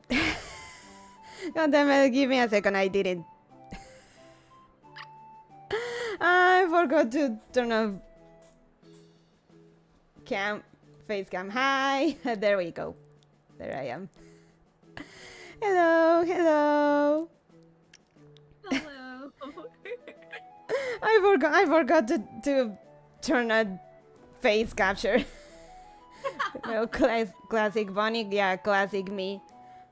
God damn it, give me a second, I didn't. I forgot to turn off face cam. Hi, there we go. There I am. Hello, hello. Hello. I forgot to turn on face capture. No, classic Bonnie, yeah, classic me.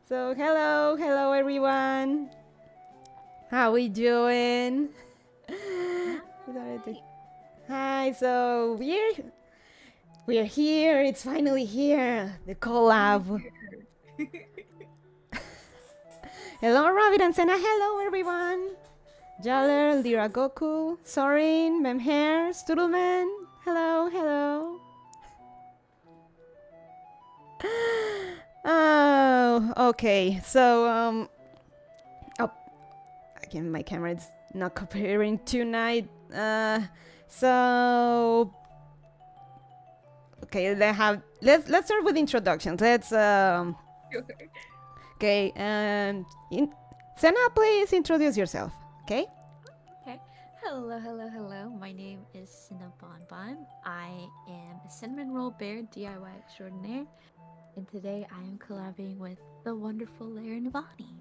So hello everyone. How we doing? Hi, so we're here. It's finally here. The collab. Hello, Rabbit and Senna. Hello, everyone. Jaller, Lira Goku, Sorin, Memhair, Stoodleman. Hello, hello. Oh, okay. So, oh, again, my camera is not cooperating tonight. So, okay, let's start with introductions. Okay, Senna, please introduce yourself. Okay. Okay. Hello. My name is Cinnabon. I am a cinnamon roll bear DIY extraordinaire, and today I am collabing with the wonderful Larry Navani.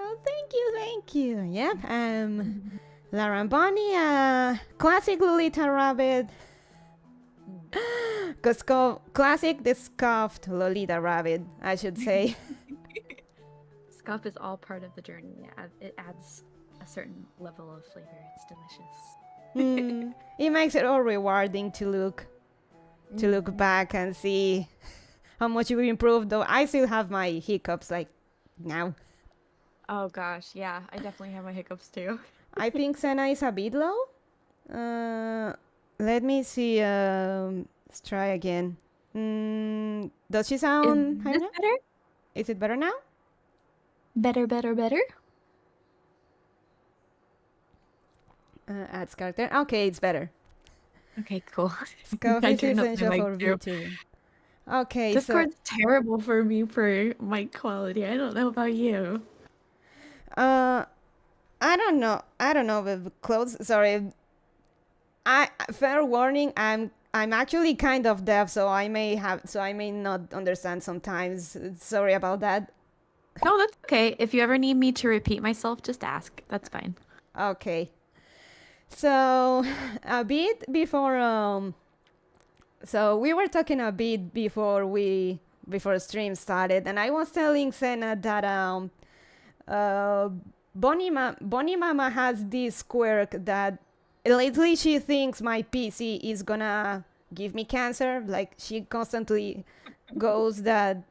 Oh, thank you. Yep, Lara and Bonnie, classic Lolita Rabbit. Classic the scuffed Lolita Rabbit, I should say. Scuff is all part of the journey. It adds a certain level of flavor. It's delicious. It makes it all rewarding to look back and see how much you improved. Though I still have my hiccups like now. Oh gosh, yeah, I definitely have my hiccups too. I think Senna is a bit low. Let me see. Let's try again. Does she sound Is this better? Is it better now? Better. Adds character. Okay, it's better. Okay, cool. Scuff is essential for VTubing. Okay, Discord's terrible for me for mic quality. I don't know about you. I don't know with clothes. Sorry. Fair warning, I'm actually kind of deaf, so I may not understand sometimes. Sorry about that. No, that's okay. If you ever need me to repeat myself, just ask. That's fine. Okay. So a bit before so we were talking a bit before stream started, and I was telling Senna that Bonnie Mama has this quirk that lately she thinks my PC is gonna give me cancer. Like, she constantly goes that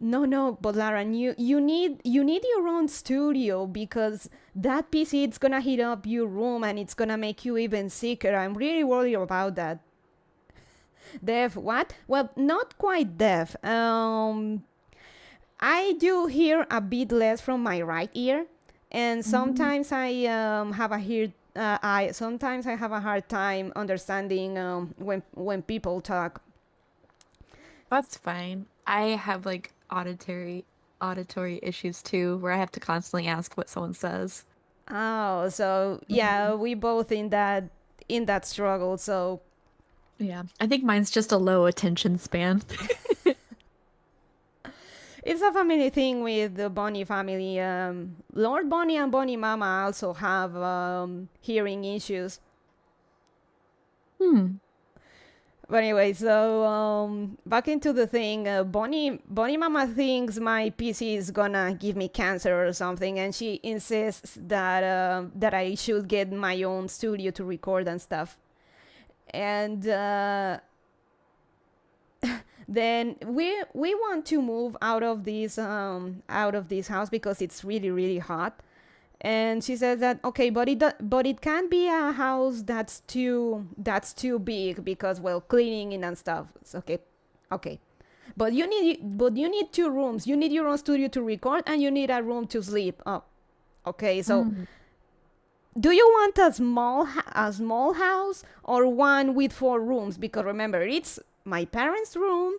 no, but Lara, you need your own studio, because that PC it's gonna heat up your room and it's gonna make you even sicker. I'm really worried about that. Deaf? What? Well, not quite deaf. I do hear a bit less from my right ear, and sometimes I have a hard time understanding when people talk. That's fine. I have like auditory issues too, where I have to constantly ask what someone says. Oh, so yeah, we both in that struggle. So yeah, I think mine's just a low attention span. it's a family thing with the Bonnie family. Lord Bonnie and Bonnie Mama also have hearing issues. But anyway, so back into the thing. Bonnie Mama thinks my PC is gonna give me cancer or something, and she insists that I should get my own studio to record and stuff. And then we want to move out of this house because it's really hot. And she says that okay, but it can't be a house that's too big, because, well, cleaning and stuff. It's okay, but you need 2 rooms. You need your own studio to record, and you need a room to sleep. Oh, okay. So, do you want a small house or one with 4 rooms? Because remember, it's my parents' room,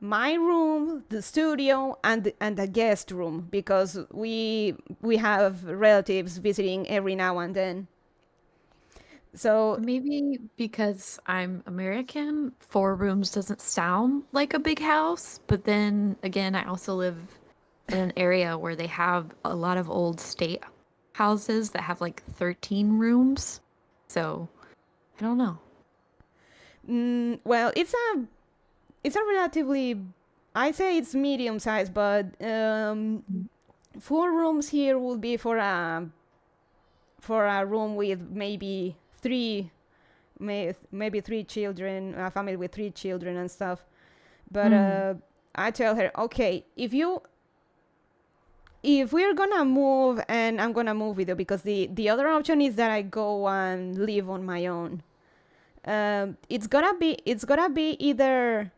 my room, the studio, and the guest room because we have relatives visiting every now and then. So Maybe because I'm American, 4 rooms doesn't sound like a big house, but then again, I also live in an area where they have a lot of old state houses that have like 13 rooms. So, I don't know. well, it's a relatively, I say it's medium size, but Mm. 4 rooms here would be for a room with maybe maybe 3 children, a family with 3 children and stuff. But I tell her, okay, if we're gonna move, and I'm gonna move with you, because the other option is that I go and live on my own. It's gonna be either,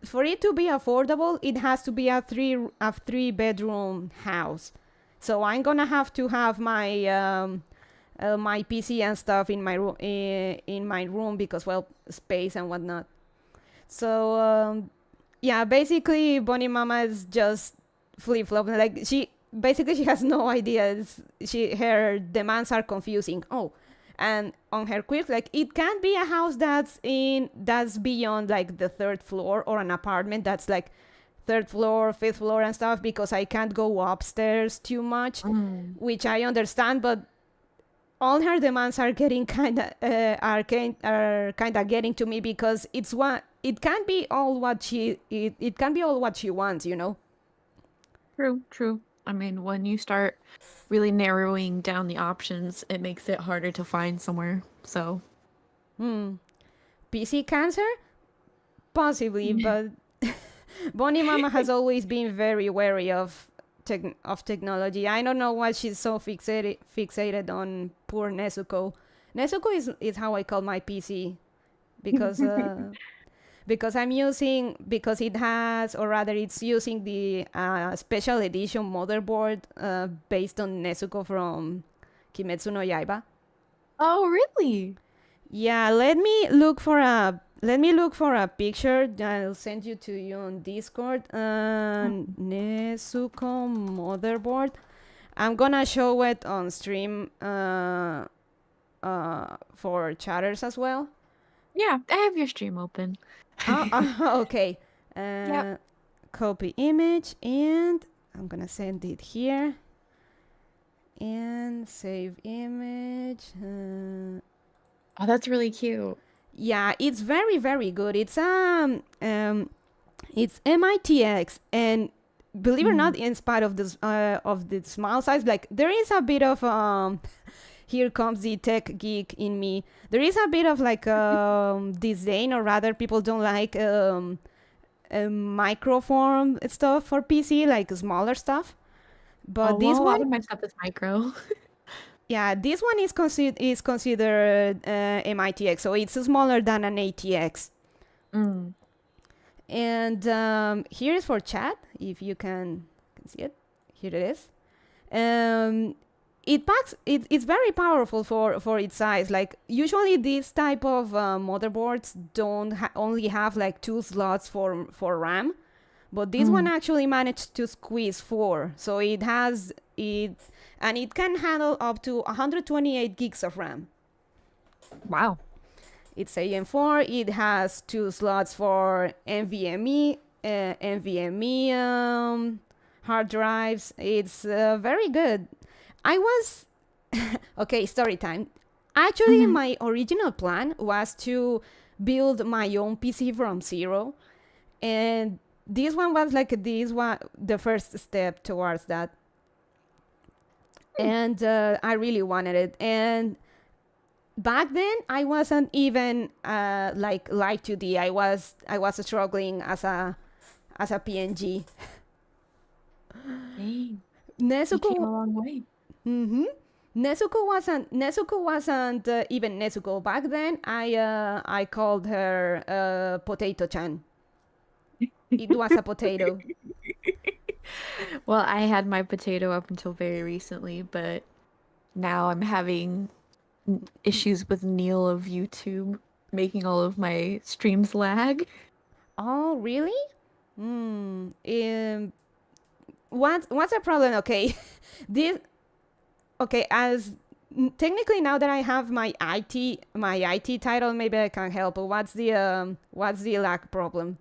for it to be affordable, it has to be a 3 bedroom house. So I'm gonna have to have my PC and stuff in my room, in my room, because, well, space and whatnot. So yeah, basically Bonnie Mama is just flip flop. Like, she has no idea. Her demands are confusing. Oh, and on her quirk, like, it can't be a house that's beyond like the 3rd floor, or an apartment that's like 3rd floor, 5th floor and stuff, because I can't go upstairs too much, Mm. which I understand. But all her demands are getting are kind of getting to me, because it can't be all what it can be all what she wants, you know. True, true. I mean, when you start really narrowing down the options, it makes it harder to find somewhere. So, PC cancer, possibly, but Bonnie Mama has always been very wary of technology. I don't know why she's so fixated on poor Nezuko. Nezuko is how I call my PC, because because it has, or rather it's using the special edition motherboard based on Nezuko from Kimetsu no Yaiba. oh, really? Yeah, let me look for a picture. I'll send to you on Discord. Nezuko motherboard. I'm gonna show it on stream for chatters as well. Yeah, I have your stream open. Okay. Yep. Copy image, and I'm gonna send it here. And save image. Oh, that's really cute. Yeah, it's very very good. It's MITX, and believe it or not, in spite of the small size, like, there is a bit of here comes the tech geek in me. There is a bit of like disdain, or rather, people don't like microform stuff for PC, like smaller stuff. But Oh, this well, a lot one, of my stuff is micro. yeah, this one is considered MITX, so it's smaller than an ATX. Mm. And here is for chat, if you can see it. Here it is. It's very powerful for its size. Like, usually this type of motherboards don't only have like 2 slots for RAM, but this one actually managed to squeeze 4. So it has it, and it can handle up to 128 gigs of RAM. Wow. It's AM4. It has 2 slots for NVMe hard drives. It's very good. I was okay. Story time. Actually, my original plan was to build my own PC from zero, and this one was like the first step towards that. And I really wanted it. And back then, I wasn't even like Live 2D. I was struggling as a PNG. Dang. You came a Nezuko. long way. Nezuko wasn't even Nezuko back then. I called her Potato-chan. It was a potato. Well, I had my potato up until very recently, but now I'm having issues with Neil of YouTube making all of my streams lag. Oh, really? What's the problem? Okay, this okay as technically now that I have my IT title, maybe I can help. But what's the lag problem?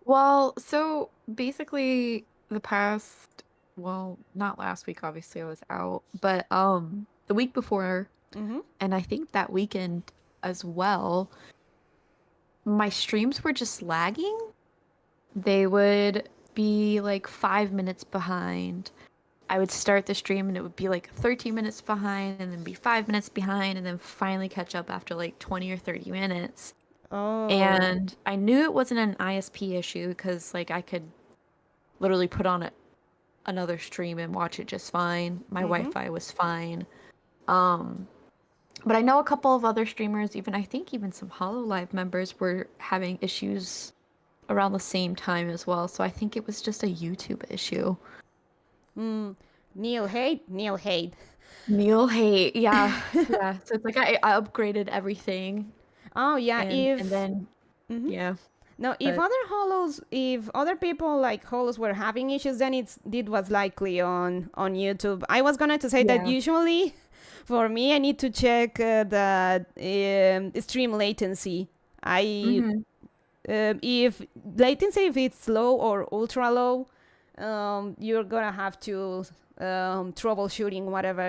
Well, so basically the past, well, not last week, obviously I was out, but the week before, Mm-hmm. and I think that weekend as well, my streams were just lagging. They would be like 5 minutes behind. I would start the stream and it would be like 13 minutes behind and then be 5 minutes behind and then finally catch up after like 20 or 30 minutes. Oh. And I knew it wasn't an ISP issue because like I could literally put on another stream and watch it just fine. My Mm-hmm. Wi-Fi was fine. Um, but I know a couple of other streamers, even I think even some HoloLive members were having issues around the same time as well. So I think it was just a YouTube issue. Neil hate. Neil hate. Neil hate, yeah, yeah. So it's like I upgraded everything Oh yeah. and If then mm-hmm. yeah, No, but if other people like holos were having issues, then it was likely on YouTube. I was going to say that yeah. usually, for me, I need to check the stream latency. I Hmm. If latency, if it's low or ultra low, you're gonna have to troubleshooting whatever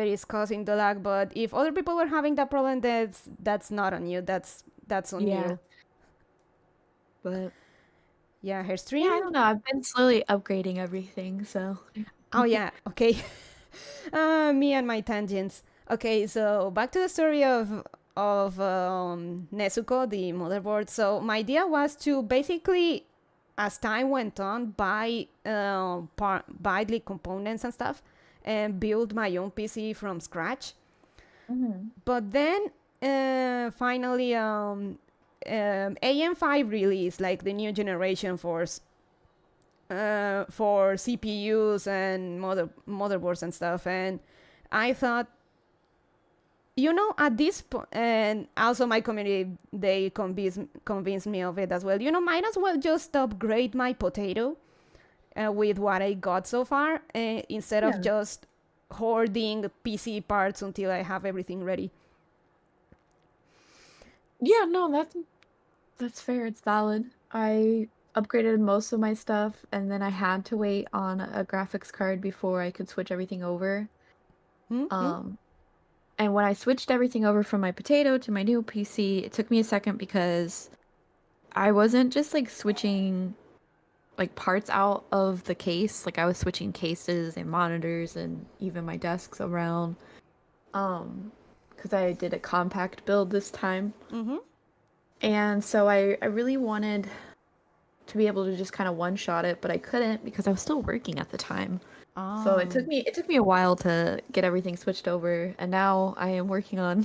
is causing the lag. But if other people were having that problem, that's not on you. That's on Yeah, you. but Yeah, her yeah, I stream. don't know. I've been slowly upgrading everything, so Oh yeah, okay. Me and my tangents. Okay, so back to the story of Nezuko, the motherboard. So my idea was to basically, as time went on, buy the components and stuff, and build my own PC from scratch. Mhm. But then finally, AM5 released like the new generation for CPUs and motherboards and stuff. And I thought, at this point, and also my community, they convinced me of it as well. Might as well just upgrade my potato with what I got so far, instead of Yeah. just hoarding PC parts until I have everything ready. Yeah, no, that's fair. It's valid. I upgraded most of my stuff and then I had to wait on a graphics card before I could switch everything over. Mm-hmm. Um, and when I switched everything over from my potato to my new PC, it took me a second because I wasn't just like switching like parts out of the case. Like I was switching cases and monitors and even my desks around. Because I did a compact build this time. Mm-hmm. And so I really wanted to be able to just kind of one-shot it, but I couldn't because I was still working at the time. So it took Oh. me a while to get everything switched over, and now I am working on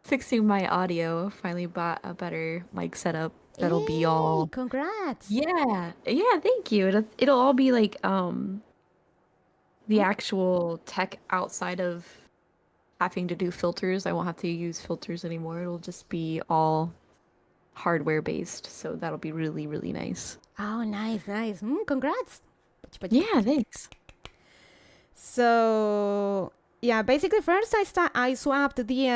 fixing my audio. Finally bought a better mic setup that'll be Yay! all Congrats! yeah. Yeah, thank you. It'll all be like the Hmm? actual tech outside of having to do filters. I won't have to use filters anymore. It'll just be all hardware based, so that'll be really, really nice. Oh, nice, nice. Congrats! Yeah, thanks. So yeah, basically first I swapped the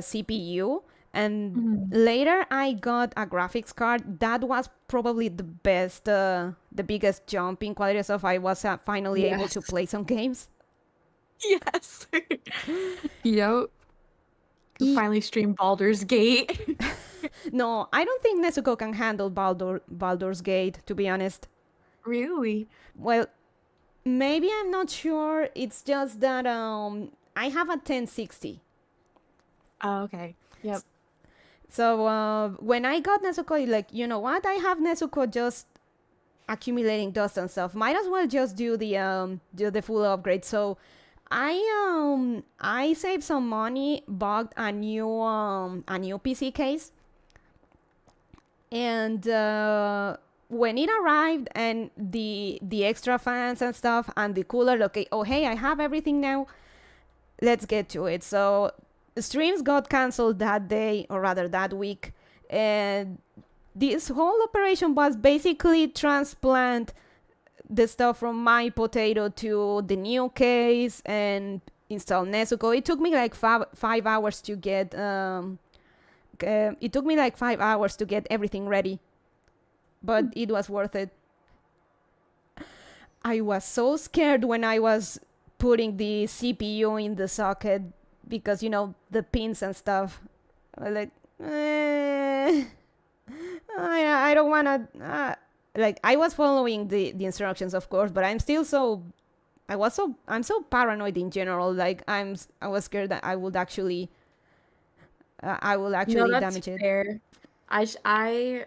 CPU, and Mhm. later I got a graphics card. That was probably the biggest jump in quality of stuff. I was finally able to Yes. play some games. Yes. Yep. E- Finally stream Baldur's Gate. no, I don't think Nezuko can handle Baldur's Gate, to be honest. Really? Well, maybe I'm not sure. It's just that I have a 1060. Oh, okay. Yep. So when I got Nezuko, like, you know what? I have Nezuko just accumulating dust and stuff. Might as well just do the full upgrade. So I saved some money, bought a new PC case, and when it arrived, and the extra fans and stuff and the cooler, okay, oh hey, I have everything now. Let's get to it. So streams got canceled that day, or rather that week, and this whole operation was basically transplant the stuff from my potato to the new case and install Nezuko. It took me like 5 hours to get it took me like 5 hours to get everything ready, but it was worth it. I was so scared when I was putting the CPU in the socket because the pins and stuff. Like, I don't wanna. Like, I was following the instructions, of course, but I'm so paranoid in general. Like, I was scared that I would actually No, that's damage it. fair. I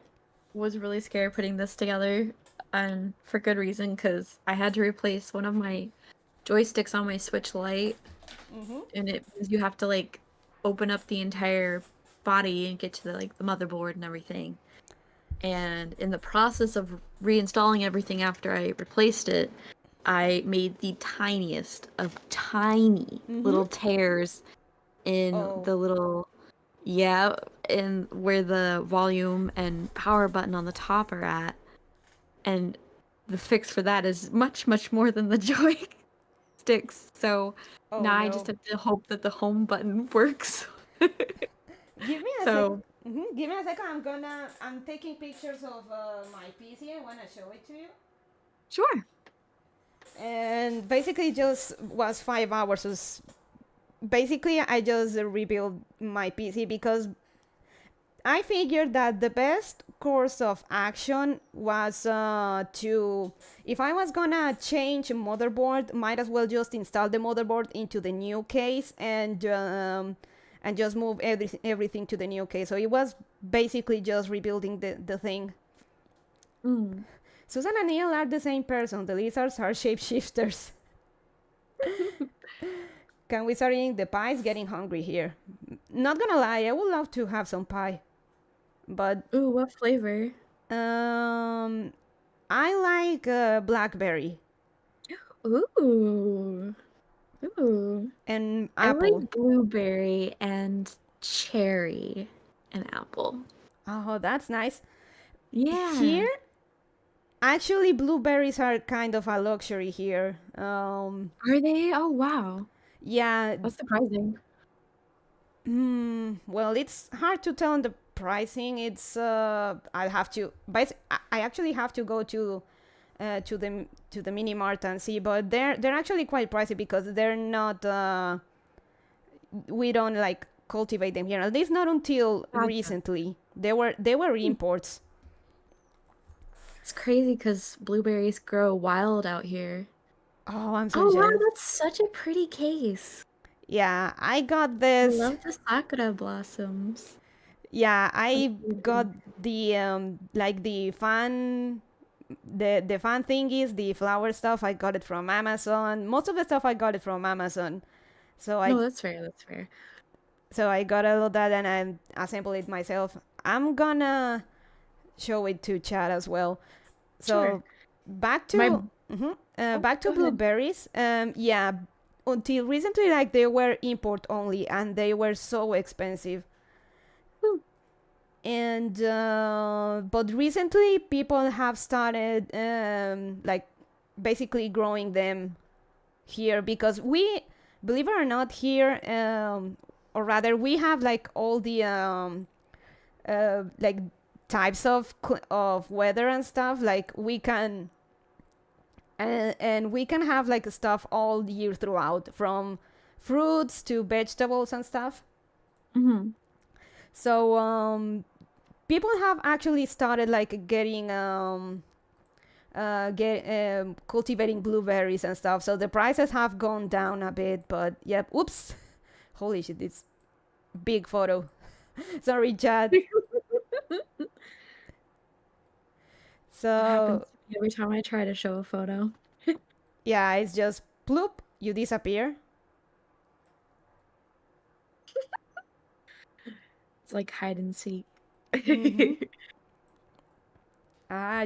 was really scared putting this together, and for good reason, because I had to replace one of my joysticks on my Switch Lite, and it means you have to like open up the entire body and get to the motherboard and everything. And in the process of reinstalling everything after I replaced it, I made the tiniest of tiny little tears in the little in where the volume and power button on the top are at. And the fix for that is much, much more than the joysticks. So now I just have to hope that the home button works. Give me a So Give me a second. I'm taking pictures of my PC. I wanna show it to you. sure. And basically, just was 5 hours. Basically, I just rebuilt my PC because I figured that the best course of action was if I was gonna change motherboard, might as well just install the motherboard into the new case and just move everything to the new case. So it was basically just rebuilding the thing. Susan and Neil are the same person. The lizards are shapeshifters. Can we start eating the pies? Getting hungry here. Not gonna lie, I would love to have some pie. But Ooh, what flavor? I like blackberry. Ooh. Ooh. And I apple. like blueberry and cherry and apple. Oh, that's nice. Yeah. Here, actually, blueberries are kind of a luxury here. Are they? Oh, wow. Yeah. That's surprising. Well, it's hard to tell on the pricing. It's I actually have to go to the mini mart and see, but they're actually quite pricey because they're not we don't like cultivate them here, at least not until recently. They were imports. It's crazy because blueberries grow wild out here. Oh, I'm so jealous. Wow, that's such a pretty case. Yeah, I got I this. love the sakura blossoms. Yeah, I got the the fan thingies, the flower stuff. I got it from Amazon. Most of the stuff I got it from Amazon. No, that's fair. That's fair. So I got all of that and I assembled it myself. I'm gonna show it to Chad as well. So Sure. back to back to blueberries. Yeah, until recently, like, they were import only and they were so expensive. And but recently people have started like basically growing them here because we, believe it or not, here or rather we have like all the like types of weather and stuff. Like we can and we can have like stuff all year throughout, from fruits to vegetables and stuff. So people have actually started like getting cultivating blueberries and stuff. So the prices have gone down a bit, but yep. Oops, holy shit, this big photo. Sorry, Chad. So Every time I try to show a photo. yeah, it's just bloop, you disappear. It's like hide and seek.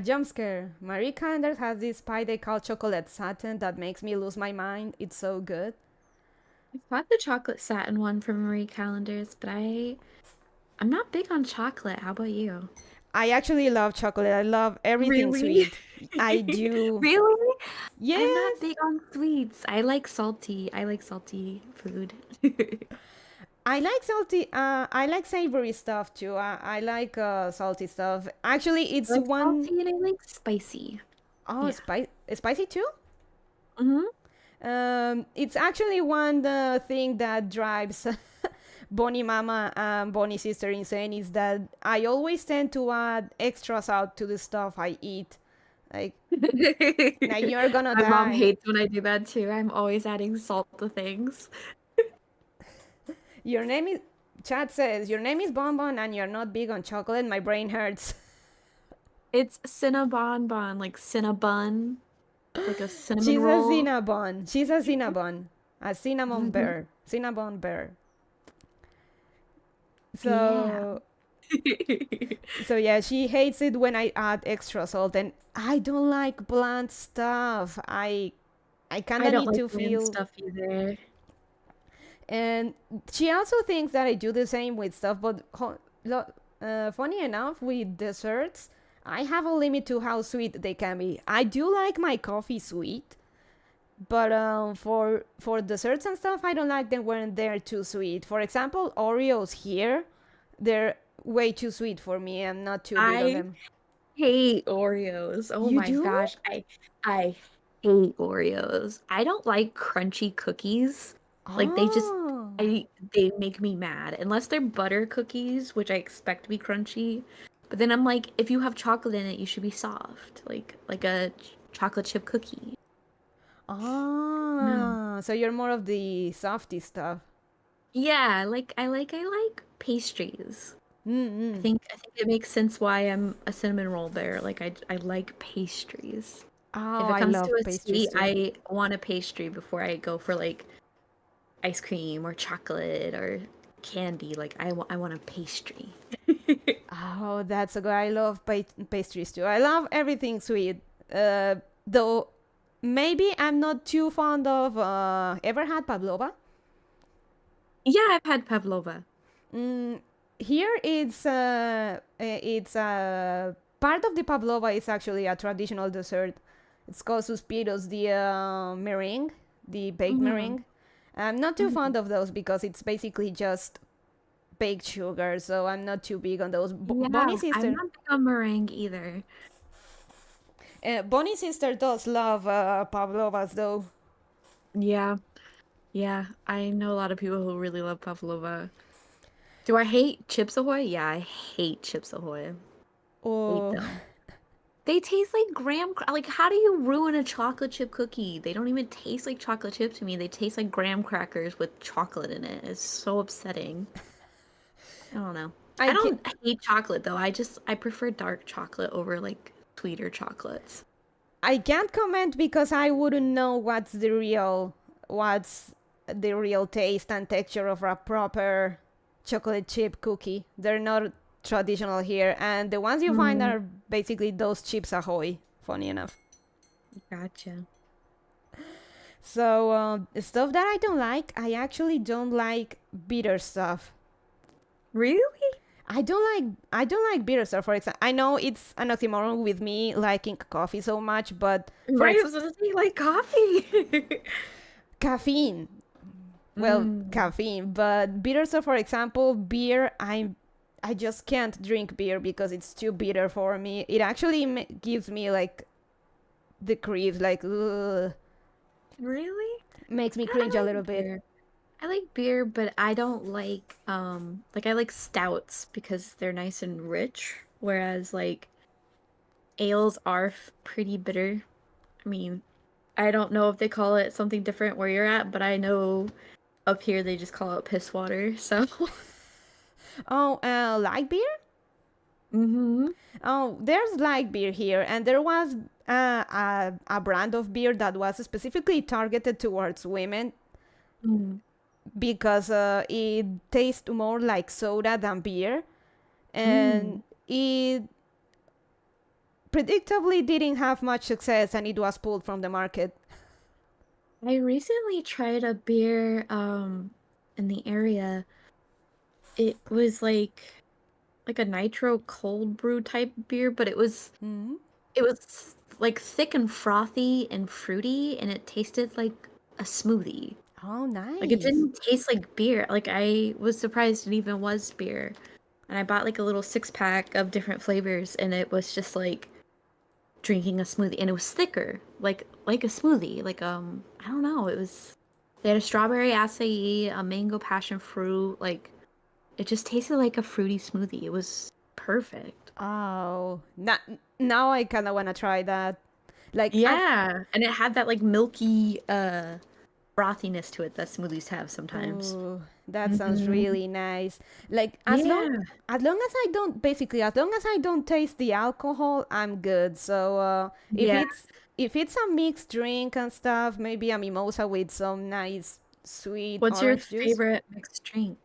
Jump scare. Marie Callender's has this pie they call chocolate satin that makes me lose my mind. It's so good. I've got the chocolate satin one from Marie Callender's, but I'm not big on chocolate. How about you? I actually love chocolate. I love everything Really? sweet. I do. Really? I'm not Yes. big on sweets. I like salty food. I like salty. I like savory stuff too. I like salty stuff. Actually, I it's like one salty and I like spicy. oh Yeah. spicy too. Mm-hmm. It's actually one thing that drives Bonnie Mama and Bonnie Sister insane is that I always tend to add extra salt to the stuff I eat. Like now you're gonna My mom die. hates when I do that too. I'm always adding salt to things. Your name is Chat says your name is Bonbon and you're not big on chocolate. My brain hurts. It's Cinnabon Bon, like Cinnabon, like a cinnamon She's a roll. Cinnabon. She's a Cinnabon. A cinnamon bear. Cinnabon bear. Yeah. So so yeah, she hates it when I add extra salt and I don't like bland stuff. I kind I of don't need like to bland feel stuff either. and she also thinks that I do the same with stuff, but funny enough with desserts, I have a limit to how sweet they can be. I do like my coffee sweet, but for desserts and stuff, I don't like them when they're too sweet. For example, Oreos here, they're way too sweet for me. I'm not too big on I them. hate Oreos. Oh You my do? gosh, I hate Oreos. I don't like crunchy cookies. Like Oh. they make me mad unless they're butter cookies, which I expect to be crunchy. But then I'm like, if you have chocolate in it, you should be soft, like a chocolate chip cookie. Mm. Ah, so you're more of the softy stuff. Yeah, I like pastries. Mm-mm. I think it makes sense why I'm a cinnamon roll bear. Like I like pastries. Oh, If it I comes to love a pastries sweet, too. I want a pastry before I go for like ice cream or chocolate or candy. Like I want a pastry. Oh, that's a good. I love pastries too. I love everything sweet. Though maybe I'm not too fond of. Ever had pavlova? Yeah, I've had pavlova. Mm, here it's part of the pavlova is actually a traditional dessert. It's called suspiros, the meringue, the baked Hmm. meringue. I'm not too Hmm. fond of those because it's basically just baked sugar, so I'm not too big on those. Yeah, Bonnie I'm sister, not big on meringue either. Bonnie sister does love pavlovas though. Yeah, yeah. I know a lot of people who really love pavlova. Do I hate Chips Ahoy? Yeah, I hate Chips Ahoy. Hate Oh, them. They taste like like how do you ruin a chocolate chip cookie? They don't even taste like chocolate chips to me. They taste like graham crackers with chocolate in it. It's so upsetting. I don't know. I I can don't hate chocolate though. I prefer dark chocolate over like sweeter chocolates. I can't comment because I wouldn't know what's the real taste and texture of a proper chocolate chip cookie. They're not traditional here, and the ones you find Mm, are basically those Chips Ahoy. Funny enough. gotcha. So stuff that I don't like, I actually don't like bitter stuff. Really? I don't like bitter stuff. For example, I know it's an oxymoron with me liking coffee so much, but Right, I was gonna say like coffee. caffeine. Well, Mm. caffeine, but bitter stuff. For example, beer. I just can't drink beer because it's too bitter for me. It actually gives me like the creeps, like ugh, Really? makes me I cringe a like little bit. beer. I like beer, but I don't like I like stouts because they're nice and rich, whereas like ales are pretty bitter. I mean, I don't know if they call it something different where you're at, but I know up here they just call it piss water. So, Oh, light beer? mm-hmm. Oh, there's light beer here, and there was a brand of beer that was specifically targeted towards women Mm. because it tastes more like soda than beer, and Mm. it predictably didn't have much success, and it was pulled from the market. I recently tried a beer in the area. It was like a nitro cold brew type beer, but Mm. it was like thick and frothy and fruity, and it tasted like a smoothie. Oh, Like it nice. didn't taste like beer. Like I was surprised it even was beer. And I bought like a little 6-pack of different flavors, and it was just like drinking a smoothie, and it was thicker, like a smoothie. Like I don't know. They had a strawberry acai, a mango passion fruit. Like it just tasted like a fruity smoothie. It was perfect. Oh, now I kind of want to try that. Like I've Yeah, and it had that like milky frothiness to it that smoothies have sometimes. Oh, that sounds Hmm. really nice. Like Yeah. as long as I don't basically as long as I don't taste the alcohol, I'm good. So Yeah. if it's a mixed drink and stuff, maybe a mimosa with some nice sweet What's your orange juice. favorite mixed drink?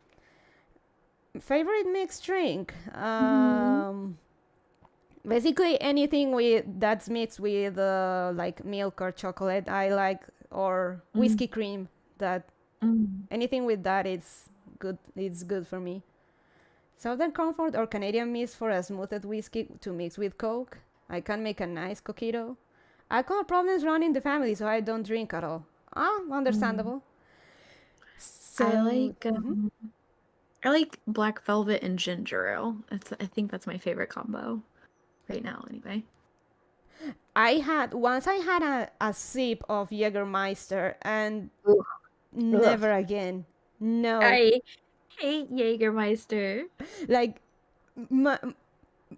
Favorite mixed drink? Hmm. Basically anything with that's mixed with like milk or chocolate. I like or Mm, whiskey cream. That mm. anything with that is good. It's good for me. Southern Comfort or Canadian Mist for a smoothed whiskey to mix with Coke. I can make a nice coquito. Alcohol problems run in the family, so I don't drink at all. Ah, Mm. understandable. I So, like um I like black velvet and ginger ale. I think that's my favorite combo right now anyway. I had a sip of Jägermeister and Ugh. Ugh. never again. No, I hate Jägermeister. like my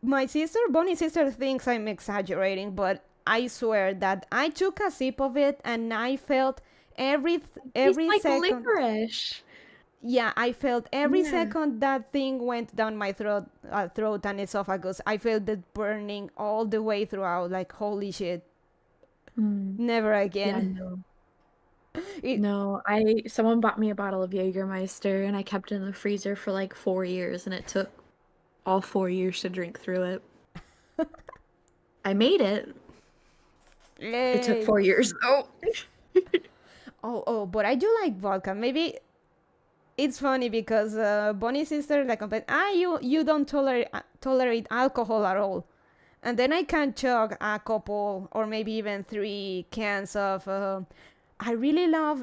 my sister, Bonnie's sister, thinks I'm exaggerating, but I swear that I took a sip of it and I felt Tastes every like second. licorice. Yeah, I felt every Yeah. second that thing went down my throat and esophagus. I felt it burning all the way throughout. Like holy shit, Mm. never Yeah, again. no. It, No, I someone bought me a bottle of Jägermeister and I kept it in the freezer for like 4 years and it took all 4 years to drink through it. I made it. It took eh. 4 years though. But I do like vodka. Maybe it's funny because Bonnie's sister like complained, you don't tolerate alcohol at all. And then I can chug a couple or maybe even 3 cans of. I really love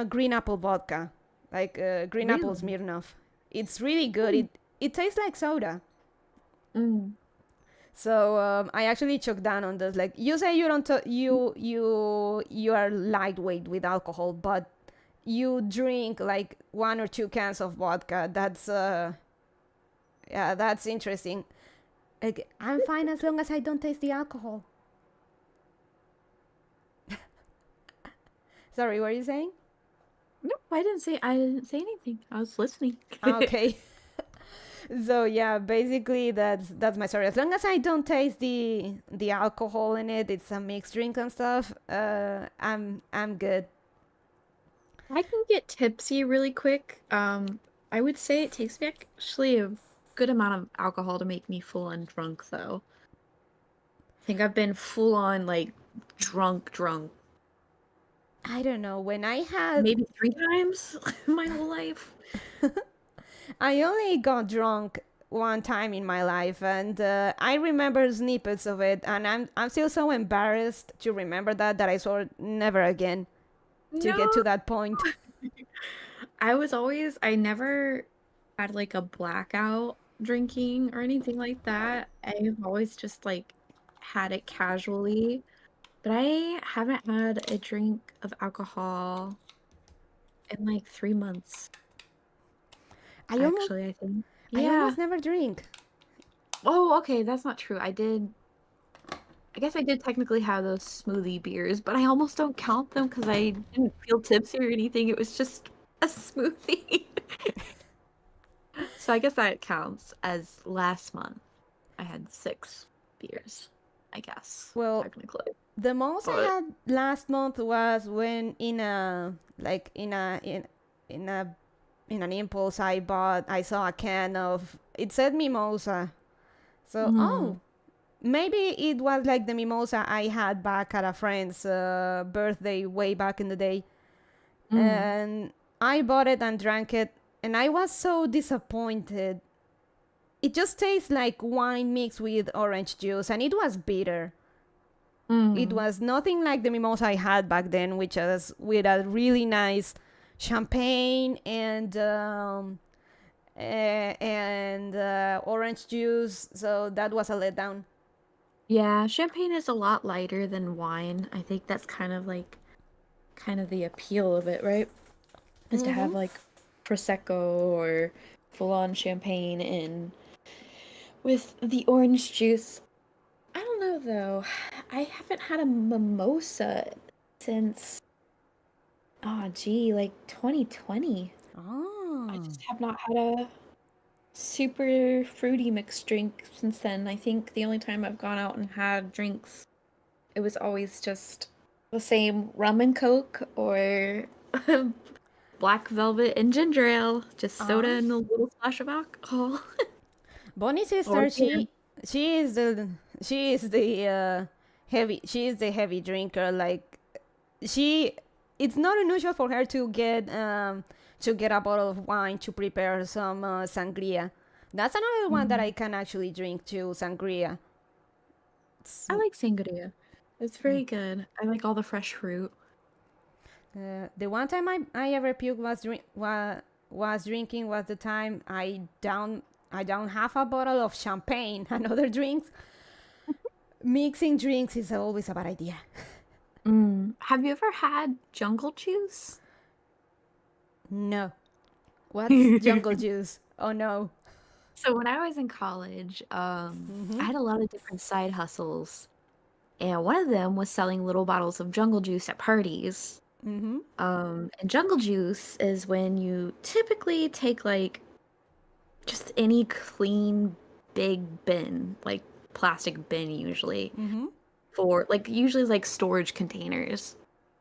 green apple vodka, like green apple Really? Smirnoff. It's really good. Hmm. It tastes like soda. Mm. So I actually chug down on this. Like you say, you don't you are lightweight with alcohol, but you drink like 1 or 2 cans of vodka. That's yeah, that's interesting. Like, I'm fine as long as I don't taste the alcohol. Sorry, what are you saying? No, I didn't say anything. I was listening. Okay. So yeah, basically that's my story. As long as I don't taste the alcohol in it, it's a mixed drink and stuff. I'm good. I can get tipsy really quick. I would say it takes me actually a good amount of alcohol to make me full on drunk though. I think I've been full on like drunk I don't know. When I had, maybe 3 times in my whole life. I only got drunk one time in my life, and I remember snippets of it, and I'm still so embarrassed to remember that I swore never again to get No. to that point. I never had like a blackout drinking or anything like that. I've always just like had it casually, but I haven't had a drink of alcohol in like 3 months, I almost actually, I think. I Yeah. almost never drink. Oh, okay, that's not true. I guess I did technically have those smoothie beers, but I almost don't count them because I didn't feel tipsy or anything. It was just a smoothie. So I guess that counts as last month. I had 6 beers, I guess, Well, technically. the most I But had last month was when in a like in a in an impulse I saw a can of it said mimosa. So mm, maybe it was like the mimosa I had back at a friend's birthday way back in the day. Mm. And I bought it and drank it, and I was so disappointed. It just tastes like wine mixed with orange juice, and it was bitter. It Mm. was nothing like the mimosa I had back then, which was with a really nice champagne and orange juice. So that was a letdown. Yeah, champagne is a lot lighter than wine. I think that's kind of the appeal of it, right? Is to Mm-hmm. have like prosecco or full-on champagne in with the orange juice. I don't know though. I haven't had a mimosa since like 2020. I Oh. just have not had a super fruity mixed drink since then. I think the only time I've gone out and had drinks, it was always just the same rum and coke or black velvet and ginger ale, just soda Ah. and a little splash of alcohol. Bonnie's Or sister, beer. she is the she is the she is the heavy drinker. Like she, it's not unusual for her to get a bottle of wine to prepare some sangria. That's another one that I Mm. can actually drink too, sangria. It's, I like sangria. It's very good. I like all the fresh fruit. the one time I ever puked was drinking was the time I down half a bottle of champagne and other drinks. Mixing drinks is always a bad idea. Mm. Have you ever had jungle juice? No. What's jungle juice? Oh no. So when I was in college, I Mm-hmm. had a lot of different side hustles, and one of them was selling little bottles of jungle juice at parties. Mm-hmm. And jungle juice is when you typically take like just any clean big bin, like plastic bin usually, Mm-hmm. for like usually like storage containers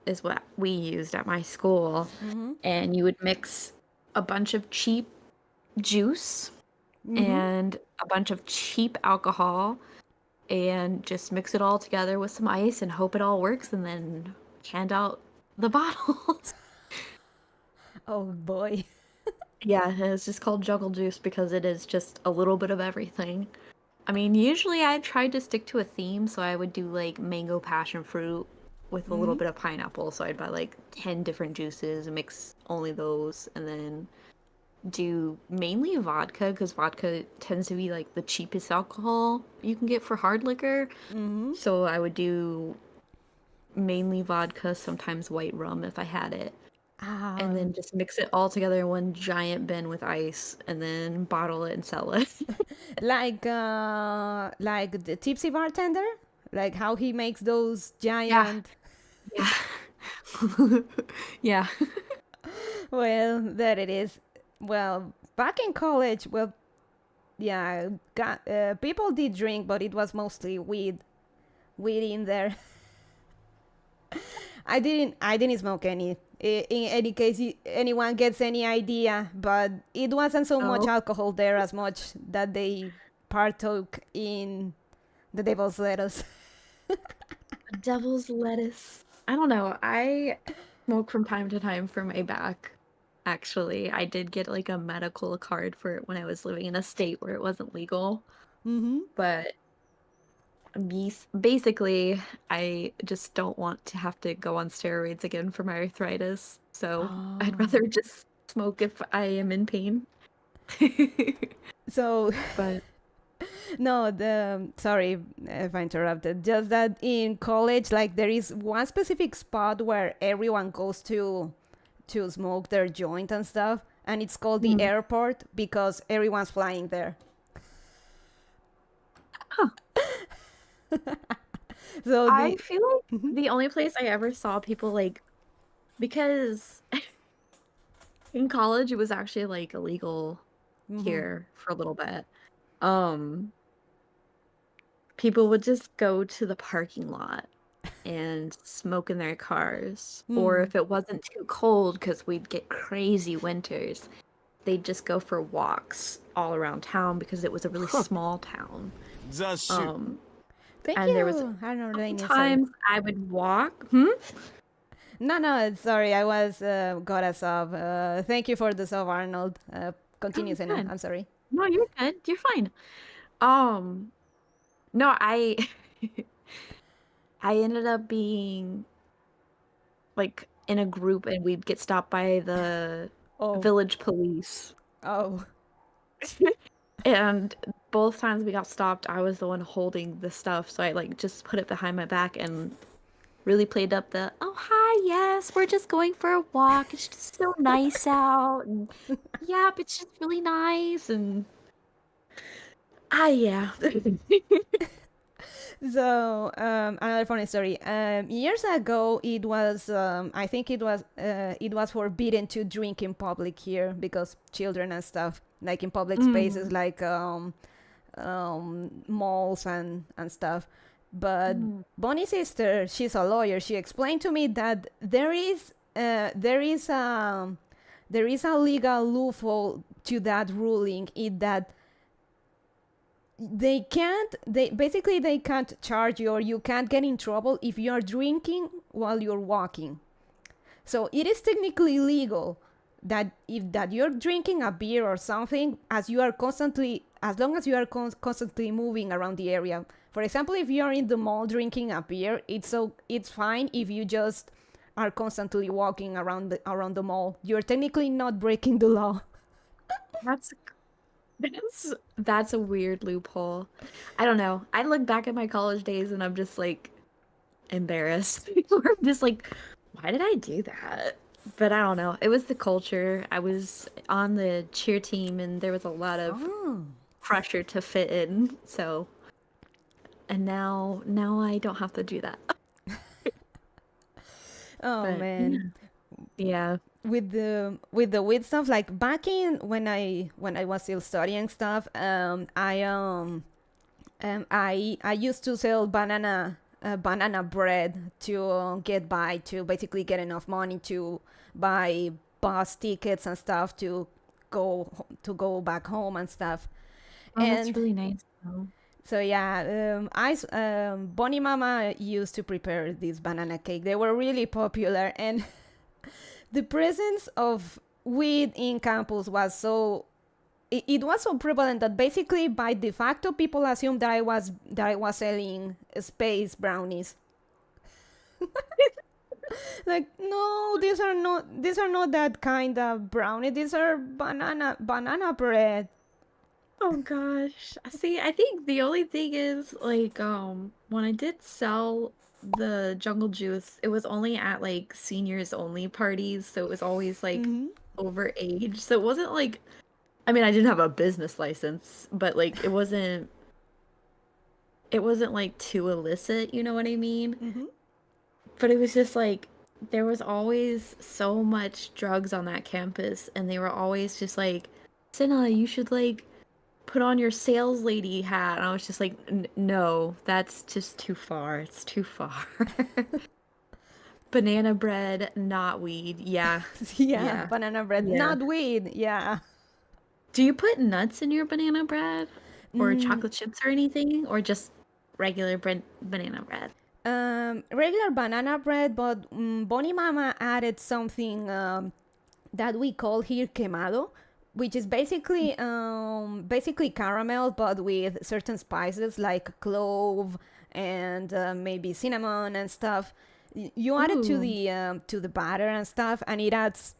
is what we used at my school. Mm-hmm. And you would mix a bunch of cheap juice Mm-hmm. and a bunch of cheap alcohol and just mix it all together with some ice and hope it all works and then hand out the bottles. Oh boy. Yeah, it's just called juggle juice because it is just a little bit of everything. I mean, usually I tried to stick to a theme, so I would do like mango passion fruit with a little Mm-hmm. bit of pineapple. So I'd buy like 10 different juices and mix only those, and then do mainly vodka because vodka tends to be like the cheapest alcohol you can get for hard liquor. Mm-hmm. So I would do mainly vodka, sometimes white rum if I had it, and Ah, then just mix it all together in one giant bin with ice and then bottle it and sell it. like the tipsy bartender, like how he makes those Yeah, giant. yeah. Yeah. Well, there it is. Well, back in college, well, yeah, people did drink, but it was mostly weed in there. I didn't smoke any. In any case, anyone gets any idea, but it wasn't so much Oh, alcohol there as much that they partook in the devil's lettuce. devil's lettuce. I don't know. I smoke from time to time for my back. Actually, I did get like a medical card for it when I was living in a state where it wasn't legal. Mm-hmm. But basically, I just don't want to have to go on steroids again for my arthritis. So I'd Oh. rather just smoke if I am in pain. So But no, the sorry if I interrupted. Just that in college, like there is one specific spot where everyone goes to smoke their joint and stuff, and it's called the hmm. airport because everyone's flying there. Huh. So I the feel like the only place I ever saw people like because in college it was actually like illegal mm-hmm. here for a little bit. Um, People would just go to the parking lot and smoke in their cars. Or Mm. if it wasn't too cold, because we'd get crazy winters, they'd just go for walks all around town because it was a really small town. Just shoot. Um, Thank and there was a you, Arnold couple Laney. Sorry. times I would walk. Hmm? No, sorry, I was got a sub. Thank you for the sub, Arnold. Continue, Oh, Senna. good. I'm sorry. No, you're good. You're fine. Um, no, I I ended up being like in a group and we'd get stopped by the Oh, village police. oh, And both times we got stopped, I was the one holding the stuff, so I like just put it behind my back and really played up the, oh hi, yes, we're just going for a walk. It's just so nice out. And yep, it's just really nice. And yeah. So another funny story. Years ago, it was I think it was forbidden to drink in public here because children and stuff, like in public spaces, Mm, like malls and stuff. But mm. Bonnie's sister, she's a lawyer. She explained to me that there is a legal loophole to that ruling in that they can't charge you or you can't get in trouble if you are drinking while you're walking. So it is technically legal that if that you're drinking a beer or something as long as you are constantly moving around the area. For example, if you're in the mall drinking a beer, it's fine if you just are constantly walking around the mall. You're technically not breaking the law. That's that's a weird loophole. I don't know. I look back at my college days and I'm just like embarrassed. I'm just like, why did I do that? But I don't know. It was the culture. I was on the cheer team and there was a lot of Oh, pressure to fit in. So, and now I don't have to do that. oh But man. yeah. With the weed stuff, like back in when I was still studying stuff, I used to sell banana bread to get by, to basically get enough money to buy bus tickets and stuff to go back home and stuff. Oh, that's And really nice though. so yeah, Bonnie Mama used to prepare this banana cake. They were really popular, and the presence of weed in campus was it was so prevalent that basically by de facto people assumed that I was selling space brownies. Like, no, these are not that kind of brownie. These are banana bread. Oh gosh. See, I think the only thing is like when I did sell the jungle juice, it was only at like seniors only parties, so it was always like Mm-hmm. over age. So it wasn't like I mean, I didn't have a business license, but like it wasn't like too illicit, you know what I mean? Mm-hmm. But it was just like there was always so much drugs on that campus and they were always just like, "Senna, you should like put on your sales lady hat." And I was just like, no, that's just too far. It's too far. Banana bread, not weed. Yeah. Yeah, Yeah. banana bread, Yeah. not weed. Yeah. Do you put nuts in your banana bread or Mm, chocolate chips or anything or just regular banana bread? regular banana bread, but Bonnie Mama added something that we call here quemado, which is basically caramel, but with certain spices like clove and maybe cinnamon and stuff. You add it Ooh. to the batter and stuff, and it adds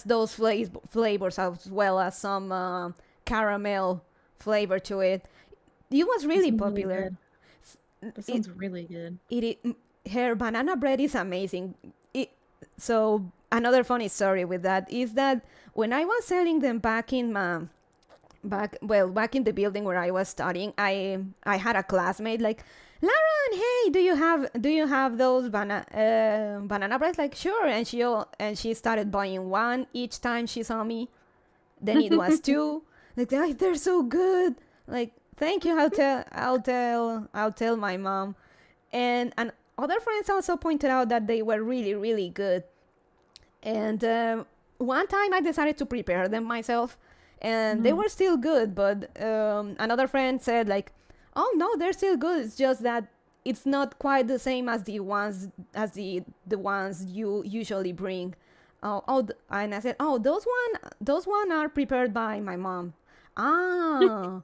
those flavors as well as some caramel flavor to it. It was That really sounds really popular. good. That It sounds really good. her banana bread is amazing. So another funny story with that is that when I was selling them back in the building where I was studying, I had a classmate like, Lauren, hey, do you have those banana breads? Like, sure. And she started buying one each time she saw me. Then it was two. Like, "Ay, they're so good. Like, thank you. I'll tell my mom." And other friends also pointed out that they were really, really good. And one time I decided to prepare them myself, and they Mm. were still good. But another friend said like, "Oh no, they're still good. It's just that it's not quite the same as the ones you usually bring. And I said, oh, those one are prepared by my mom. Ah,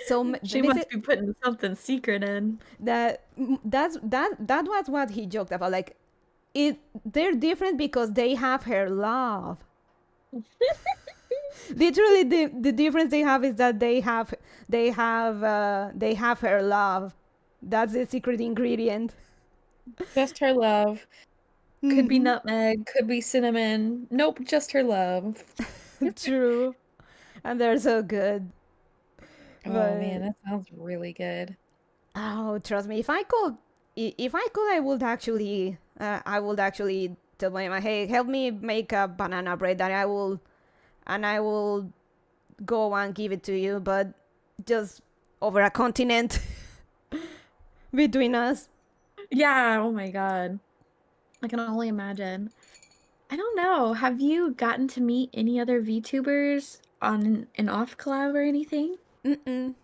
so She must be putting something secret in. that was what he joked about. Like, they're different because they have her love. Literally, the difference they have is that they have her love. That's the secret ingredient. Just her love. Could be Mhm. nutmeg, could be cinnamon. Nope, just her love. True, and they're so good. Oh man, But that sounds really good. oh, trust me, if I could, I would actually tell my mom, hey, help me make a banana bread, and I will go and give it to you, but just over a continent between us. Yeah, oh my god. I can only imagine. I don't know. Have you gotten to meet any other VTubers on an off collab or anything?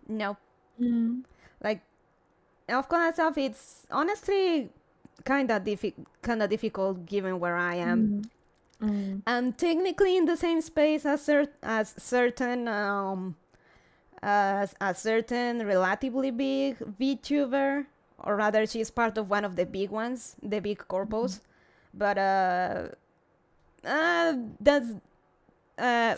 No, Mm. like, of course, stuff. It's honestly kind of difficult given where I am. Mm. Mm. I'm technically in the same space as a certain relatively big VTuber, or rather, she's part of one of the big ones, the big corpos. But that's uh,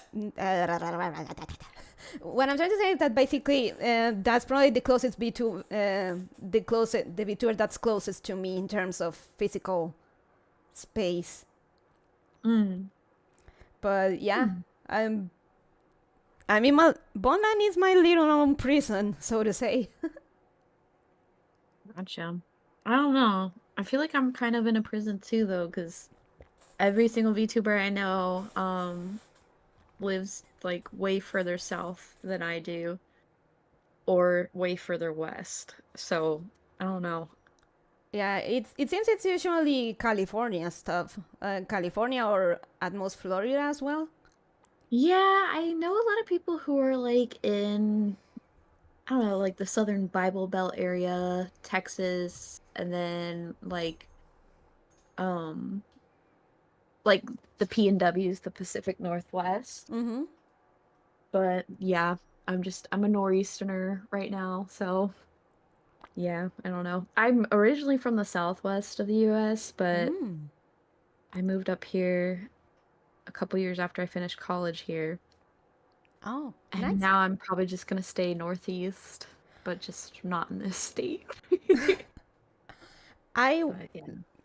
what I'm trying to say is that basically that's probably the closest the VTuber that's closest to me in terms of physical space. Mm. But yeah, Mm. I'm I mean, my Bondman is my little own prison, so to say. Gotcha. I don't know. I feel like I'm kind of in a prison too, though, because every single VTuber I know lives like way further south than I do, or way further west. So I don't know. Yeah, it seems it's usually California stuff, California or at most Florida as well. Yeah, I know a lot of people who are like in, I don't know, like the Southern Bible Belt area, Texas, and then um like the PNWs, the Pacific Northwest. Mm-hmm. But yeah, I'm a nor'easterner right now, so yeah, I don't know. I'm originally from the southwest of the US, but Mm. I moved up here a couple years after I finished college here. Oh, And nice. now I'm probably just gonna stay northeast, but just not in this state. I But yeah.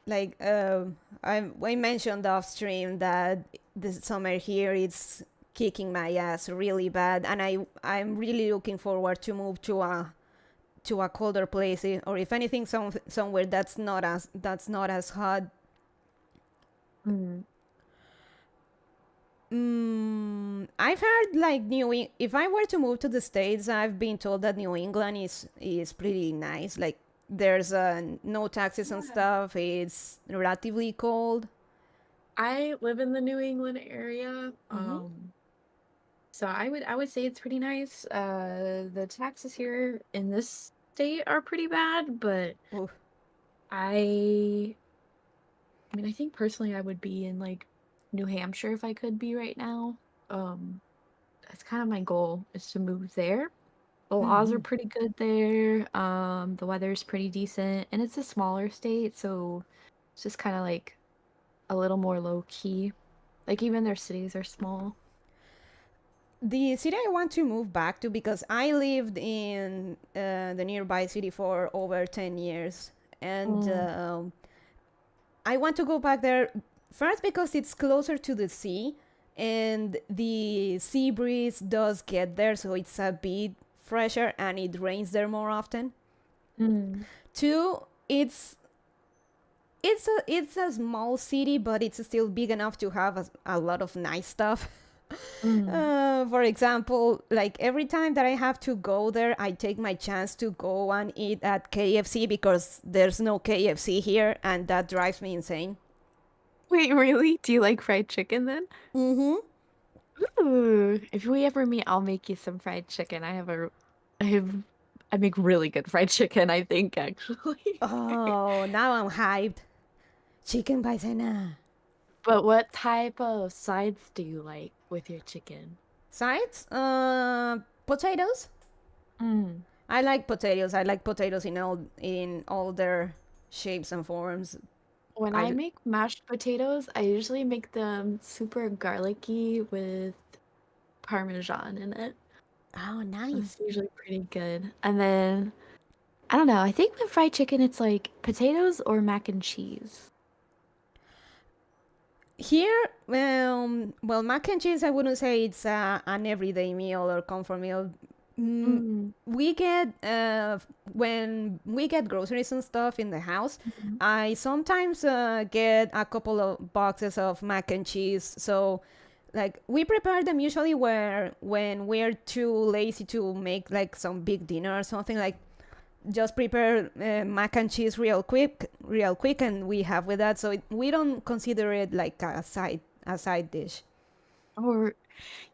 like I mentioned off stream that this summer here it's kicking my ass really bad, and I'm really looking forward to move to a colder place, or if anything, somewhere that's not as hot. Mm. I've heard like if I were to move to the States, I've been told that New England is pretty nice. Like, there's no taxes and Yeah. stuff. It's relatively cold. I live in the New England area. Mm-hmm. So I would say it's pretty nice. The taxes here in this state are pretty bad, but Oof. I I mean, I think personally I would be in like New Hampshire if I could be right now. Um, that's kind of my goal is to move there. The laws are Mm-hmm. pretty good there. The weather's pretty decent, and it's a smaller state, so it's just kind of like a little more low key. Like even their cities are small. The city I want to move back to, because I lived in the nearby city for over 10 years, and Mm. I want to go back there first because it's closer to the sea, and the sea breeze does get there, so it's a bit fresher and it rains there more often. Mm. Two, it's a small city, but it's still big enough to have a lot of nice stuff. Mm. For example, like every time that I have to go there, I take my chance to go and eat at KFC because there's no KFC here, and that drives me insane. Wait, really? Do you like fried chicken then? Mm-hmm. Ooh, if we ever meet, I'll make you some fried chicken. I have I make really good fried chicken, I think, actually. Oh, now I'm hyped. Chicken paisana. But what type of sides do you like with your chicken? Sides? Potatoes. Mm. I like potatoes. I like potatoes in all their shapes and forms. When I I make mashed potatoes, I usually make them super garlicky with Parmesan in it. Oh, nice. That's usually pretty good. And then, I don't know, I think with fried chicken, it's like potatoes or mac and cheese. Here, well, mac and cheese, I wouldn't say it's an everyday meal or comfort meal. Mm, Mm. we get when we get groceries and stuff in the house, Mhm. I sometimes get a couple of boxes of mac and cheese. So, like, we prepare them usually where when we're too lazy to make like some big dinner or something. Like, just prepare mac and cheese real quick, and we have with that. So we don't consider it like a side dish. Or,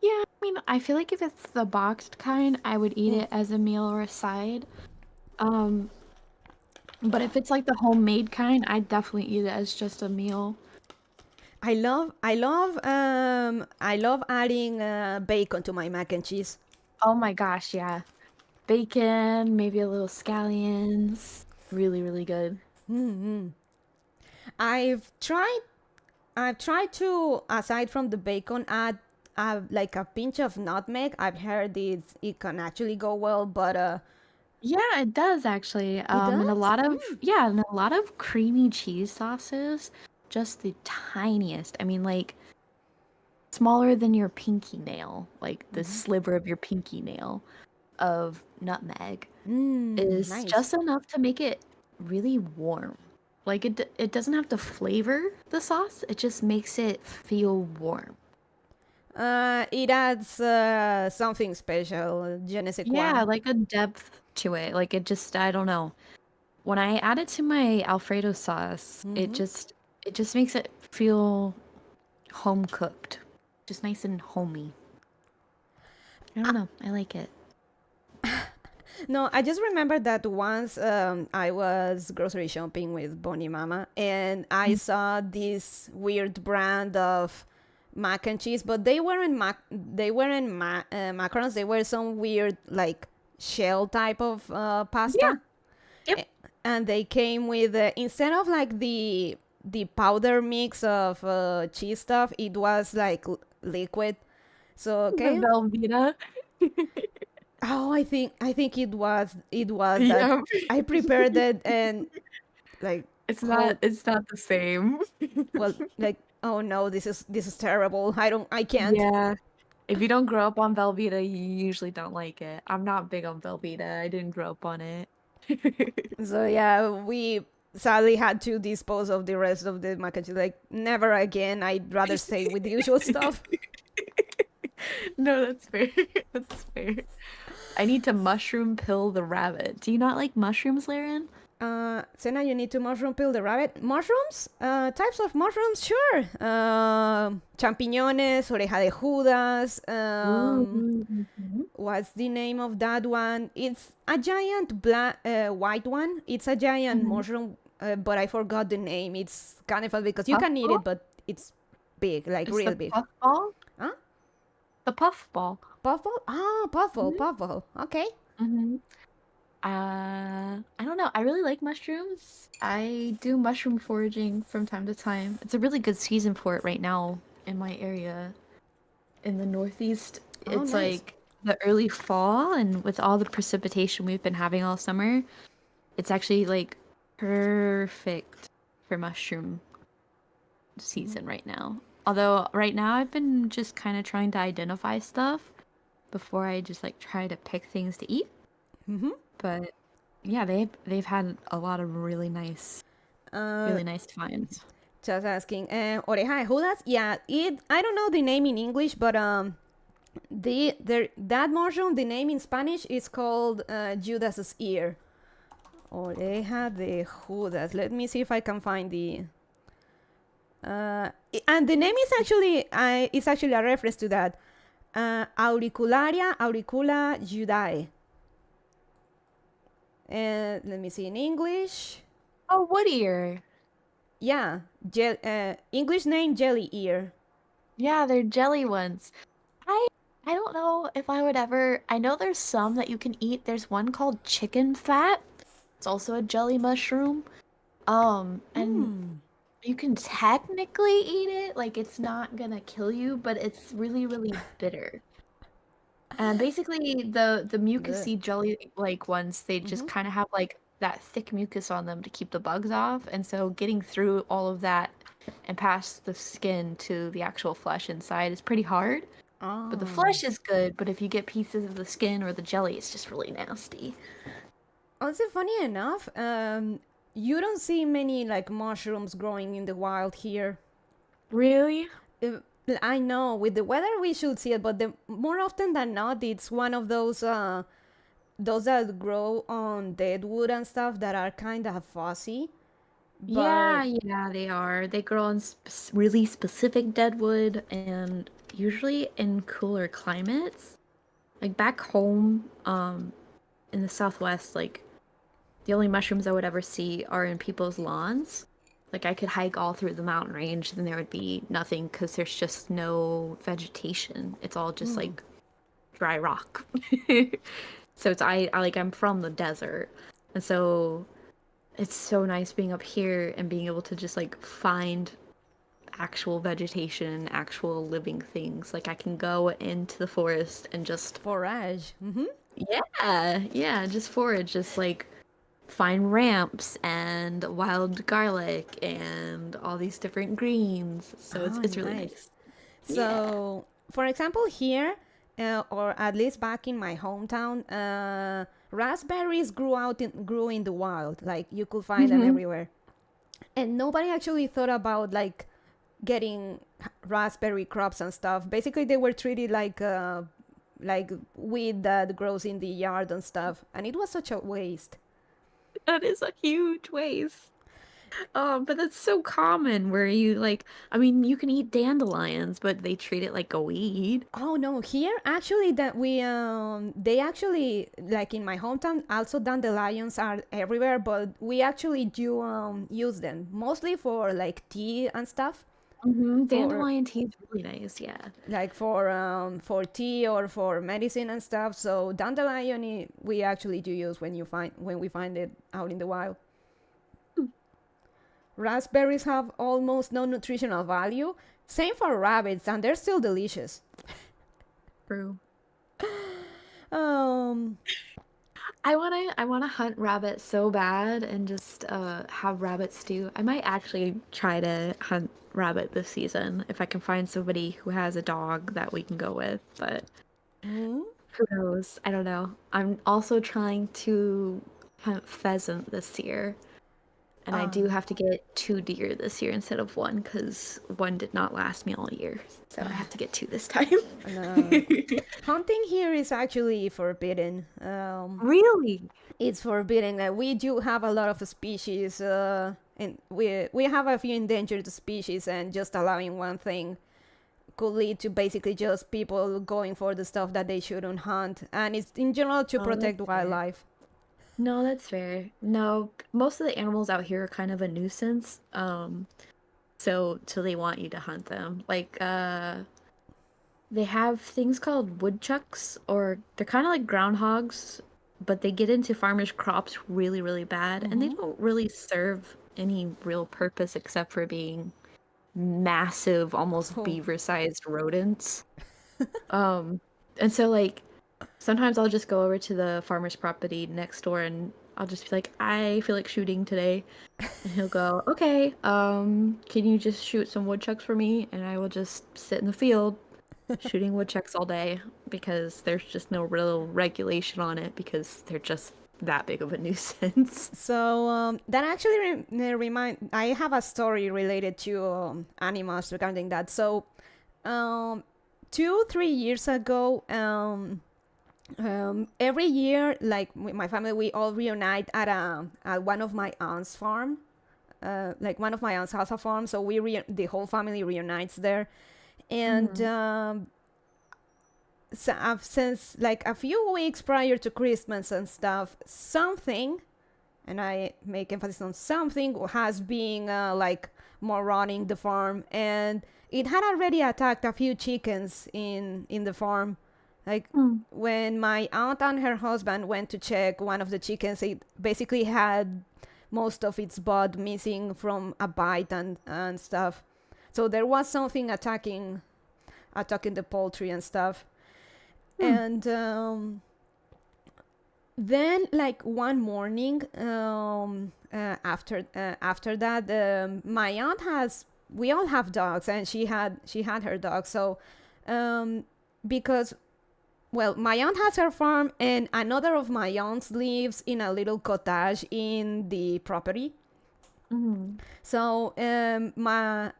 yeah, I mean, I feel like if it's the boxed kind, I would eat Mm. it as a meal or a side. Um, but if it's like the homemade kind, I definitely eat it as just a meal. I love adding bacon to my mac and cheese. Oh my gosh, yeah. Bacon, maybe a little scallions. Really, really good. Mm-hmm. I've tried I've tried to, aside from the bacon, add like a pinch of nutmeg. I've heard it can actually go well, but Yeah, it does actually. it And a does. lot of yeah, and a lot of creamy cheese sauces, just the tiniest. I mean, like smaller than your pinky nail, like the sliver of your pinky nail of nutmeg is Nice. just enough to make it really warm. Like it doesn't have to flavor the sauce, it just makes it feel warm. It adds something special, je ne sais quoi. Yeah, like a depth to it. Like it just I don't know. When I add it to my Alfredo sauce, Mm-hmm. it just makes it feel home cooked. Just nice and homey. I don't know. I like it. No, I just remember that once I was grocery shopping with Bonnie Mama, and I saw this weird brand of mac and cheese, but they weren't macarons. They were some weird like shell type of Yeah. pasta. Yep. And they came with instead of like the powder mix of cheese stuff, it was like liquid. So The okay. Velveeta. Oh, I think it was that Yeah. I prepared it, and like hold It's not the same. well, like, oh no, this is terrible. I can't. Yeah. If you don't grow up on Velveeta, you usually don't like it. I'm not big on Velveeta. I didn't grow up on it. So yeah, we sadly had to dispose of the rest of the mac and cheese. Like, never again. I'd rather stay with the usual stuff. No, that's fair. That's fair. I need to mushroom pill the rabbit. Do you not like mushrooms, Laren? Sena, you need to mushroom peel the rabbit. Mushrooms? Types of mushrooms? Sure. Champiñones, oreja de Judas. Ooh. What's the name of that one? It's a giant black, white one. It's a giant Mhm. mushroom, but I forgot the name. It's kind of fun because you can eat Puffball? it, but it's big, like It's real the big. puffball? Huh? The puffball. Puffball? Ah, puffball. Okay. Mm-hmm. I don't know. I really like mushrooms. I do mushroom foraging from time to time. It's a really good season for it right now in my area in the Northeast. Oh, It's nice. like the early fall, and with all the precipitation we've been having all summer, it's actually like perfect for mushroom season right now. Although right now I've been just kind of trying to identify stuff before I just like try to pick things to eat. Mm-hmm. But yeah, they've had a lot of Uh, really nice finds. just asking. Oreja de Judas? Yeah, I don't know the name in English, but that mushroom, the name in Spanish is called Judas's ear. Oreja de Judas. Let me see if I can find the. And the name is actually a reference to that. Auricularia auricula judae. And let me see in English. Oh, wood ear. Yeah, English name jelly ear. Yeah, they're jelly ones. I I don't know if I would ever. I know there's some that you can eat. There's one called chicken fat. It's also a jelly mushroom. And Hmm. you can technically eat it, like it's not gonna kill you, but it's really, really bitter. And basically the Bleh. mucousy jelly like ones, they just Mm-hmm. kind of have like that thick mucus on them to keep the bugs off. And so getting through all of that and past the skin to the actual flesh inside is pretty hard. But the Oh. flesh is good, but if you get pieces of the skin or the jelly, it's just really nasty. Also, funny enough, you don't see many like mushrooms growing in the wild here. Really? Uh, I know with the weather we should see it, but more often than not, it's one of those that grow on dead wood and stuff that are kind of fuzzy. Yeah, But yeah, they are. They grow on really specific deadwood and usually in cooler climates. Like back home, in the Southwest, like the only mushrooms I would ever see are in people's lawns. Like I could hike all through the mountain range and there would be nothing because there's just no vegetation. It's all just mm, like dry rock. So I like I'm from the desert. And so it's so nice being up here and being able to just like find actual vegetation, actual living things. Like I can go into the forest and just forage. Mm-hmm. yeah, just forage, just like find ramps and wild garlic and all these different greens. So Oh, it's really nice. nice. Yeah. So, for example, here, or at least back in my hometown, raspberries grew in the wild. Like you could find them Mm-hmm. everywhere, and nobody actually thought about like getting raspberry crops and stuff. Basically, they were treated like weed that grows in the yard and stuff, and it was such a waste. That is a huge waste. Oh, but that's so common where you like, I mean, you can eat dandelions, but they treat it like a weed. Oh no, here actually that we they actually like in my hometown also dandelions are everywhere, but we actually do use them mostly for like tea and stuff. Mm-hmm. For Dandelion tea is really nice, yeah. like for tea or for medicine and stuff. So dandelion we actually do use when we find it out in the wild. Raspberries have almost no nutritional value. Same for rabbits, and they're still delicious. True. Um, I wanna hunt rabbit so bad and just have rabbit stew. I might actually try to hunt rabbit this season if I can find somebody who has a dog that we can go with, but mm, who knows? I don't know. I'm also trying to hunt pheasant this year, and I uh, do have to get two deer this year instead of one because one did not last me all year. So I have to get two this time. no. Hunting here is actually forbidden. Really? It's forbidden. We do have a lot of species, and we have a few endangered species, and just allowing one thing could lead to basically just people going for the stuff that they shouldn't hunt, and it's in general to Oh, protect that's fair. wildlife. No, that's fair. No, most of the animals out here are kind of a nuisance. So they want you to hunt them. Like, they have things called woodchucks, or they're kind of like groundhogs, but they get into farmers' crops really, really bad, and they Mm-hmm. don't really serve any real purpose except for being massive, almost Oh, beaver-sized rodents. Um, and so like sometimes I'll just go over to the farmer's property next door and I'll just be like, I feel like shooting today. And he'll go, okay, can you just shoot some woodchucks for me? And I will just sit in the field shooting woodchucks all day because there's just no real regulation on it because they're just that big of a nuisance. so that actually remind. I have a story related to animals regarding that. So, um, 2 3 years ago, every year, like with my family, we all reunite at one of my aunt's farm. Like one of my aunts has a farm, so the whole family reunites there, and Mhm. since like a few weeks prior to Christmas and stuff, something, and I make emphasis on something, has been like marauding the farm, and it had already attacked a few chickens in the farm. Like when my aunt and her husband went to check one of the chickens, it basically had most of its butt missing from a bite and stuff. So there was something attacking the poultry and stuff. And then like one morning after that, my aunt has, we all have dogs, and she had her dog. So because, well, my aunt has her farm, and another of my aunts lives in a little cottage in the property. So my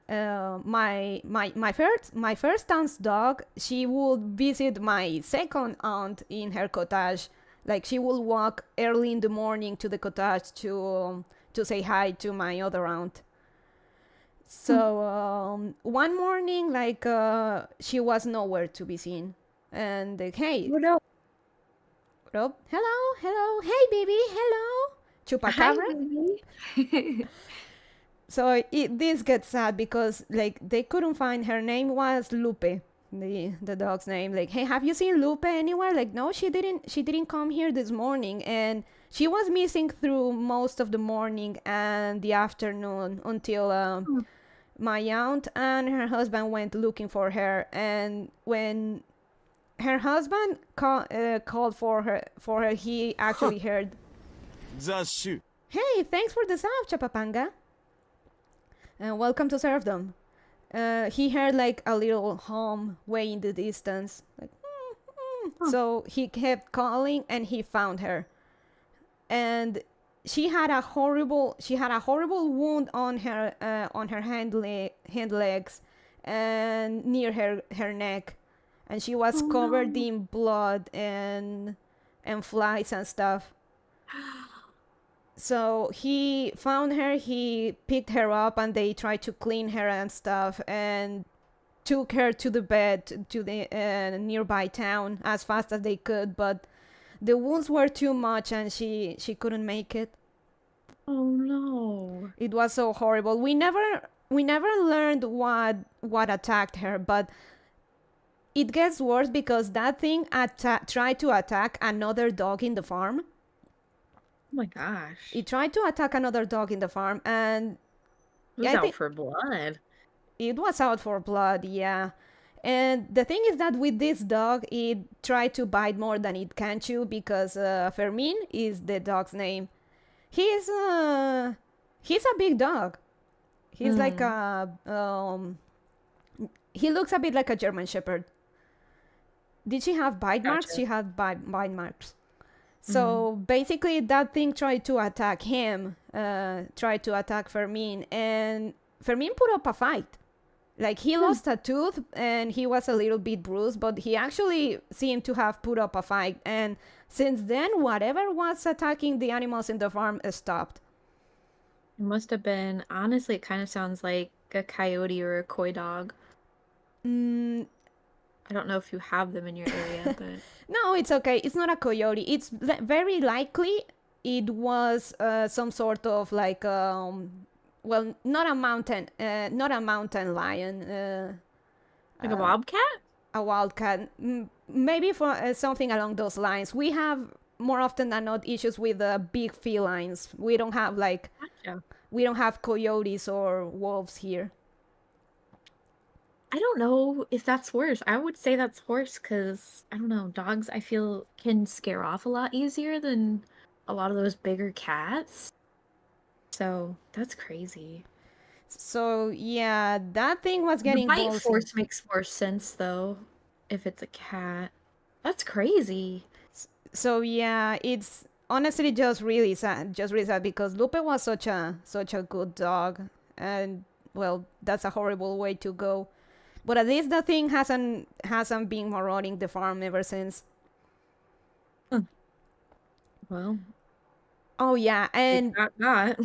first aunt's dog, she would visit my second aunt in her cottage. Like she will walk early in the morning to the cottage to say hi to my other aunt. So one morning, like she was nowhere to be seen, and like, hey, Oh no. Rob, hello, hey baby, hello, Hi, chupacabra. baby. So this gets sad because like they couldn't find, her name was Lupe, the dog's name. Like, hey, have you seen Lupe anywhere? Like, no, she didn't come here this morning, and she was missing through most of the morning and the afternoon until my aunt and her husband went looking for her. And when her husband called for her, he actually heard, Zashu. hey, thanks for the sub, Chapapanga. Welcome to Serfdom. He heard like a little hum way in the distance. Like, So he kept calling, and he found her. And she had a horrible wound on her hind legs and near her neck, and she was covered in blood and flies and stuff. So he found her, he picked her up, and they tried to clean her and stuff, and took her to the bed to the nearby town as fast as they could, but the wounds were too much, and she couldn't make it. Oh no. It was so horrible. We never learned what attacked her, but it gets worse because that thing tried to attack another dog in the farm. Oh my gosh. It tried to attack another dog in the farm, and It was I out think for blood. it was out for blood, yeah. And the thing is that with this dog, it tried to bite more than it can chew because Fermin is the dog's name. He's a big dog. He's like a he looks a bit like a German Shepherd. Did she have bite marks? Gotcha. She had bite marks. So basically, that thing tried to attack him, tried to attack Fermin, and Fermin put up a fight. Like, he lost a tooth, and he was a little bit bruised, but he actually seemed to have put up a fight. And since then, whatever was attacking the animals in the farm stopped. It must have been, honestly, it kind of sounds like a coyote or a coy dog. I don't know if you have them in your area, but No, it's okay. It's not a coyote. It's very likely it was some sort of like well, not a mountain lion, like a bobcat? a wildcat. Maybe for something along those lines. We have more often than not issues with big felines. We don't have like Gotcha. we don't have coyotes or wolves here. I don't know if that's worse. I would say that's worse because, I don't know, dogs I feel can scare off a lot easier than a lot of those bigger cats. So that's crazy. So yeah, that thing was The getting bite ballsy. force makes more sense though, if it's a cat. That's crazy. So yeah, it's honestly just really sad because Lupe was such a good dog, and well, that's a horrible way to go. But at least the thing hasn't been marauding the farm ever since. Well, Oh yeah, and got that.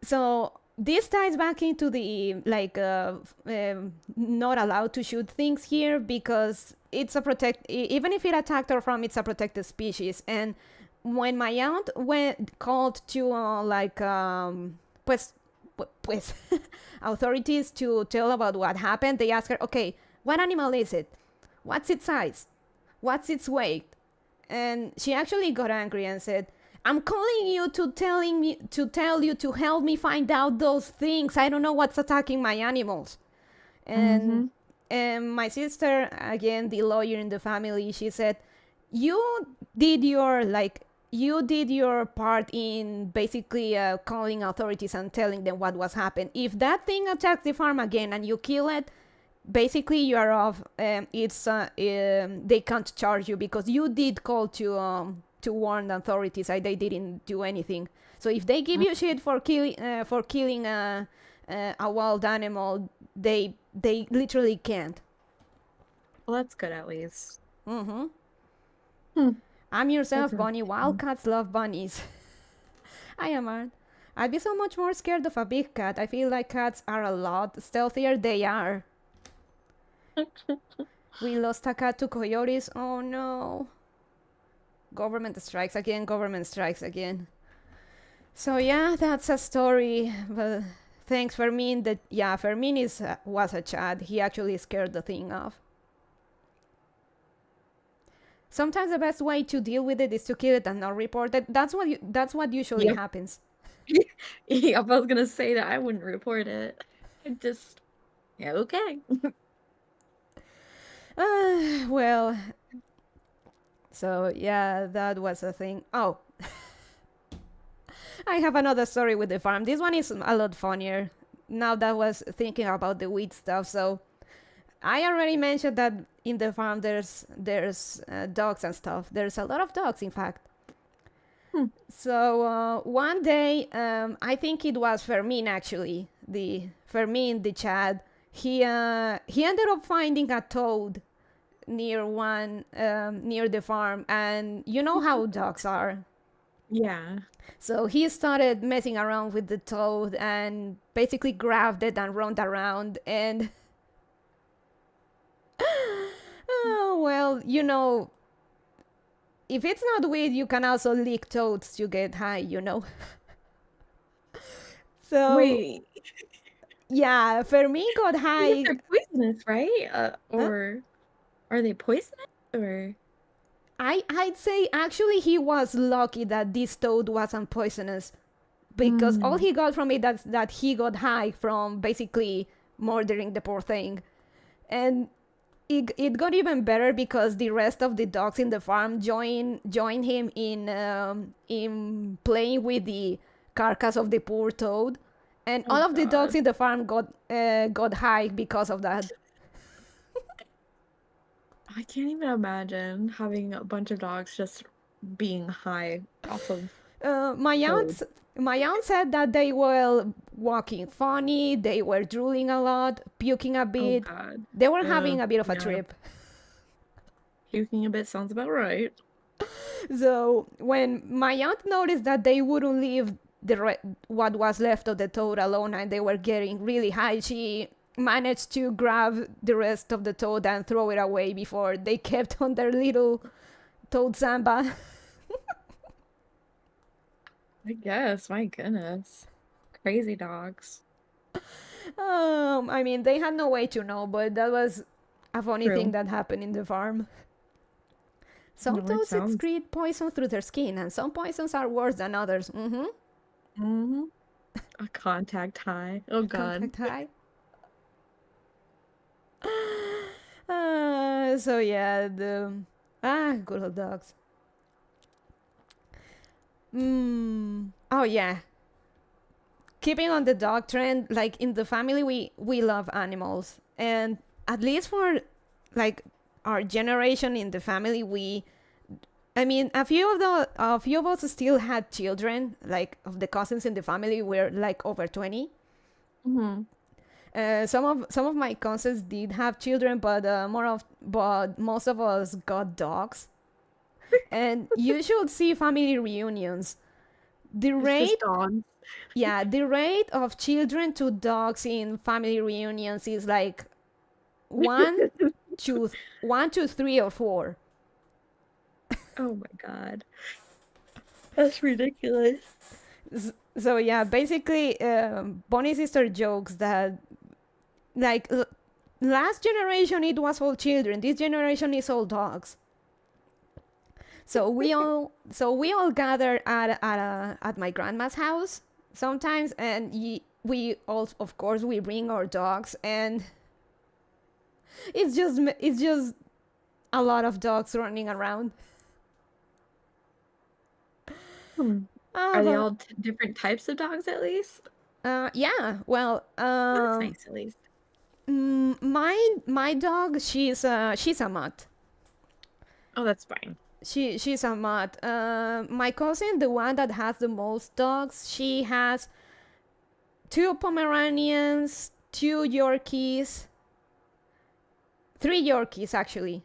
so this ties back into the like not allowed to shoot things here because it's a even if it attacked our farm, it's a protected species. And when my aunt called to pues authorities to tell about what happened, they asked her, okay, what animal is it? What's its size? What's its weight? And she actually got angry and said, I'm calling you to tell you to help me find out those things. I don't know what's attacking my animals. And my sister, again, the lawyer in the family, she said, you did your part in basically calling authorities and telling them what was happened. If that thing attacks the farm again and you kill it, basically you are off. They can't charge you because you did call to warn the authorities. They didn't do anything. So if they give you shit for killing a wild animal, they literally can't. Well, that's good at least. I'm yourself, Bunny. Wildcats love bunnies. I am Art. I'd be so much more scared of a big cat. I feel like cats are a lot stealthier. They are. We lost a cat to coyotes. Oh no. Government strikes again. So yeah, that's a story. But thanks Fermin. Fermin was a Chad. He actually scared the thing off. Sometimes the best way to deal with it is to kill it and not report it. That's what usually happens. Yeah, I was gonna say that I wouldn't report it. Okay. Well, so yeah, that was a thing. Oh, I have another story with the farm. This one is a lot funnier. Now that I was thinking about the weed stuff, so I already mentioned that in the farm there's dogs and stuff. There's a lot of dogs, in fact. So one day, I think it was Fermin actually, the Chad. He ended up finding a toad near the farm, and you know how dogs are. Yeah. So he started messing around with the toad and basically grabbed it and roamed around and oh, well, if it's not weed, you can also lick toads to get high, So wait. Yeah, Fermin got high. They're poisonous, right? Or are they poisonous? Or I'd say actually he was lucky that this toad wasn't poisonous, because all he got from it that he got high from basically murdering the poor thing. And it got even better because the rest of the dogs in the farm joined him in playing with the carcass of the poor toad, and all of the dogs in the farm got high because of that. I can't even imagine having a bunch of dogs just being high off of. My aunt said that they were walking funny, they were drooling a lot, puking a bit. Oh God. They were having a bit of a trip. Puking a bit sounds about right. So when my aunt noticed that they wouldn't leave what was left of the toad alone and they were getting really high, she managed to grab the rest of the toad and throw it away before they kept on their little toad samba. I guess, my goodness. Crazy dogs. I mean, they had no way to know, but that was a funny thing that happened in the farm. Some toads excrete poison through their skin, and some poisons are worse than others. A contact high. Oh God. Contact high. So yeah, good old dogs. Oh yeah. Keeping on the dog trend, like in the family, we love animals, and at least for like our generation in the family, a few of us still had children. Like of the cousins in the family, we're like over 20. Some of my cousins did have children, but most of us got dogs. And you should see family reunions. the It's rate just dogs. yeah, the rate of children to dogs in family reunions is like one to 3 or 4. Oh my god. That's ridiculous. So yeah, basically, Bonnie sister jokes that like last generation it was all children. This generation is all dogs. So we all gather at my grandma's house sometimes, and we all, of course, we bring our dogs, and it's just a lot of dogs running around. Are they But, all different types of dogs at least? yeah, well, That's nice at least. my dog, she's a mutt. Oh, that's fine. She's a mutt. My cousin, the one that has the most dogs, she has 2 Pomeranians, 2 Yorkies, 3 Yorkies actually.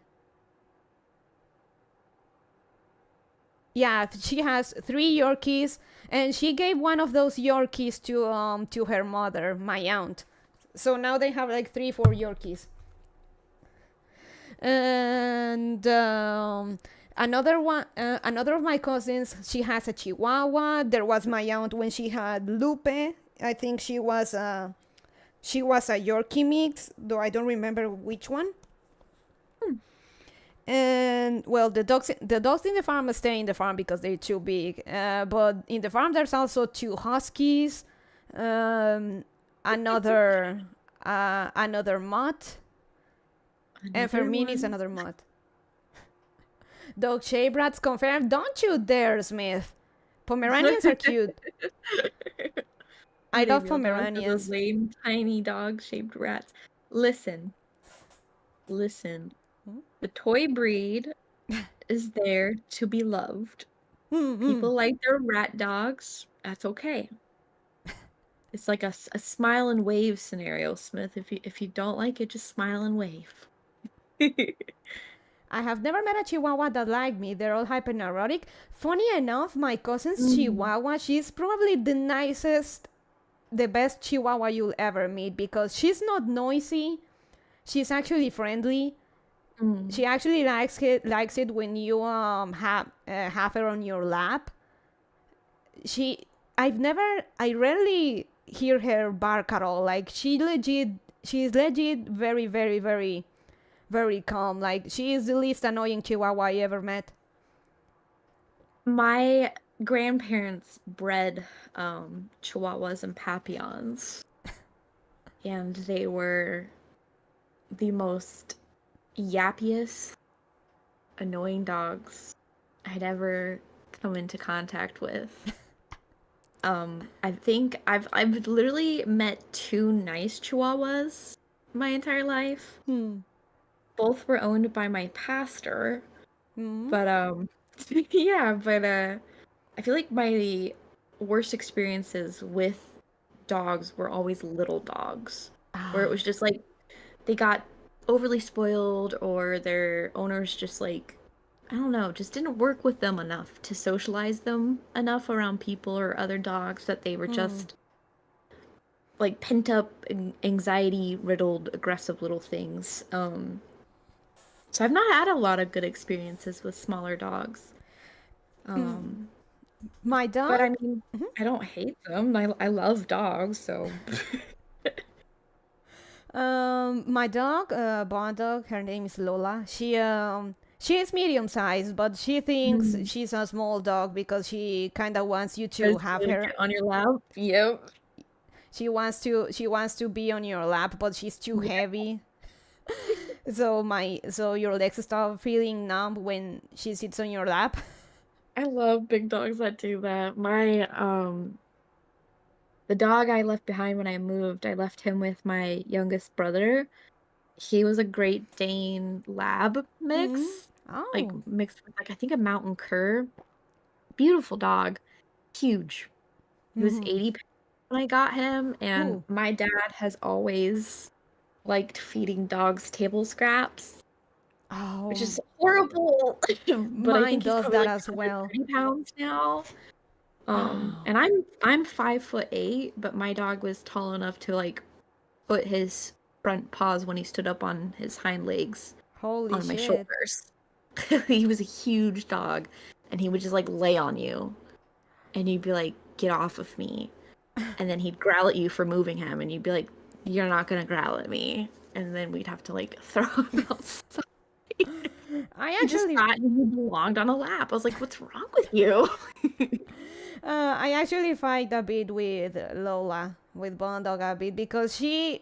Yeah, she has 3 Yorkies, and she gave one of those Yorkies to her mother, my aunt. So now they have like 3, 4 Yorkies. And another of my cousins, she has a Chihuahua. There was my aunt when she had Lupe. I think she was a Yorkie mix, though I don't remember which one. And well, the dogs in the farm stay in the farm because they're too big. But in the farm, there's also 2 huskies, another mutt, and Fermin is another mutt. Dog shaped rats confirmed. Don't you dare, Smith. Pomeranians are cute. I love Pomeranians. Those lame, tiny dog-shaped rats. Listen. The toy breed is there to be loved. People like their rat dogs. That's okay. It's like a smile and wave scenario, Smith. If you don't like it, just smile and wave. I have never met a Chihuahua that liked me. They're all hyperneurotic. Funny enough, my cousin's Chihuahua, she's probably the nicest, the best Chihuahua you'll ever meet because she's not noisy. She's actually friendly. She actually likes it when you have her on your lap. I rarely hear her bark at all. Like she's legit very, very, very, very calm. Like she is the least annoying Chihuahua I ever met. My grandparents bred Chihuahuas and Papillons, and they were the most yappiest, annoying dogs I'd ever come into contact with. I think I've literally met 2 nice Chihuahuas my entire life. Both were owned by my pastor, but yeah, but I feel like my worst experiences with dogs were always little dogs, where it was just like they got overly spoiled or their owners just like, I don't know, just didn't work with them enough to socialize them enough around people or other dogs that they were just like pent up, anxiety riddled, aggressive little things. So I've not had a lot of good experiences with smaller dogs. My dog, But I mean, I don't hate them. I love dogs, so. my dog, Bond dog, her name is Lola. She is medium sized, but she thinks she's a small dog because she kind of wants you to have her on your lap. Yep. She wants to be on your lap, but she's too heavy. So your legs start feeling numb when she sits on your lap. I love big dogs that do that. The dog I left behind when I moved, I left him with my youngest brother. He was a Great Dane Lab mix. Like mixed with like I think a mountain cur. Beautiful dog. Huge. He was 80 pounds when I got him, and my dad has always liked feeding dogs table scraps. Which is horrible. But Mine I think does he's probably that like as well. 30 pounds now. And I'm 5'8", but my dog was tall enough to like put his front paws when he stood up on his hind legs Holy on my shit. shoulders. He was a huge dog, and he would just like lay on you, and you'd be like, "Get off of me!" And then he'd growl at you for moving him, and you'd be like, "You're not gonna growl at me." And then we'd have to like throw him outside. I He just actually thought he belonged on a lap. I was like, "What's wrong with you?" I actually fight a bit with Lola, with Bone Dog a bit, because she's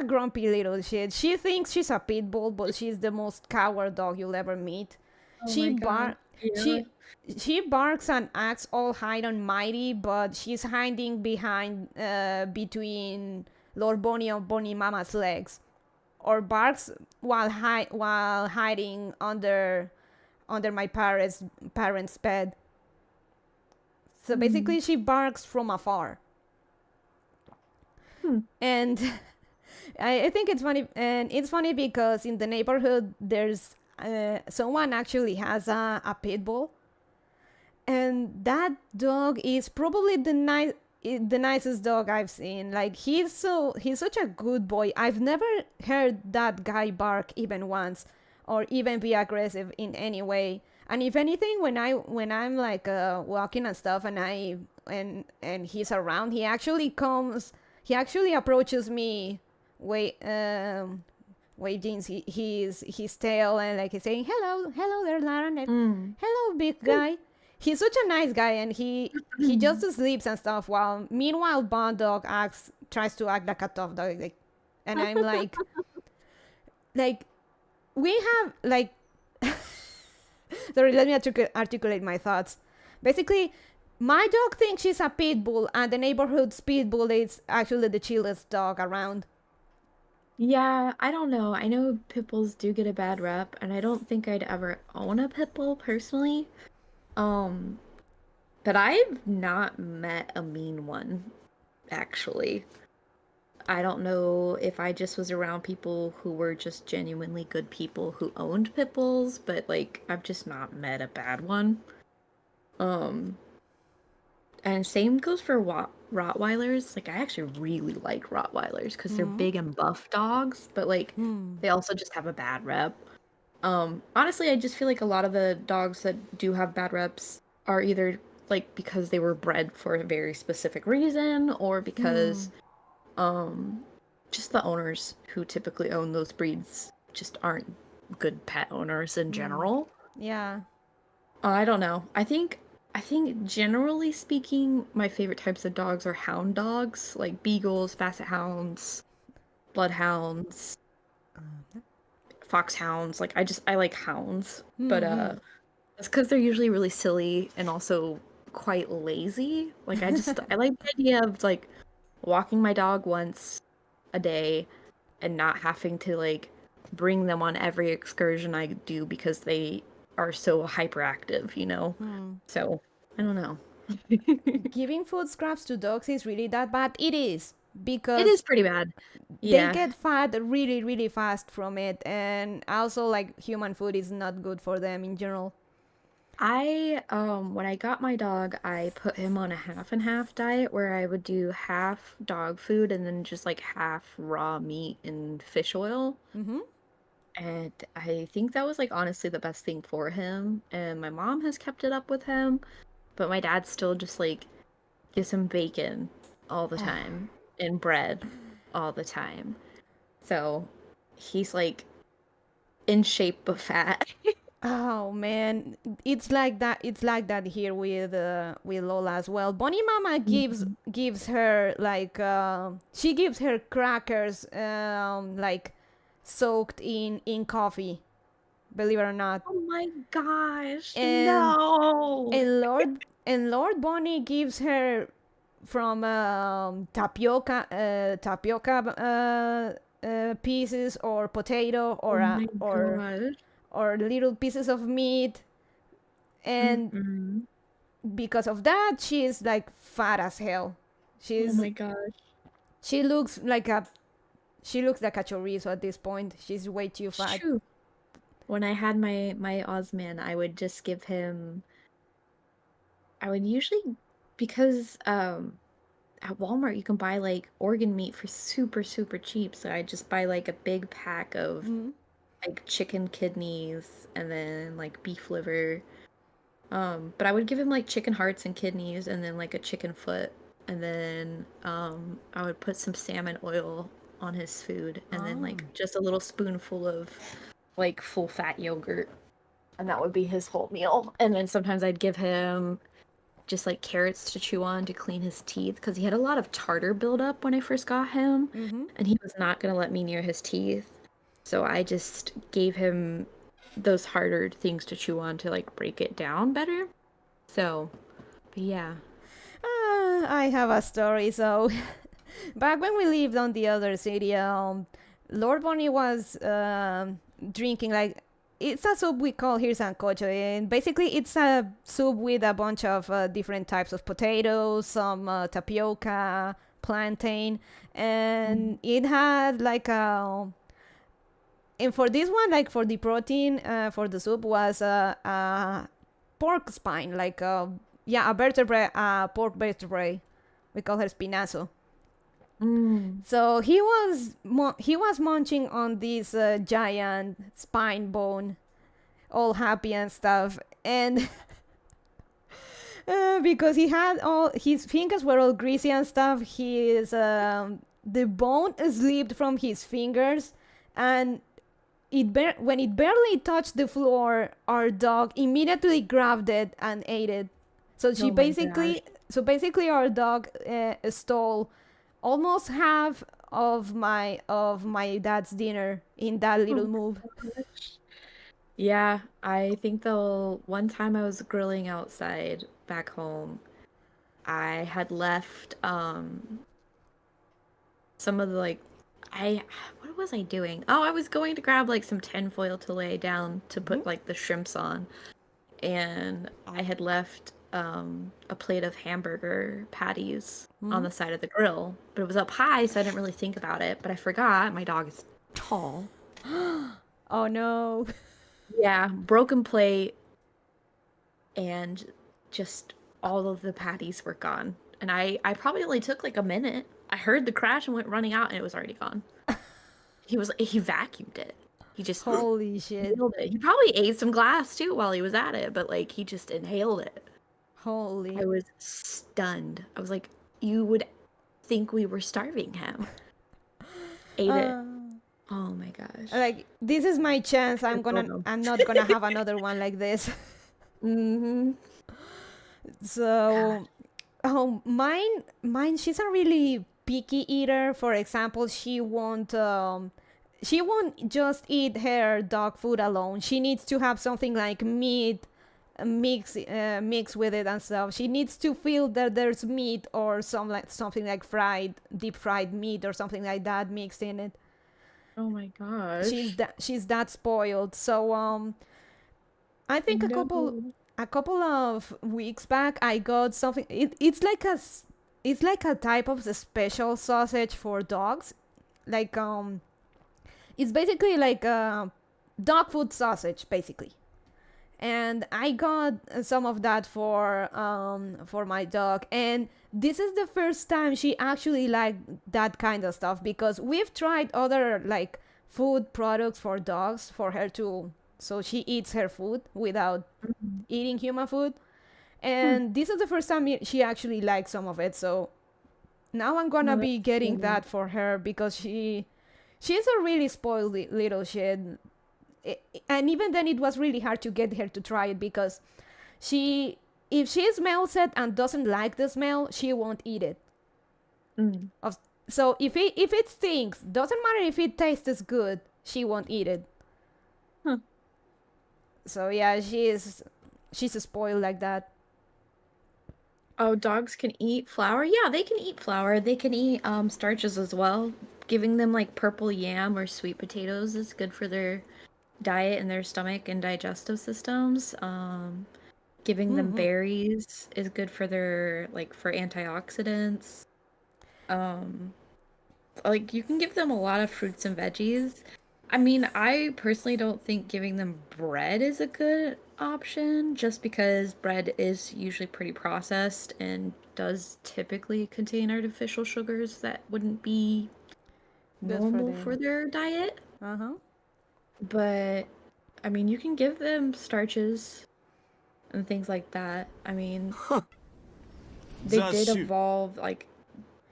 a grumpy little shit. She thinks she's a pit bull, but she's the most coward dog you'll ever meet. Oh She my bar god. Yeah. she she barks and acts all high and mighty, but she's hiding behind between Lord Bonnie and Bonnie Mama's legs, or barks while hiding under my parents' bed. So basically, she barks from afar. And I think it's funny, and it's funny because in the neighborhood there's someone actually has a pit bull, and that dog is probably the nicest dog I've seen. Like he's such a good boy. I've never heard that guy bark even once, or even be aggressive in any way. And if anything, when I'm like walking and stuff, and he's around, he actually approaches me, wait, waving his tail, and like he's saying, hello there, Lara, and hello, big guy. He's such a nice guy, and he just sleeps and stuff. While meanwhile, Bond Dog tries to act like a tough dog, like, and I'm like we have like. Sorry, let me articulate my thoughts. Basically, my dog thinks she's a pit bull, and the neighborhood's pit bull is actually the chillest dog around. Yeah, I don't know. I know pit bulls do get a bad rep, and I don't think I'd ever own a pit bull personally. But I've not met a mean one, actually. I don't know if I just was around people who were just genuinely good people who owned pit bulls, but like I've just not met a bad one. Um, and same goes for Rottweilers. Like I actually really like Rottweilers because they're big and buff dogs, but like they also just have a bad rep. Honestly, I just feel like a lot of the dogs that do have bad reps are either like because they were bred for a very specific reason, or because just the owners who typically own those breeds just aren't good pet owners in general. Yeah. I don't know. I think generally speaking, my favorite types of dogs are hound dogs, like beagles, basset hounds, bloodhounds, foxhounds. Like I like hounds, but it's because they're usually really silly and also quite lazy. Like I like the idea of like walking my dog once a day and not having to like bring them on every excursion I do because they are so hyperactive, you know? So, I don't know. Giving food scraps to dogs is really that bad? It is, It because is pretty bad. they Yeah. get fat really, really fast from it, and also like human food is not good for them in general. When I got my dog, I put him on a half and half diet where I would do half dog food and then just like half raw meat and fish oil. And I think that was like honestly the best thing for him. And my mom has kept it up with him, but my dad still just like gives him bacon all the time and bread all the time. So he's like in shape but fat. Oh man, it's like that. It's like that here with Lola as well. Bonnie Mama gives her like she gives her crackers like soaked in coffee. Believe it or not. Oh my gosh, And no. Lord Bonnie gives her from tapioca pieces, or potato, Oh my gosh. or little pieces of meat, and Mm-mm. because of that she's like fat as hell. Oh my gosh. She looks like a chorizo at this point. She's way too fat. True. When I had my Osman, I would just give him I would usually, because at Walmart you can buy like organ meat for super super cheap, so I just buy like a big pack of Mm-hmm. like chicken kidneys and then like beef liver. But I would give him like chicken hearts and kidneys and then like a chicken foot, and then I would put some salmon oil on his food and then like just a little spoonful of like full fat yogurt, and that would be his whole meal. And then sometimes I'd give him just like carrots to chew on to clean his teeth because he had a lot of tartar buildup when I first got him, Mm-hmm. and he was not gonna let me near his teeth. So I just gave him those harder things to chew on to like break it down better. So, but yeah. I have a story. So, back when we lived on the other city, Lord Bonnie was drinking like it's a soup we call here sancocho, and basically it's a soup with a bunch of different types of potatoes, some tapioca, plantain, and it had like a. And for this one, like for the protein for the soup was a pork spine, like yeah, a vertebrae, pork vertebrae. We call her spinazo. So he was munching on this giant spine bone, all happy and stuff, and because he had all his fingers were all greasy and stuff, his the bone slipped from his fingers, and when it barely touched the floor, our dog immediately grabbed it and ate it. So Oh my gosh. so basically, our dog stole almost half of my dad's dinner in that little move. Yeah, I think the one time I was grilling outside back home, I had left some of the like what was I doing? Oh, I was going to grab like some tinfoil to lay down to put like the shrimps on. And I had left a plate of hamburger patties on the side of the grill, but it was up high, so I didn't really think about it. But I forgot my dog is tall. Oh no. Yeah, broken plate, and just all of the patties were gone. And I probably only took like a minute. I heard the crash and went running out, and it was already gone. He vacuumed it. He just Holy shit. inhaled it. He probably ate some glass too while he was at it, but like he just inhaled it. Holy. I was stunned. I was like, you would think we were starving him. Ate it. Oh my gosh. Like this is my chance. I'm not gonna have another one like this. Mm-hmm. So, oh, mine. She's a really picky eater. For example, she won't just eat her dog food alone. She needs to have something like meat mix with it and stuff. She needs to feel that there's meat or something like deep fried meat or something like that mixed in it. Oh my gosh. She's that spoiled. So I think a couple of weeks back I got something. It's like a type of the special sausage for dogs. Like it's basically like a dog food sausage basically. And I got some of that for my dog, and this is the first time she actually liked that kind of stuff, because we've tried other like food products for dogs for her to so she eats her food without eating human food, and this is the first time she actually liked some of it. So now I'm gonna be getting that for her, because she's a really spoiled little shit. And even then it was really hard to get her to try it, because if she smells it and doesn't like the smell, she won't eat it. So if it stinks, doesn't matter if it tastes good, she won't eat it. So yeah, she's spoiled like that. Oh, dogs can eat flour? Yeah, they can eat flour. They can eat starches as well. Giving them like purple yam or sweet potatoes is good for their diet and their stomach and digestive systems. Giving them berries is good for their for antioxidants. Like you can give them a lot of fruits and veggies. I mean, I personally don't think giving them bread is a good option just because bread is usually pretty processed and does typically contain artificial sugars that wouldn't be Good for normal them. for their diet. Uh-huh. But I mean, you can give them starches and things like that. I mean, they did 雑種 evolve like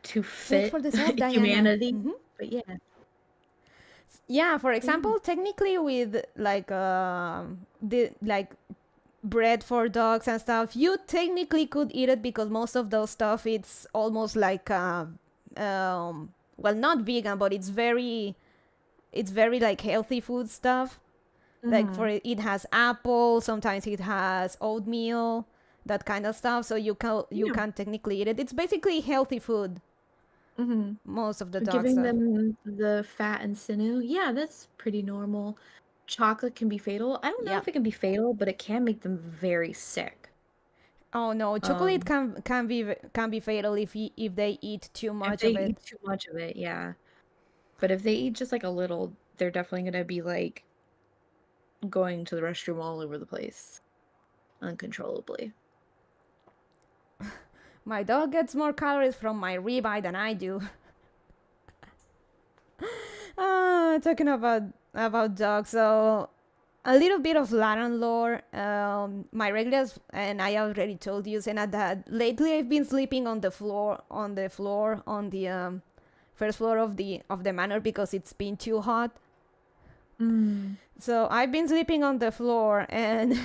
to Wait fit for the sound, Diana. humanity. Mhm. But yeah. Yeah, for example, technically with like the like bread for dogs and stuff, you technically could eat it because most of those stuff it's almost like well, not vegan, but it's very like healthy food stuff. Like for it has apple, sometimes it has oatmeal, that kind of stuff. So you Yeah. can technically eat it. It's basically healthy food. Mm-hmm. Most of the dog Giving stuff. them the fat and sinew, yeah, that's pretty normal. Chocolate can be fatal. I don't know Yeah. if it can be fatal, but it can make them very sick. Oh no, chocolate Um, can be fatal if they eat too if much they of it. eat too much of it, yeah. But if they eat just like a little, they're definitely gonna be like going to the restroom all over the place uncontrollably. My dog gets more calories from my ribeye than I do. Talking about dogs, so a little bit of Latin lore. My regulars and I already told you, Senna, that lately I've been sleeping on the floor, on the first floor of the manor because it's been too hot. So I've been sleeping on the floor and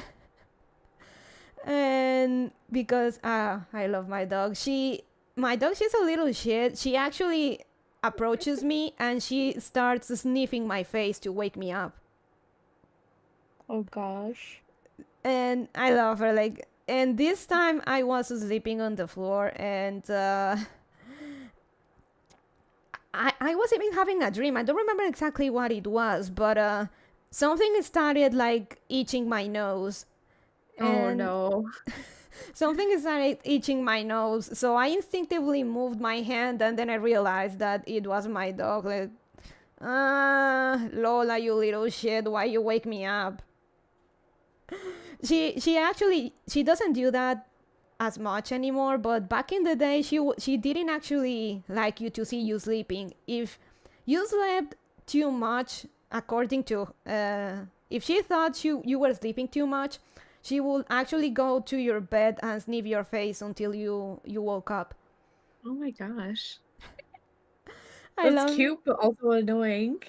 and because I love my dog. She's a little shit. She actually approaches me and she starts sniffing my face to wake me up. Oh gosh. And I love her. Like, and this time I was sleeping on the floor and I was even having a dream. I don't remember exactly what it was, but something started like itching my nose. Oh And no. something started itching my nose, so I instinctively moved my hand, and then I realized that it was my dog. Like, Lola, you little shit, why you wake me up? She doesn't do that as much anymore, but back in the day, she didn't actually like you to see you sleeping. If you slept too much, according to if she thought you were sleeping too much, she would actually go to your bed and sniff your face until you woke up. Oh my gosh. I That's love. cute, but also annoying.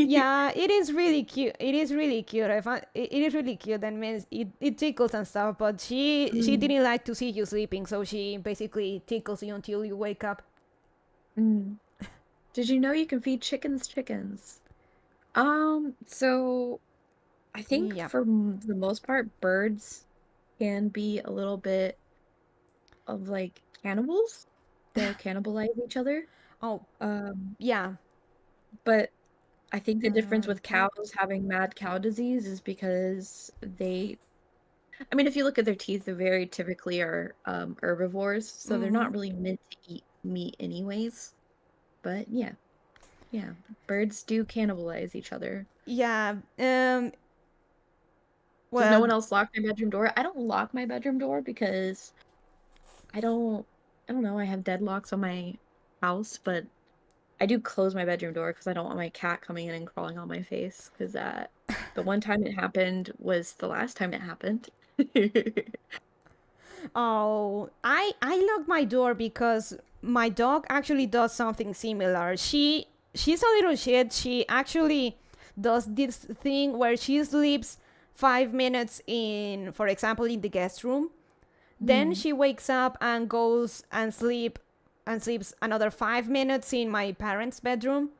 Yeah, it is really cute. It is really cute. It is really cute and means it tickles and stuff. But she Mm, didn't like to see you sleeping, so she basically tickles you until you wake up. mm. Did you know you can feed chickens chickens? So I think Yeah. for the most part, birds can be a little bit of like cannibals. They'll cannibalize each other. Oh, Um, yeah. but I think the difference with Bird. cows having mad cow disease is because I mean, if you look at their teeth, they very typically are herbivores, so they're Mm-hmm. not really meant to eat meat anyways. But yeah, yeah, birds do cannibalize each other. Yeah. Does no Well, one else lock their bedroom door? I don't lock my bedroom door because I don't I don't know, I have deadlocks on my house, but I do close my bedroom door because I don't want my cat coming in and crawling on my face because the one time it happened was the last time it happened. oh, I lock my door because my dog actually does something similar. She's a little shit. She actually does this thing where she sleeps 5 minutes in, for example, in the guest room. Then Hmm. she wakes up and goes and sleeps another 5 minutes in my parents' bedroom,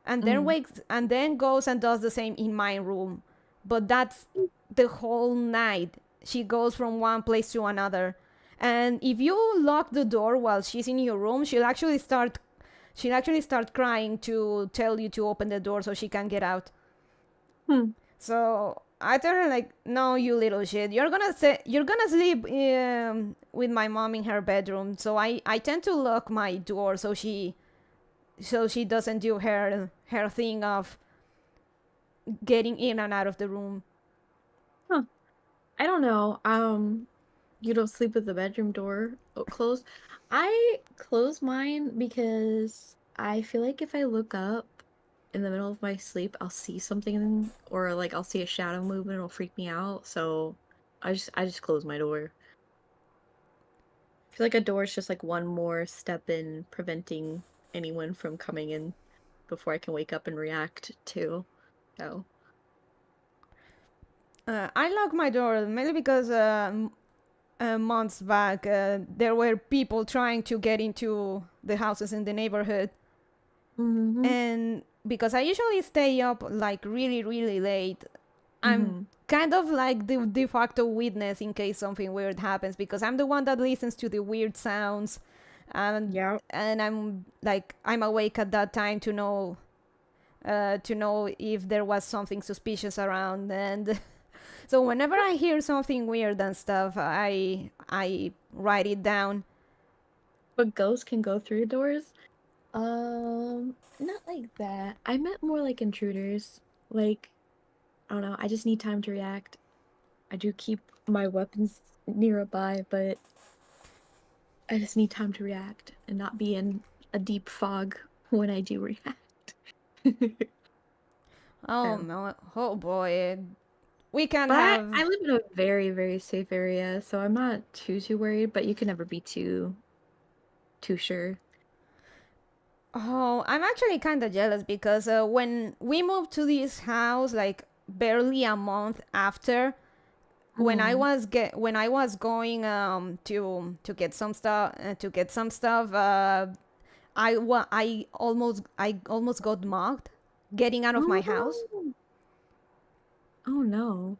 and then Mm. wakes and then goes and does the same in my room. But that's the whole night. She goes from one place to another. And if you lock the door while she's in your room, she'll actually start crying to tell you to open the door so she can get out. Hmm. So I tell her like, no, you little shit. You're gonna sleep with my mom in her bedroom. So I tend to lock my door so she doesn't do her thing of getting in and out of the room. Huh. I don't know. You don't sleep with the bedroom door closed. I close mine because I feel like if I look up in the middle of my sleep, I'll see something or like I'll see a shadow move and it'll freak me out. So I just close my door. I feel like a door is just like one more step in preventing anyone from coming in before I can wake up and react to. So I lock my door mainly because months back there were people trying to get into the houses in the neighborhood, mm-hmm. and because I usually stay up like really really late, I'm Mm-hmm. kind of like the de facto witness in case something weird happens because I'm the one that listens to the weird sounds, and Yeah. I'm like I'm awake at that time to know if there was something suspicious around. And so whenever I hear something weird and stuff, I write it down. But ghosts can go through doors? Not like that. I meant more like intruders. Like, I don't know, I just need time to react. I do keep my weapons nearby, but I just need time to react and not be in a deep fog when I do react. Oh So, no! Oh boy, we can but have. I live in a very, very safe area, so I'm not too worried, but you can never be too sure. Oh, I'm actually kind of jealous because when we moved to this house, like barely a month after, Mm. when I was going to get some stuff I almost got mugged getting out of my Oh house. no. Oh no.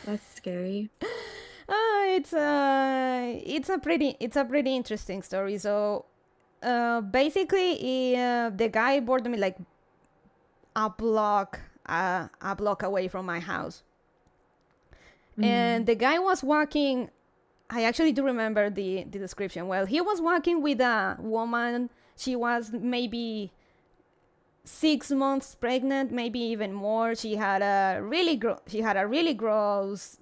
That's scary. It's a pretty interesting story. So basically, the guy boarded me like a block away from my house, and Mm. the guy was walking. I actually do remember the description well. He was walking with a woman. She was maybe 6 months pregnant, maybe even more. She had a really gross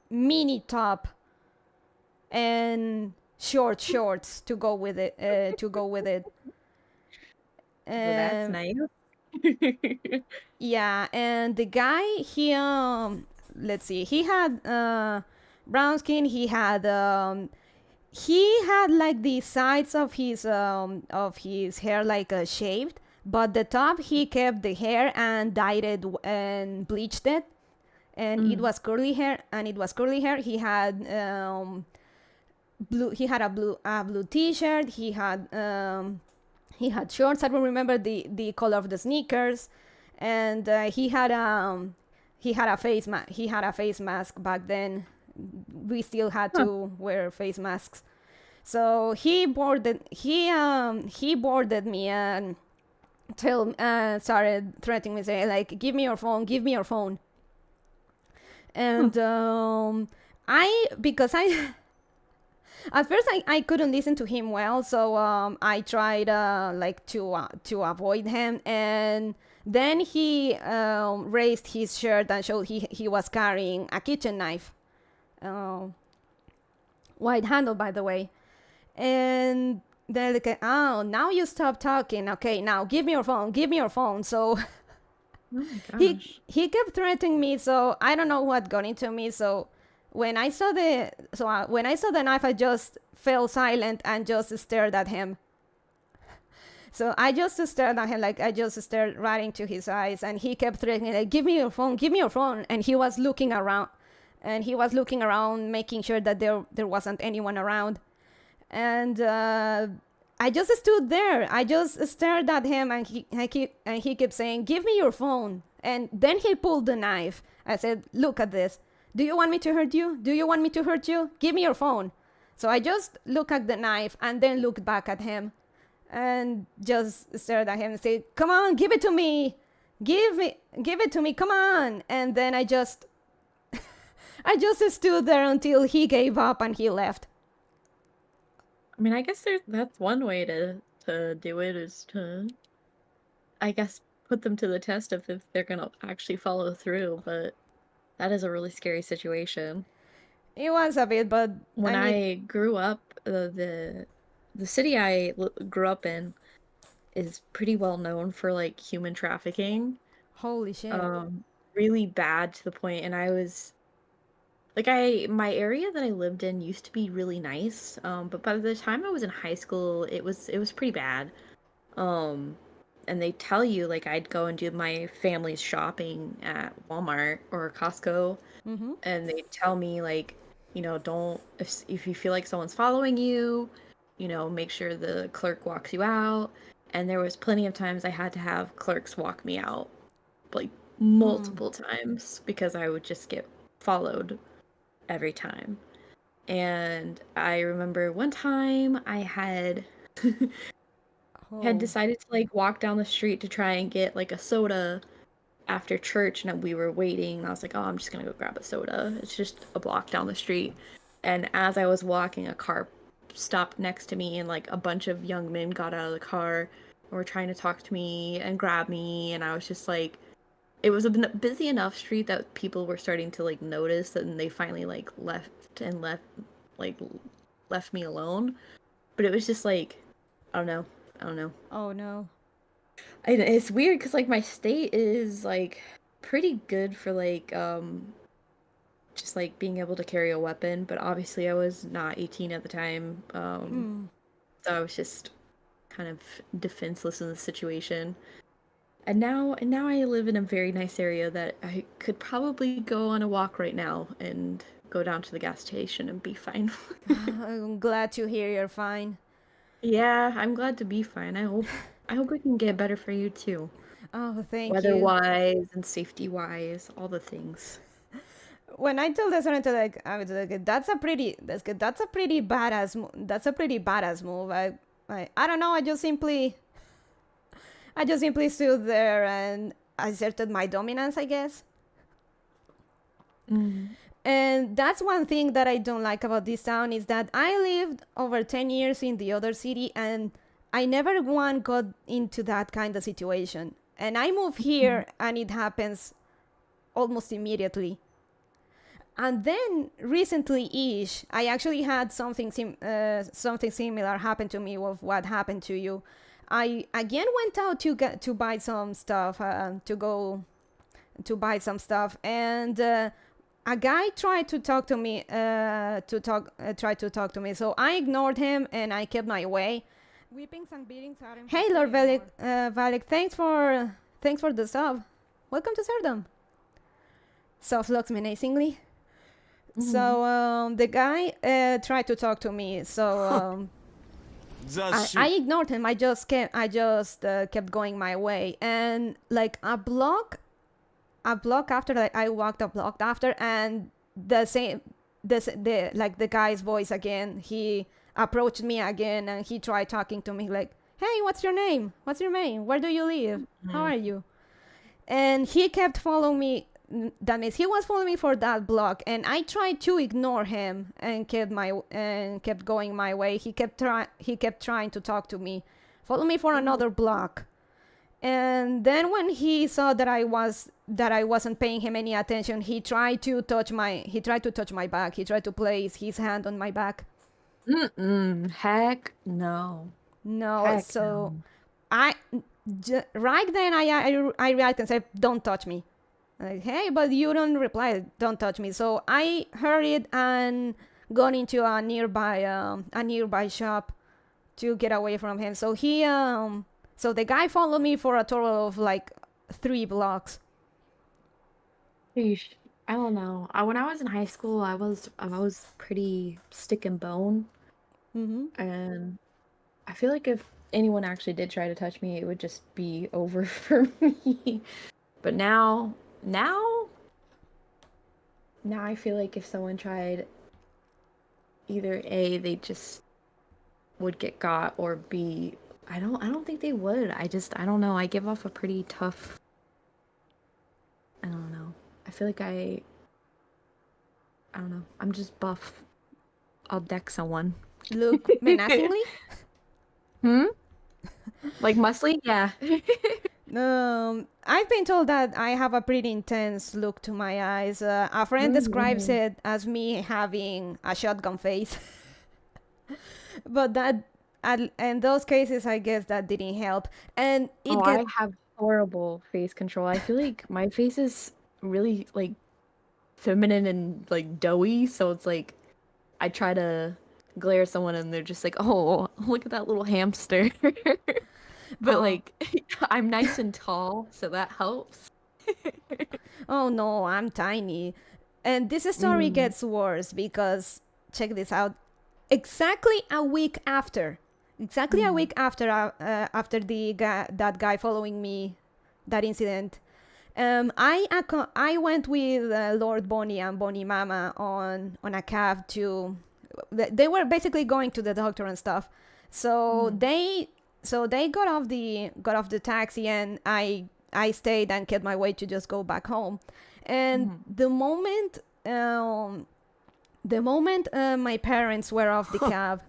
mini top and short shorts to go with it. Well, that's Um, nice. yeah, and the guy let's see, he had brown skin. He had like the sides of his hair like shaved, but the top he kept the hair and dyed it and bleached it, and it Mm. was curly hair. He had blue. He had a blue T-shirt. He had shorts. I don't remember the color of the sneakers, and he had a he had a face mask back then. We still had Huh. to wear face masks. So he boarded me and started threatening me, say like, give me your phone. Huh. And I because I at first I couldn't listen to him well, so I tried like to avoid him, and then he raised his shirt and showed he was carrying a kitchen knife, uh, white handle by the way. And they're like, oh, now you stop talking. Okay, now give me your phone. Give me your phone. So Oh my gosh. he kept threatening me. So I don't know what got into me. So when I saw the knife, I just fell silent and just stared at him. So I just stared at him, like I just stared right into his eyes, and he kept threatening, like, give me your phone, give me your phone. And he was looking around, making sure that there wasn't anyone around. And I just stood there. I just stared at him, and he kept saying, "Give me your phone." And then he pulled the knife. I said, "Look at this. Do you want me to hurt you? Do you want me to hurt you? Give me your phone." So I just looked at the knife and then looked back at him, and just stared at him and said, "Come on, give it to me. Give it to me. Come on." And then I just stood there until he gave up and he left. I mean, I guess that's one way to do it is to, I guess, put them to the test of if they're gonna actually follow through, but that is a really scary situation. It was a bit, but When I mean, I grew up, the city I grew up in is pretty well known for like human trafficking. holy shit. Really bad to the point, and I was like my area that I lived in used to be really nice. But by the time I was in high school, it was pretty bad. Um, and they tell you like I'd go and do my family's shopping at Walmart or Costco, Mm-hmm. and they tell me like, don't if you feel like someone's following you, make sure the clerk walks you out. And there was plenty of times I had to have clerks walk me out, like multiple times, because I would just get followed every time. And I remember one time I had Oh. decided to like walk down the street to try and get like a soda after church, and we were waiting, and I was like, oh, I'm just gonna go grab a soda. It's just a block down the street. And as I was walking, a car stopped next to me, and like a bunch of young men got out of the car and were trying to talk to me and grab me, and I was just like, it was a busy enough street that people were starting to like notice, and they finally like like left me alone. But it was just like, I don't know. Oh no. It's weird because like my state is like pretty good for like just like being able to carry a weapon, but obviously I was not 18 at the time. So I was just kind of defenseless in the situation. And now I live in a very nice area that I could probably go on a walk right now and go down to the gas station and be fine. I'm glad to hear you're fine. Yeah, I'm glad to be fine. I hope it can get better for you too. Oh, thank you. Weather-wise and safety-wise, all the things. When I told the student, like, I was like, that's a pretty badass move. I don't know. I just simply stood there and asserted my dominance, I guess. And that's one thing that I don't like about this town is that I lived over 10 years in the other city and I never once got into that kind of situation. And I moved here and it happens almost immediately. And then recently-ish, I actually had something similar happen to me with what happened to you. I again went out to buy some stuff, to buy some stuff, and a guy tried to talk to me, tried to talk to me. So I ignored him and I kept my way. Weepings and beatings aren't. Hey, Lord Valek, thanks for the sub. Welcome to Serdom. Soft looks menacingly. So the guy tried to talk to me. So I ignored him. I just kept going my way, and like a block after that, I walked a block after, and the guy's voice again. He approached me again, and he tried talking to me like, "Hey, what's your name? Where do you live? How are you?" And he kept following me. That means he was following me for that block, and I tried to ignore him and kept going my way. He kept trying to talk to me, follow me for another block, and then when he saw that I wasn't paying him any attention, he tried to touch my back. He tried to place his hand on my back. Heck no. No. Heck so no. Right then I reacted and said, "Don't touch me." Like, hey, but you don't reply. Don't touch me. So I hurried and got into a nearby shop to get away from him. So so the guy followed me for a total of like 3 blocks. I don't know. When I was in high school, I was pretty stick and bone, and I feel like if anyone actually did try to touch me, it would just be over for me. But now I feel like if someone tried, either A, they just would get got, or B, I don't think they would. I don't know. I give off a pretty tough, I don't know. I feel like I don't know. I'm just buff. I'll deck someone. Look menacingly? Like muscly? Yeah. I've been told that I have a pretty intense look to my eyes. A friend describes it as me having a shotgun face. But that, in those cases, I guess that didn't help. And it I have horrible face control. I feel like my face is really like feminine and like doughy, so it's like I try to glare at someone and they're just like, "Oh, look at that little hamster." But like I'm nice and tall, so that helps. Oh no, I'm tiny. And this story gets worse because, check this out, exactly a week after, after that guy following me, that incident, I went with Lord Bonnie and Bonnie Mama on a cab to. They were basically going to the doctor and stuff, so they got off the taxi, and I stayed and kept my way to just go back home. And the moment my parents were off the cab,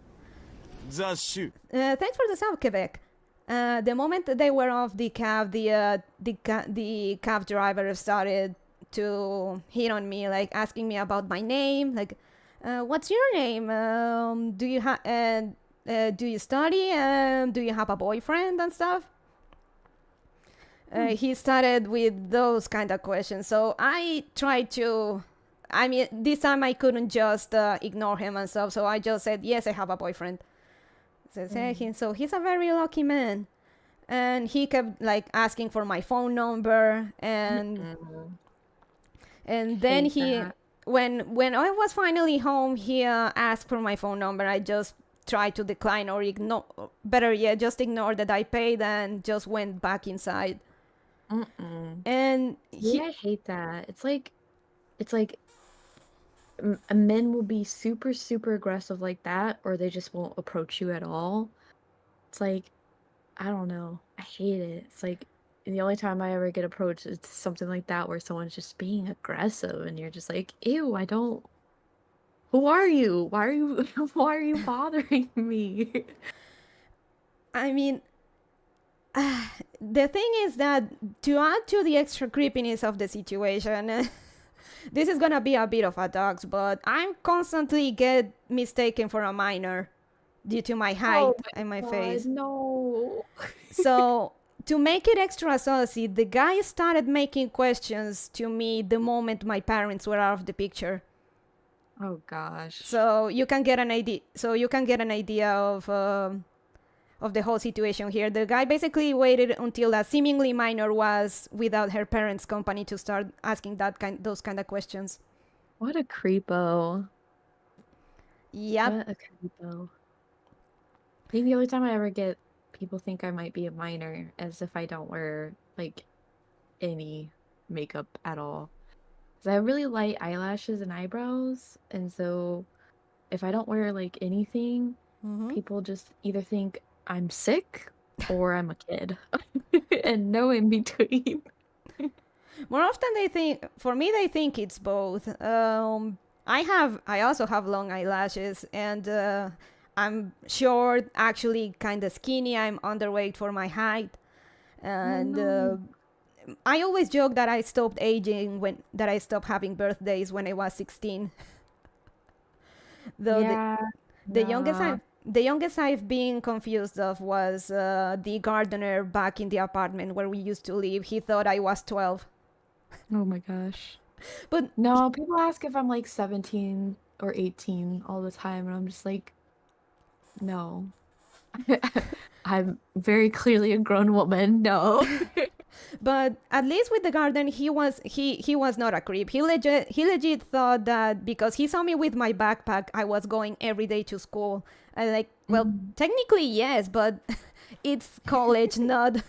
ザ・シュ thanks for the sub, Quebec. The moment that they were off the cab, the cab driver started to hit on me, like asking me about my name, like, what's your name? Do you study? Do you have a boyfriend and stuff? He started with those kind of questions. So I tried to. I mean, this time I couldn't just ignore him and stuff. So I just said, yes, I have a boyfriend. So he's a very lucky man. And he kept like asking for my phone number, and then when I was finally home, he asked for my phone number. I just tried to decline or ignore. Better yet, just ignore that I paid and just went back inside. And I hate that. It's like men will be super, super aggressive like that, or they just won't approach you at all. It's like, I don't know. I hate it. It's like the only time I ever get approached, it's something like that where someone's just being aggressive, and you're just like, ew, I don't. Who are you? Why are you bothering me? I mean, the thing is that to add to the extra creepiness of the situation, this is gonna be a bit of a dox, but I'm constantly get mistaken for a minor due to my height and my face. No. So to make it extra saucy, the guy started making questions to me the moment my parents were out of the picture. Oh gosh. So you can get an idea of the whole situation here. The guy basically waited until a seemingly minor was without her parents' company to start asking those kind of questions. What a creepo. Yep. What a creepo. I think the only time I ever get people think I might be a minor as if I don't wear like any makeup at all. Because I have really light eyelashes and eyebrows, and so if I don't wear like anything, people just either think I'm sick or I'm a kid. And no in between. More often they think it's both. I also have long eyelashes, and I'm short, actually kind of skinny. I'm underweight for my height, and I always joke that I stopped aging that I stopped having birthdays when I was 16. Though the youngest I've been confused of was the gardener back in the apartment where we used to live. He thought I was 12. Oh my gosh. But no, people ask if I'm like 17 or 18 all the time, and I'm just like, no. I'm very clearly a grown woman. No. But at least with the garden, he was not a creep. He legit thought that because he saw me with my backpack, I was going every day to school. I like, well, technically yes, but it's college, not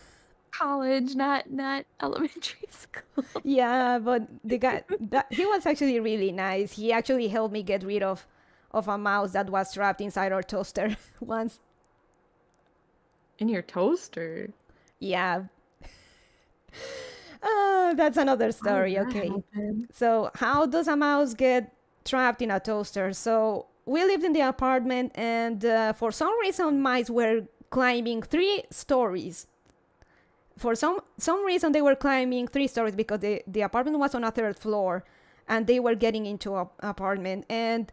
elementary school. Yeah, but the guy he was actually really nice. He actually helped me get rid of a mouse that was trapped inside our toaster once. In your toaster? Yeah. That's another story. Okay. So how does a mouse get trapped in a toaster? So we lived in the apartment, and for some reason mice were climbing 3 stories. for some reason they were climbing 3 stories because the apartment was on a 3rd floor, and they were getting into a apartment, and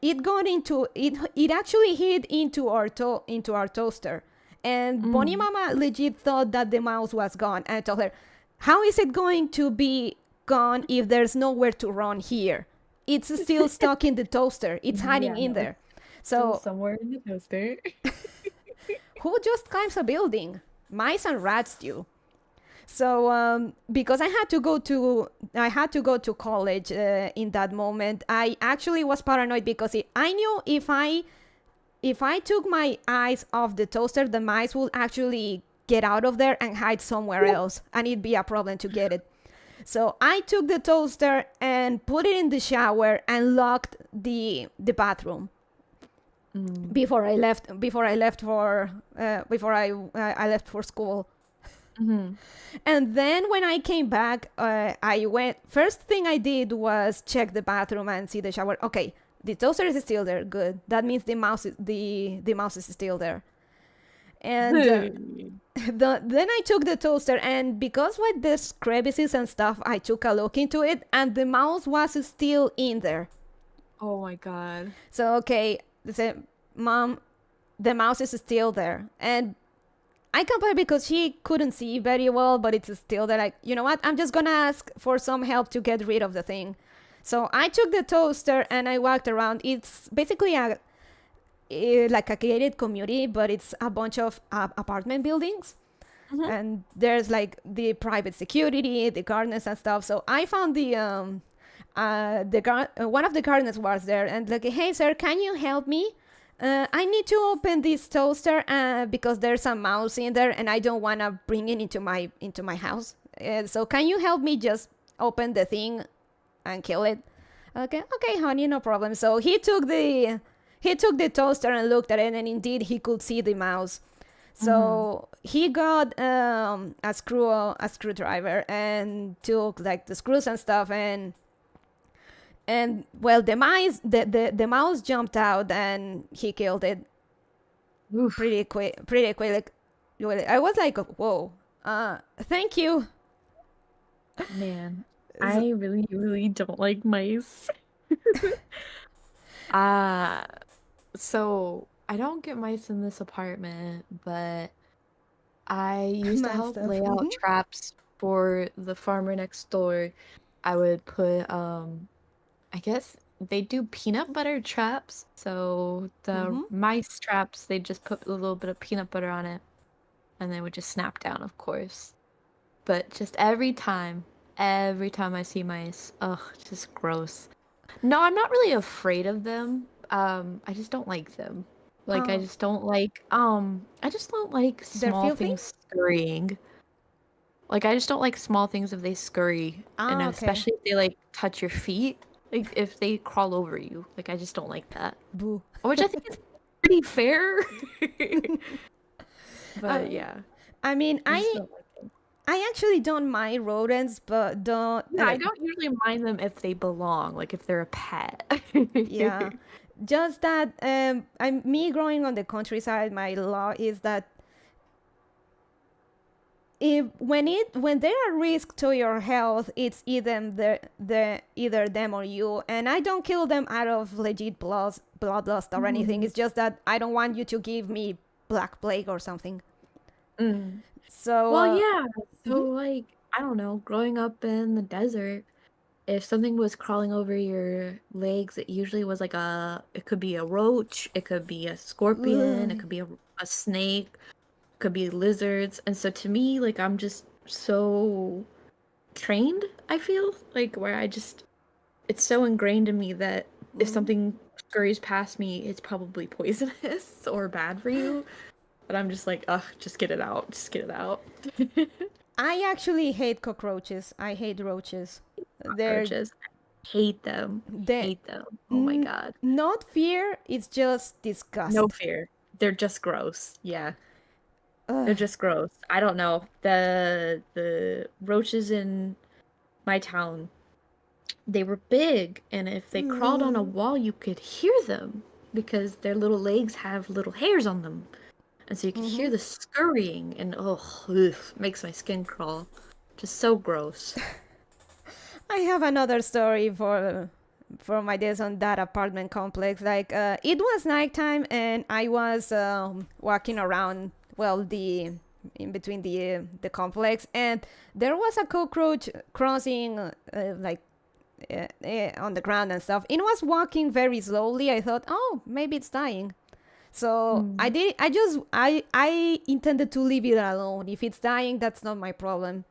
it got into it actually hit into our toaster, and Bonnie Mama legit thought that the mouse was gone, and I told her, how is it going to be gone if there's nowhere to run here? It's still stuck in the toaster. It's hiding in there. So somewhere in the toaster. who just climbs a building? Mice and rats do. So because I had to go to college in that moment, I actually was paranoid because I knew if I took my eyes off the toaster, the mice would actually get out of there and hide somewhere else, and it'd be a problem to get it. So I took the toaster and put it in the shower and locked the bathroom before I left for school. And then when I came back, first thing I did was check the bathroom and see the shower. Okay, the toaster is still there. Good. That means the mouse is still there. And then I took the toaster, and because with the crevices and stuff, I took a look into it, and the mouse was still in there. Oh my god. So okay, I said, Mom, the mouse is still there. And I can play because she couldn't see very well, but it's still there. Like, you know what? I'm just gonna ask for some help to get rid of the thing. So I took the toaster and I walked around. It's basically like a gated community, but it's a bunch of apartment buildings. And there's like the private security, the gardeners and stuff. So I found one of the gardeners was there and like, hey sir, can you help me? I need to open this toaster because there's a mouse in there and I don't want to bring it into my house. So can you help me just open the thing and kill it? Okay, honey, no problem. So he took the toaster and looked at it, and indeed he could see the mouse. So he got a screwdriver and took like the screws and stuff, and well, the mouse jumped out and he killed it. Oof. Pretty quick. Like, I was like, whoa, thank you. Man, I really, really don't like mice. So I don't get mice in this apartment, but I used to help lay out traps for the farmer next door. I would put, I guess they do peanut butter traps. So the mice traps, they just put a little bit of peanut butter on it, and they would just snap down, of course. But just every time I see mice, ugh, just gross. No, I'm not really afraid of them. I just don't like them. Like I just don't like small things scurrying. Like I just don't like small things if they scurry, and especially if they like touch your feet. Like if they crawl over you. Like I just don't like that. Boo. Which I think is pretty fair. But yeah. I mean, I actually don't mind rodents, but don't. Yeah, I don't usually mind them if they belong, like if they're a pet. Yeah, just that me growing on the countryside, my law is that when they're a risk to your health, it's either them or you. And I don't kill them out of legit bloodlust or anything. It's just that I don't want you to give me black plague or something. So well, yeah. So like I don't know, growing up in the desert, if something was crawling over your legs, it usually was like it could be a roach, it could be a scorpion, it could be a snake, it could be lizards. And so to me, like I'm just so trained, I feel like where it's so ingrained in me that if something scurries past me, it's probably poisonous or bad for you. But I'm just like, ugh, just get it out. Just get it out. I actually hate cockroaches. I hate roaches. Cockroaches. Hate them. Hate them. Oh my god. Not fear, it's just disgust. No fear. They're just gross. Yeah. They're just gross. I don't know. The roaches in my town, they were big, and if they crawled on a wall, you could hear them because their little legs have little hairs on them. And so you could hear Mm-hmm. the scurrying, and makes my skin crawl. Just so gross. I have another story for my days on that apartment complex. Like it was nighttime and I was walking around. Well, the in between the complex, and there was a cockroach crossing on the ground and stuff. It was walking very slowly. I thought, oh, maybe it's dying. So I Mm. did. I intended to leave it alone. If it's dying, that's not my problem.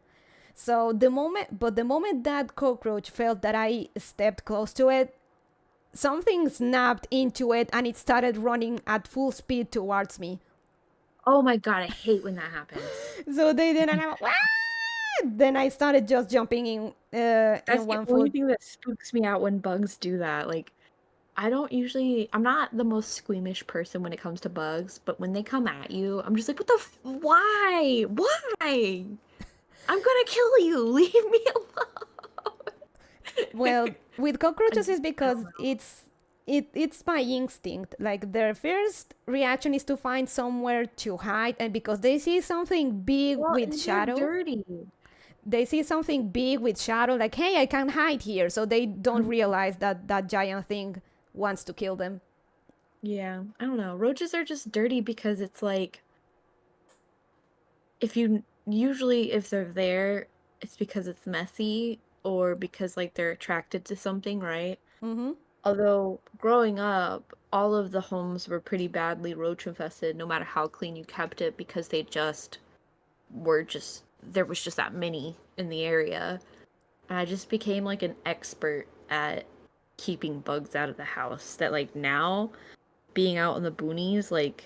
So the moment that cockroach felt that I stepped close to it, something snapped into it and it started running at full speed towards me. Oh my god, I hate when that happens. So they did, and I went, "Ah!" Then I started just jumping That's in the one only foot. thing that spooks me out when bugs do that. Like, I'm not the most squeamish person when it comes to bugs, but when they come at you, I'm just like, why? Why? I'm gonna kill you. Leave me alone. Well, with I cockroaches is just, I don't because know. it's by instinct. Like their first reaction is to find somewhere to hide, and because they see something big Well, with and they're shadow, dirty. they see something big with shadow, like, hey, I can hide here. So they don't Mhm. realize that that giant thing wants to kill them. Yeah, I don't know. Roaches are just dirty because it's like, if they're there, it's because it's messy or because like they're attracted to something, right? Mm-hmm. Although growing up, all of the homes were pretty badly roach infested, no matter how clean you kept it, because there was just that many in the area. And I just became like an expert at keeping bugs out of the house. That like now, being out in the boonies, like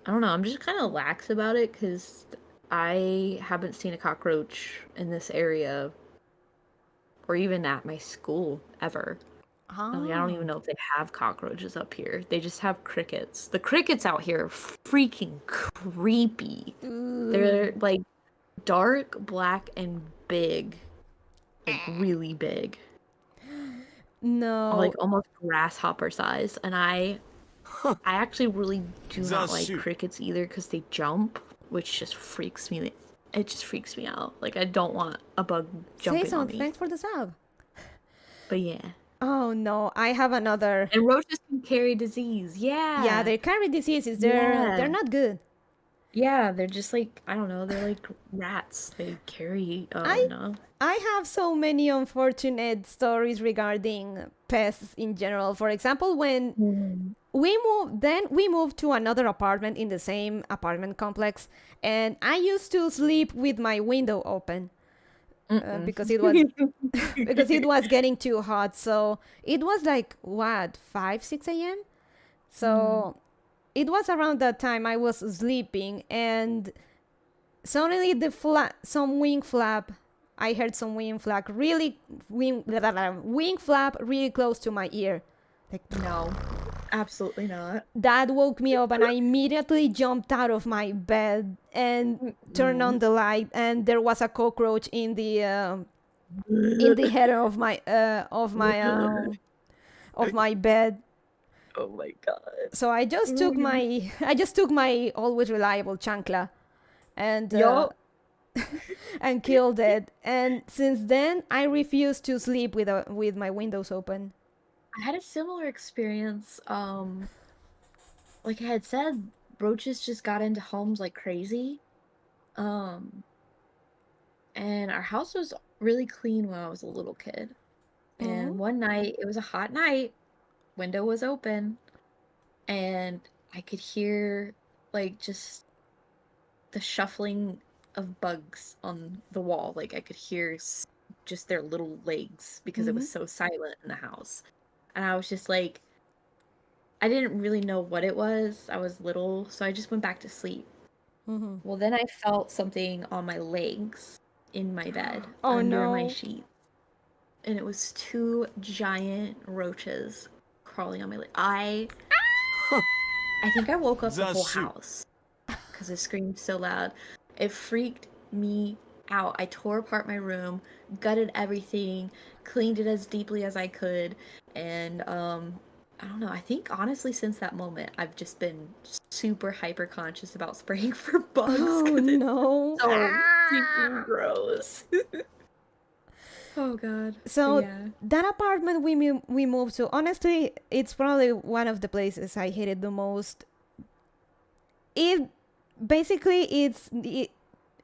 I don't know, I'm just kind of lax about it because I haven't seen a cockroach in this area or even at my school ever. Like, I don't Ah. even know if they have cockroaches up here. They just have crickets. The crickets out here are freaking creepy. Ooh. They're like dark, black, and big. Like really big. Like No. almost grasshopper size. And I actually really do not like 雑種 crickets either because they jump, which just freaks me. It just freaks me out. Like I don't want a bug Say jumping on something. me. Thanks for the sub. But yeah. Oh no, I have another. And roaches can carry disease. Yeah, Yeah. they carry diseases. They're Yeah. not good. Yeah, they're just like, I don't know, they're like rats. They carry I no. I have so many unfortunate stories regarding pests in general. For example, when Mm. we moved to another apartment in the same apartment complex, and I used to sleep with my window open Mm-mm. because it was because it was getting too hot. So it was like what 5 6 a.m. Mm. So it was around that time I was sleeping, and suddenly some wing flap. I heard some wing flap really close to my ear. Like No, absolutely not. that woke me up, and I immediately jumped out of my bed and turned Mm-mm. on the light, and there was a cockroach in the head of my bed. Oh my god. So I just took my always reliable chancla and Yo. and killed it. And since then, I refuse to sleep with my windows open. I had a similar experience. Like I had said, roaches just got into homes like crazy. Um, and our house was really clean when I was a little kid. Mm-hmm. And one night, it was a hot night, window was open, and I could hear like just the shuffling of bugs on the wall. Like I could hear just their little legs because it Mm-hmm. was so silent in the house. And I was just like, I didn't really know what it was. I was little, so I just went back to sleep. Mm-hmm. Well, then I felt something on my legs in my bed Oh under my no. sheet, and it was two giant roaches crawling on my leg. I think I woke up the whole 雑種 house because I screamed so loud. It freaked me out. I tore apart my room, gutted everything, cleaned it as deeply as I could, and I don't know. I think honestly, since that moment, I've just been super hyper conscious about spraying for bugs Oh because it's no. so freaking gross. Oh god. But So yeah. that apartment we moved to, honestly, it's probably one of the places I hated the most. It basically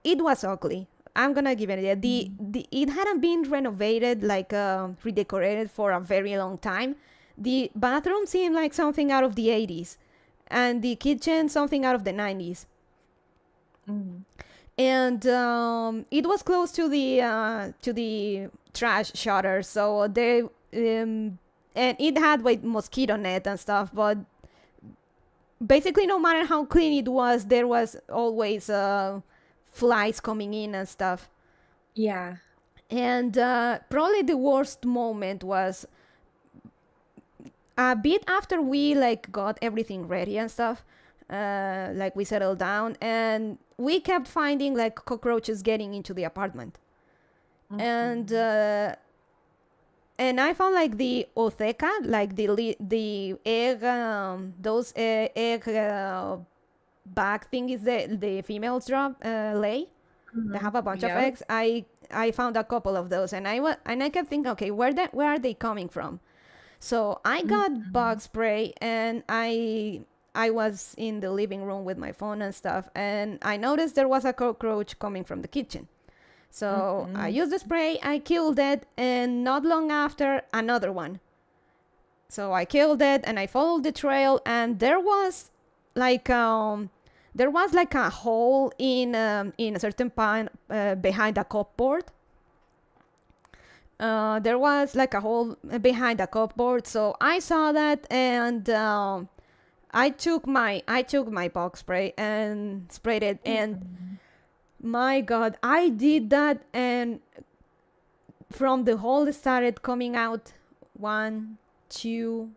it was ugly. I'm gonna give it it hadn't been renovated, like redecorated for a very long time. The bathroom seemed like something out of the 80s, and the kitchen something out of the 90s. Mm. And it was close to the trash shutter, so they and it had like mosquito net and stuff, but basically no matter how clean it was, there was always flies coming in and stuff. Yeah. And probably the worst moment was a bit after we like got everything ready and stuff, like we settled down, and we kept finding like cockroaches getting into the apartment. And I found like the oteca, like the egg, those egg bag thingies the females drop lay. They have a bunch of Yep. eggs. I found a couple of those, and I kept thinking, okay, where are they coming from? So I got bug spray, and I was in the living room with my phone and stuff, and I noticed there was a cockroach coming from the kitchen. So I used the spray, I killed it, and not long after, another one. So I killed it, and I followed the trail, and there was like a hole in a certain point behind a cupboard. There was like a hole behind a cupboard, so I saw that, and I took my bug spray and sprayed it, and my god, I did that, and from the hole started coming out 1, 2,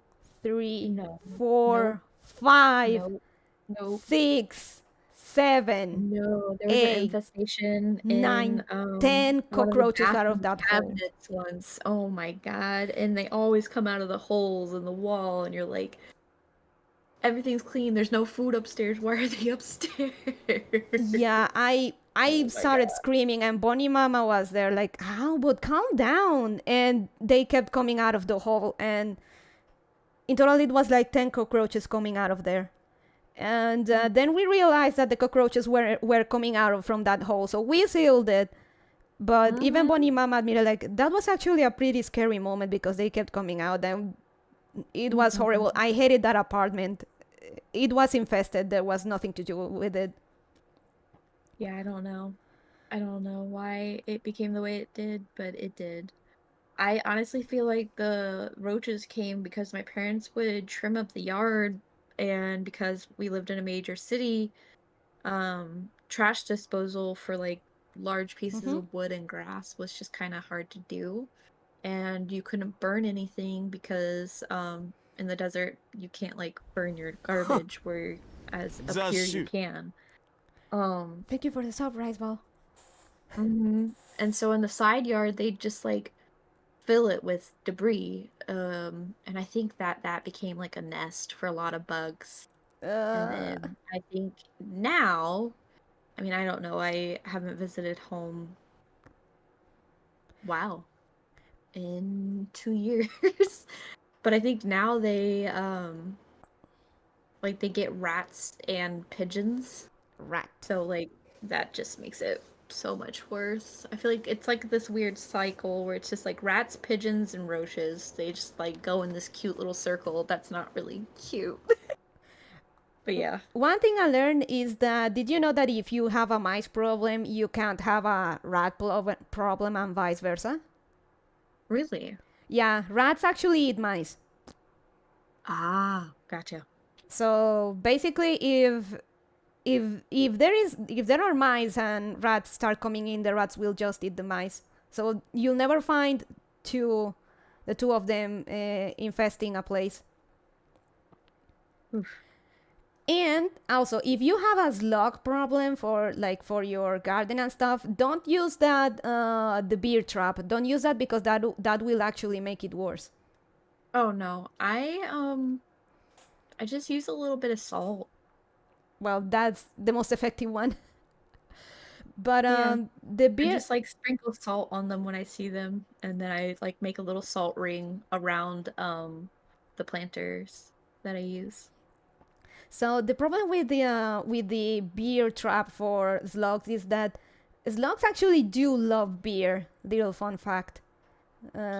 3, No. 4, 5, No. No. 6, 7, No. There was an 8, infestation 9, in 10 one of the cockroaches out of bathroom that hole. cabinets once. Oh my god. And they always come out of the holes in the wall, and you're like, everything's clean. There's no food upstairs. Why are they upstairs? Yeah, I my started screaming, and Bonnie Mama was there like, how, but calm down. And they kept coming out of the hole, and in total it was like 10 cockroaches coming out of there. And then we realized that the cockroaches were coming out from that hole, so we sealed it. But even Bonnie Mama admitted like that was actually a pretty scary moment because they kept coming out, and it was horrible. I hated that apartment. It was infested. There was nothing to do with it. Yeah, I don't know. I don't know why it became the way it did, but it did. I honestly feel like the roaches came because my parents would trim up the yard, and because we lived in a major city, trash disposal for like large pieces of wood and grass was just kind of hard to do, and you couldn't burn anything because in the desert you can't like burn your garbage where as up here you can. Thank you for the surprise ball. And so in the side yard they'd just like fill it with debris, and I think that became like a nest for a lot of bugs. And then I think now, I mean, I don't know, I haven't visited home, wow, in 2 years. But I think now they like they get rats and pigeons. Rat. So like that just makes it so much worse. I feel like it's like this weird cycle where it's just like rats, pigeons, and roaches. They just like go in this cute little circle that's not really cute. But yeah. One thing I learned is that, did you know that if you have a mice problem, you can't have a rat problem and vice versa? Really? Yeah, rats actually eat mice. Ah, gotcha. So basically, if there are mice and rats start coming in, the rats will just eat the mice. So you'll never find the two of them infesting a place. Oof. And also, if you have a slug problem for your garden and stuff, don't use that the beer trap. Don't use that because that will actually make it worse. Oh no, I just use a little bit of salt. Well, that's the most effective one. But Yeah. the I beer. just like sprinkle salt on them when I see them, and then I like make a little salt ring around the planters that I use. So the problem with the beer trap for slugs is that slugs actually do love beer. Little fun fact.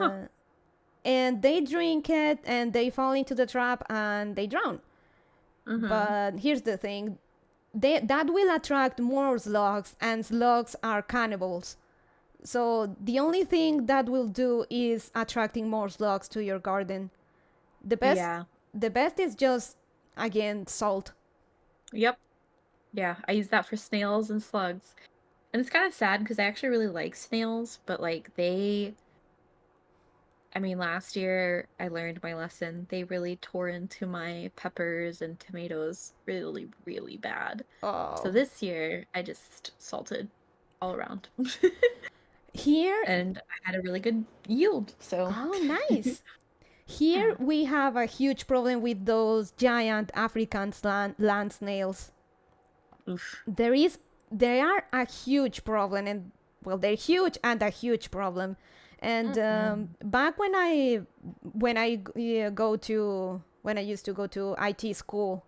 Huh. And they drink it and they fall into the trap and they drown. Mm-hmm. But here's the thing: that will attract more slugs, and slugs are cannibals. So the only thing that will do is attracting more slugs to your garden. The best, Yeah. the best is just again salt. Yep. Yeah, I use that for snails and slugs. And it's kind of sad because I actually really like snails, but like I mean, last year I learned my lesson. They really tore into my peppers and tomatoes really, really bad. So Oh, this year I just salted all around. here, And I had a really good yield. So, oh nice. Here yeah. we have a huge problem with those giant African land snails. Oof. They are a huge problem, and well, they're huge and a huge problem. And Mm-mm. back when I used to go to IT school,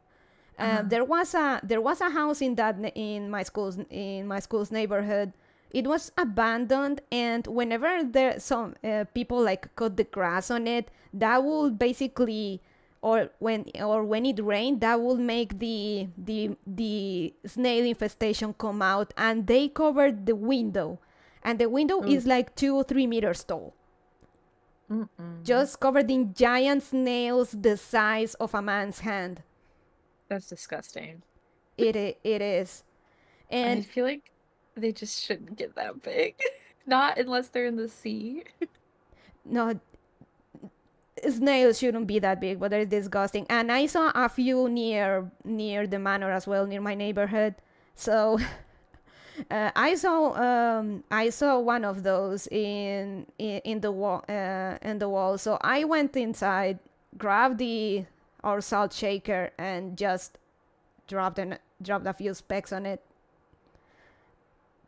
Uh-huh. there was a house in my school's neighborhood. It was abandoned, and whenever there some people like cut the grass on it, that will basically, or when it rained, that will make the snail infestation come out, and they covered the window, and the window Oof. is like 2 or 3 meters tall, Mm-mm. just covered in giant snails the size of a man's hand. That's disgusting. It is. I And feel like they just shouldn't get that big. Not unless they're in the sea. no, snails shouldn't be that big, but they're disgusting. And I saw a few near the manor as well, near my neighborhood. So I saw one of those in the wall So I went inside, grabbed the our salt shaker, and just dropped a few specks on it.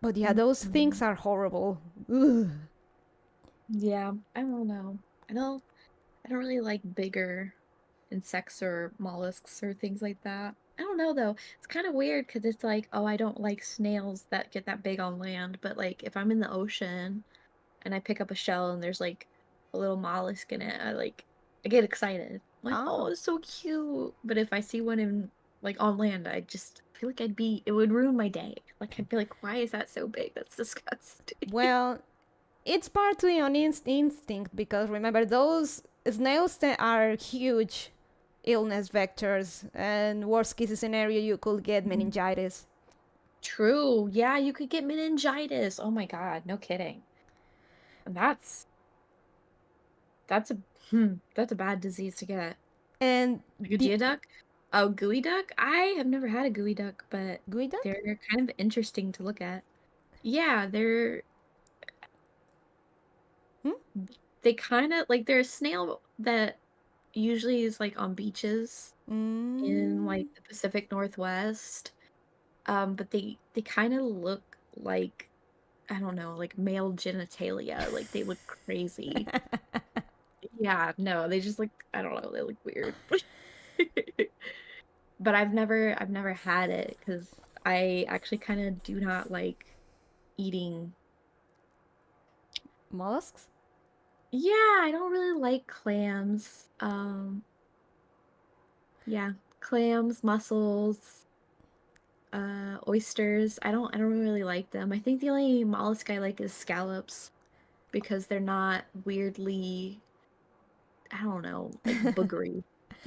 But yeah, those things Mm-mm. are horrible. Ugh. Yeah, I don't know. I don't really like bigger insects or mollusks or things like that. I don't know though. It's kind of weird because it's like, oh, I don't like snails that get that big on land, but like if I'm in the ocean and I pick up a shell and there's like a little mollusk in it, I get excited. I'm like, oh, Oh, it's so cute. But if I see one in like on land, I just feel like it would ruin my day. Like I'd be like, why is that so big? That's disgusting. well, it's partly on instinct, because remember, those snails that are huge illness vectors, and worst case scenario, you could get Mhm. meningitis. True. Yeah, you could get meningitis. Oh my God, no kidding. And that's a that's a bad disease to get. And Like a the geoduck? Oh, gooey duck? I have never had a gooey duck, but guidak. they're kind of interesting to look at. Yeah, Hmm? they kind of like they're a snail that usually is like on beaches in like Mm. the Pacific Northwest. But they kind of look like I don't know, like male genitalia. Like they look crazy. Yeah, no, they just look I don't know, they look weird. But I've never had it because I actually kind of do not like eating. Mollusks. Yeah, I don't really like clams. Yeah, clams, mussels, oysters. I don't really like them. I think the only mollusk I like is scallops because they're not weirdly, I don't know, like boogery.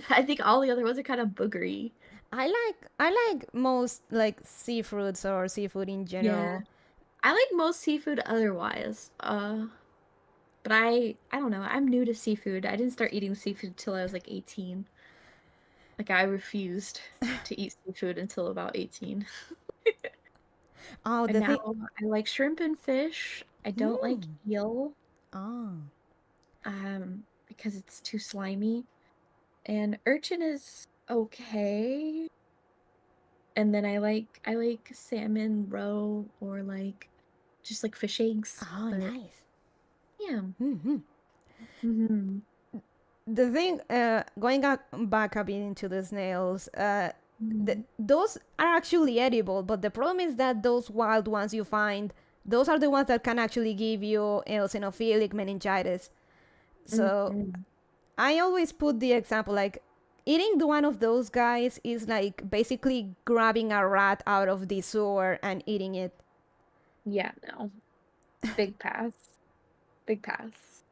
I think all the other ones are kind of boogery. I like most like seafoods or seafood in Yeah. general. I like most seafood otherwise. But I don't know. I'm new to seafood. I didn't start eating seafood till I was like 18. Like I refused to eat seafood until about 18. Oh, And the now thing. I like shrimp and fish. I don't like Hmm. eel. Oh. Um, because it's too slimy. And urchin is okay. And then I like salmon roe or like just like fish eggs. Oh, but nice. yeah. Mm-hmm. Mm-hmm. The thing, going back a bit into the snails, those are actually edible, but the problem is that those wild ones you find, those are the ones that can actually give you eosinophilic meningitis. So Mm-hmm. I always put the example like eating one of those guys is like basically grabbing a rat out of the sewer and eating it. Yeah, no. Big pass. Big pass.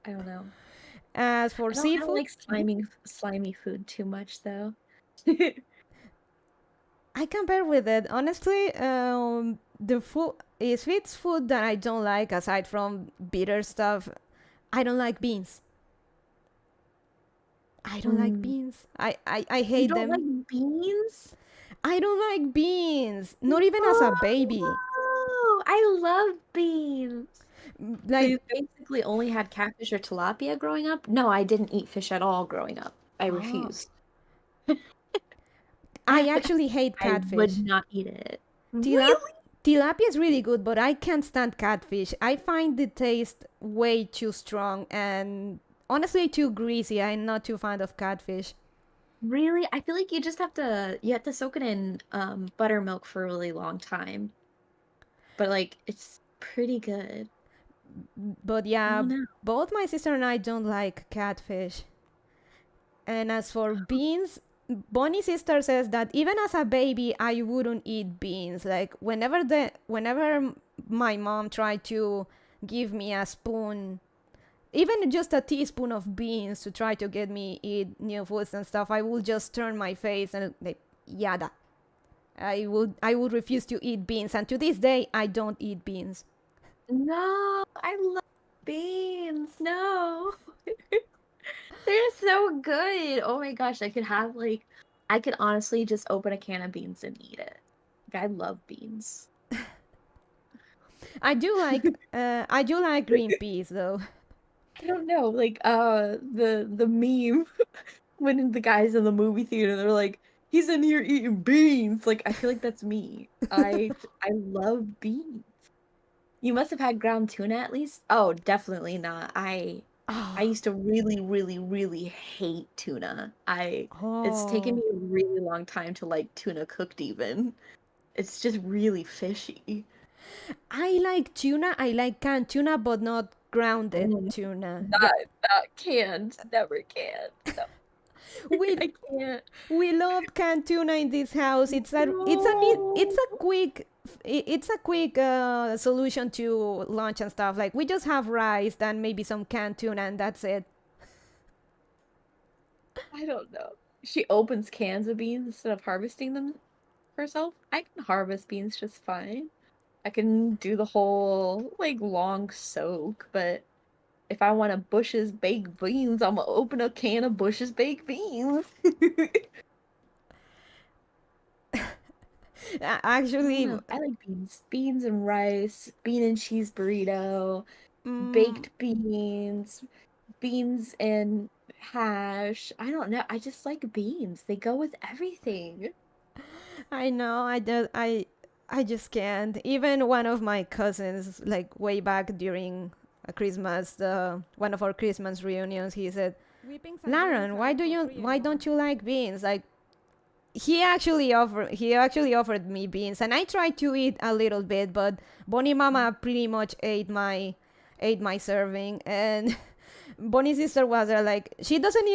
I don't know. As for I don't seafood, like slimy food too much though. I compare with it. Honestly, the food, if it's food that I don't like, aside from bitter stuff, I don't like beans. I don't like Mm. beans. I You hate don't them. like beans? I don't like beans. Not even as a baby. Oh, I love beans. So Like, you basically only had catfish or tilapia growing up? No, I didn't eat fish at all growing up. I oh, refused. I actually hate I would catfish. not eat it. Tilap- Really? Tilapia is really good, but I can't stand catfish. I find the taste way too strong and honestly too greasy. I'm not too fond of catfish. Really? I feel like you have to soak it in buttermilk for a really long time. But like it's pretty good. But I yeah, don't know. both my sister and I don't like catfish. And as for beans, Bonnie's sister says that even as a baby, I wouldn't eat beans. Like whenever my mom tried to give me a spoon, even just a teaspoon of beans to try to get me eat new foods and stuff, I would just turn my face and like yada. I would refuse to eat beans, and to this day, I don't eat beans. No, I love beans. No. They're so good. Oh my gosh, I could honestly just open a can of beans and eat it. Like, I love beans. I do like green peas though. I don't know, like the meme when the guys in the movie theater they're like, he's in here eating beans. Like I feel like that's me. I love beans. You must have had ground tuna at least? Oh, definitely not. I Oh, used to really, really, really hate tuna. It's taken oh. me a really long time to like tuna cooked even. It's just really fishy. I like tuna. I like canned tuna, but not grounded Mm, tuna. not not canned. Never canned. No. We I can't. we love canned tuna in this house. It's No. a quick solution to lunch and stuff. Like we just have rice and maybe some canned tuna and that's it. I don't know. She opens cans of beans instead of harvesting them herself. I can harvest beans just fine. I can do the whole like long soak, but if I want a Bush's baked beans, I'm gonna open a can of Bush's baked beans. I don't Actually, know. I like beans. Beans and rice, bean and cheese burrito, mm, baked beans, beans and hash. I don't know. I just like beans. They go with everything. I know. I just can't. Even one of my cousins, like way back during a Christmas, one of our Christmas reunions, he said, "Lauren, why don't you like beans?" Like he actually offered me beans, and I tried to eat a little bit, but Bonnie Mama pretty much ate my serving, and Bonnie's sister was there like she doesn't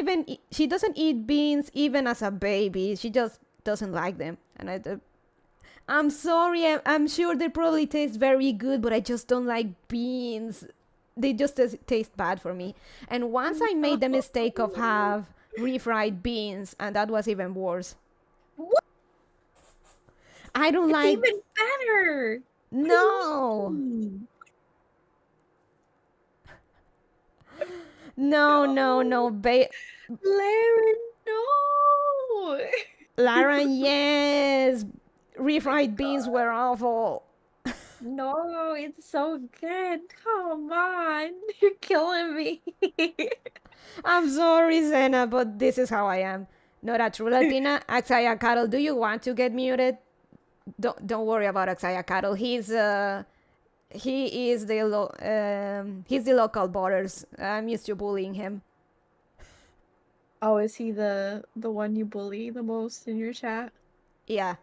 eat beans even as a baby. She just doesn't like them, and I'm sorry. I'm sure they probably taste very good, but I just don't like beans. They just taste bad for me. And once I made the mistake of have refried beans, and that was even worse. What? I don't It's like. even better. What do you No, mean? no, no, No. no. Laren, no. Lara, yes, refried beans were awful. No, it's so good. Come on. You're killing me. I'm sorry, Zena, but this is how I am. Not a true Latina. Axaya Cattle, do you want to get muted? Don't worry about Axaya Cattle. He is he's the local borders. I'm used to bullying him. Oh, is he the one you bully the most in your chat? Yeah.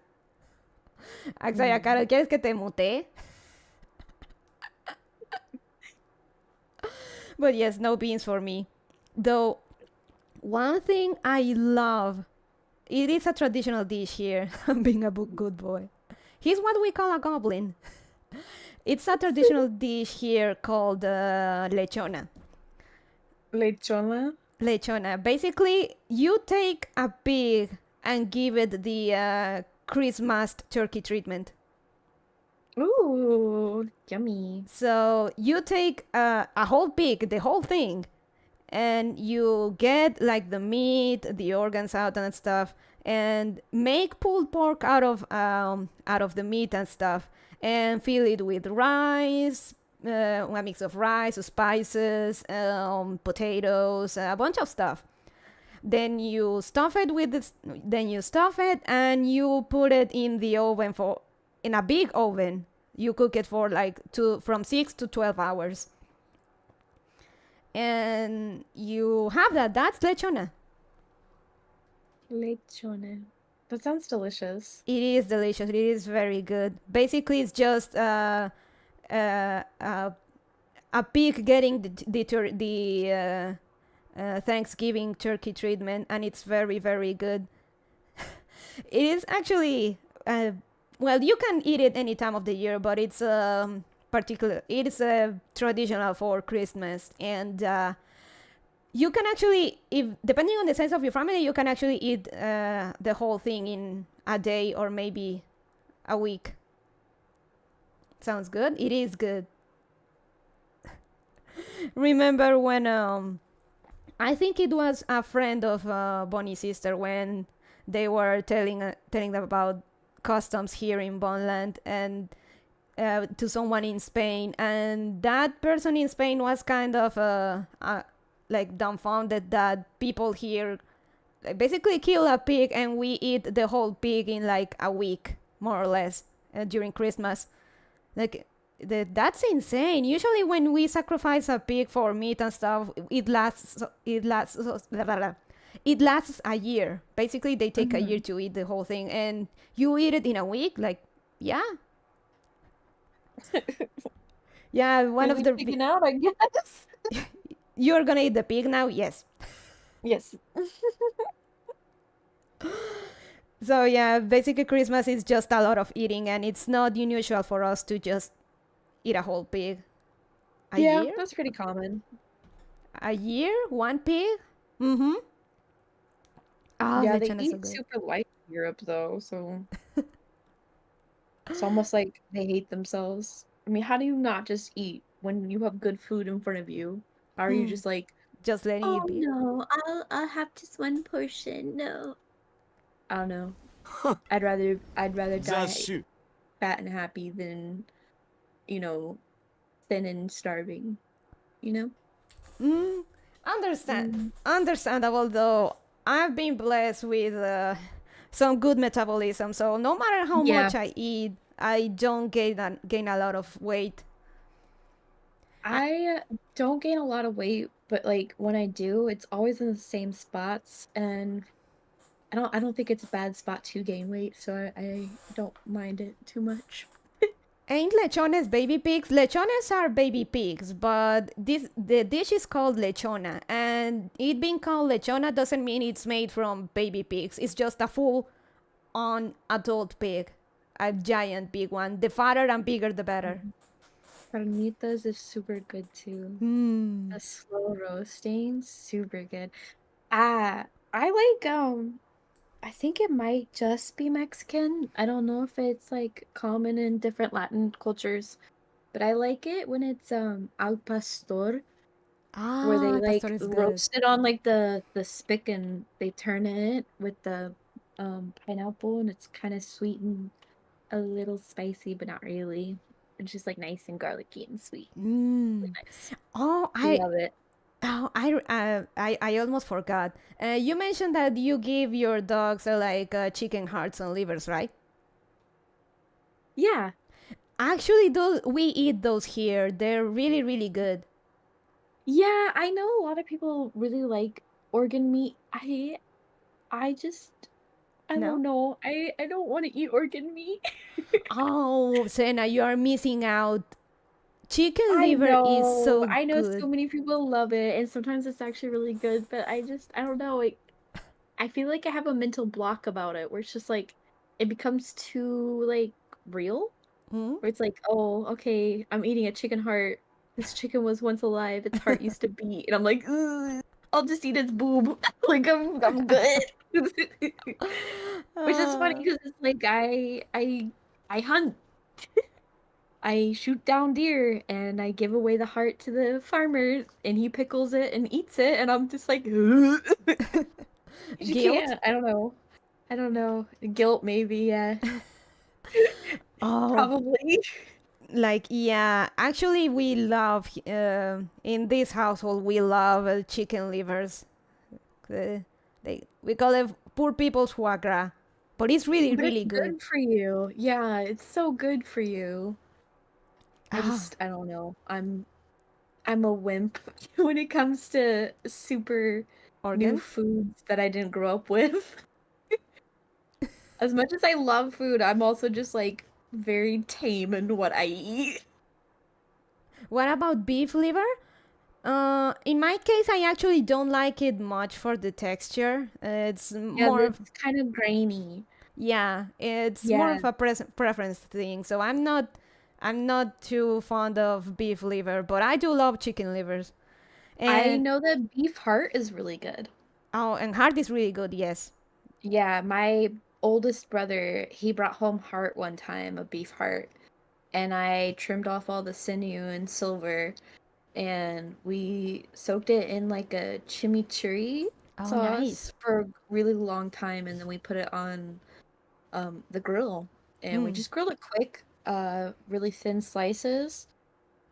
Axaya Cattle, ¿quieres que te mute? But yes, no beans for me. Though one thing I love, it is a traditional dish here. I'm being a good boy. He's what we call a goblin. It's a traditional dish here called lechona. Lechona? Lechona. Basically, you take a pig and give it the Christmas turkey treatment. Ooh, yummy. So you take a whole pig, the whole thing, and you get like the meat, the organs out and stuff, and make pulled pork out of the meat and stuff, and fill it with rice, a mix of rice, spices, potatoes, a bunch of stuff. Then you stuff it with this. Then you stuff it and you put it in the oven in a big oven. You cook it for like from 6 to 12 hours, and you have that. That's lechona. Lechona. That sounds delicious. It is delicious. It is very good. Basically, it's just a pig getting the Thanksgiving turkey treatment, and it's very, very good. It is actually, well, you can eat it any time of the year, but it's it is traditional for Christmas, and you can actually, if depending on the size of your family, you can actually eat the whole thing in a day or maybe a week. Sounds good. It is good. Remember when I think it was a friend of Bonnie's sister when they were telling them about customs here in Bonland, and to someone in Spain, and that person in Spain was kind of like dumbfounded that people here basically kill a pig and we eat the whole pig in like a week, more or less, during Christmas. Like that's insane. Usually when we sacrifice a pig for meat and stuff, it lasts a year. Basically they take a year to eat the whole thing, and you eat it in a week. Like, yeah. Yeah, one really of the picking out, I guess. You're gonna eat the pig now? Yes. Yes. So yeah, basically Christmas is just a lot of eating, and it's not unusual for us to just eat a whole pig. A year? That's pretty common. A year? One pig? Mm-hmm. Oh, Yeah, they lechon is so eat good. super light in Europe though, so it's almost like they hate themselves. I mean, how do you not just eat when you have good food in front of you? How are you just like, Just letting oh it be. no, I'll have just one portion. No. I don't know. I'd rather die 雑種 fat and happy than, you know, thin and starving. You know? Understandable, though. I've been blessed with some good metabolism, so no matter how Yeah. much I eat, I don't gain a lot of weight. I don't gain a lot of weight, but like when I do, it's always in the same spots, and I don't think it's a bad spot to gain weight, so I don't mind it too much. Ain't lechones baby pigs? Lechones are baby pigs, but the dish is called lechona, and it being called lechona doesn't mean it's made from baby pigs. It's just a full-on adult pig, a giant big one. The fatter and bigger, the better. Carnitas is super good too. The slow roasting, super good. I like I think it might just be Mexican. I don't know if it's like common in different Latin cultures, but I like it when it's al pastor, where they like pastor is good. roast it on like the spick and they turn it with the pineapple, and it's kind of sweet and a little spicy, but not really. It's just like nice and garlicky and sweet. Mm. Really nice. Oh, Love it. I almost forgot. You mentioned that you give your dogs like chicken hearts and livers, right? Yeah. Actually, those we eat those here. They're really, really good. Yeah, I know a lot of people really like organ meat. I just I No? don't know. I don't want to eat organ meat. Oh, Sena, you are missing out. Chicken I liver is know. so I know so good. many people love it, and sometimes it's actually really good, but I don't know. I feel like I have a mental block about it where it's just like it becomes too like real. Hmm? Where it's like, oh, okay, I'm eating a chicken heart. This chicken was once alive. Its heart used to beat, and I'm like, "Ugh, I'll just eat its boob. Like I'm good. Which is funny Uh, because it's like I hunt. I shoot down deer and I give away the heart to the farmer and he pickles it and eats it and I'm just like you guilt? can't. I don't know. I don't know. Guilt maybe, yeah. Oh, Probably. like yeah. Actually, we love in this household we love chicken livers. We call it poor people's foie gras, but it's really, But it's really good. good for you. Yeah, it's so good for you. Ah, I don't know. I'm a wimp when it comes to super new organs. foods that I didn't grow up with. As much as I love food, I'm also just like very tame in what I eat. What about beef liver? In my case, I actually don't like it much for the texture. It's Yeah, more of it's kind of grainy. yeah, it's more Yeah. of a preference thing. So I'm not too fond of beef liver, but I do love chicken livers. I And know that beef heart is really good. oh, and heart is really good. Yes. Yeah, my oldest brother, he brought home heart one time, a beef heart, and I trimmed off all the sinew and silver, and we soaked it in like a chimichurri Oh, nice. sauce for a really long time, and then we put it on the grill, and we Mm. just grilled it quick, really thin slices,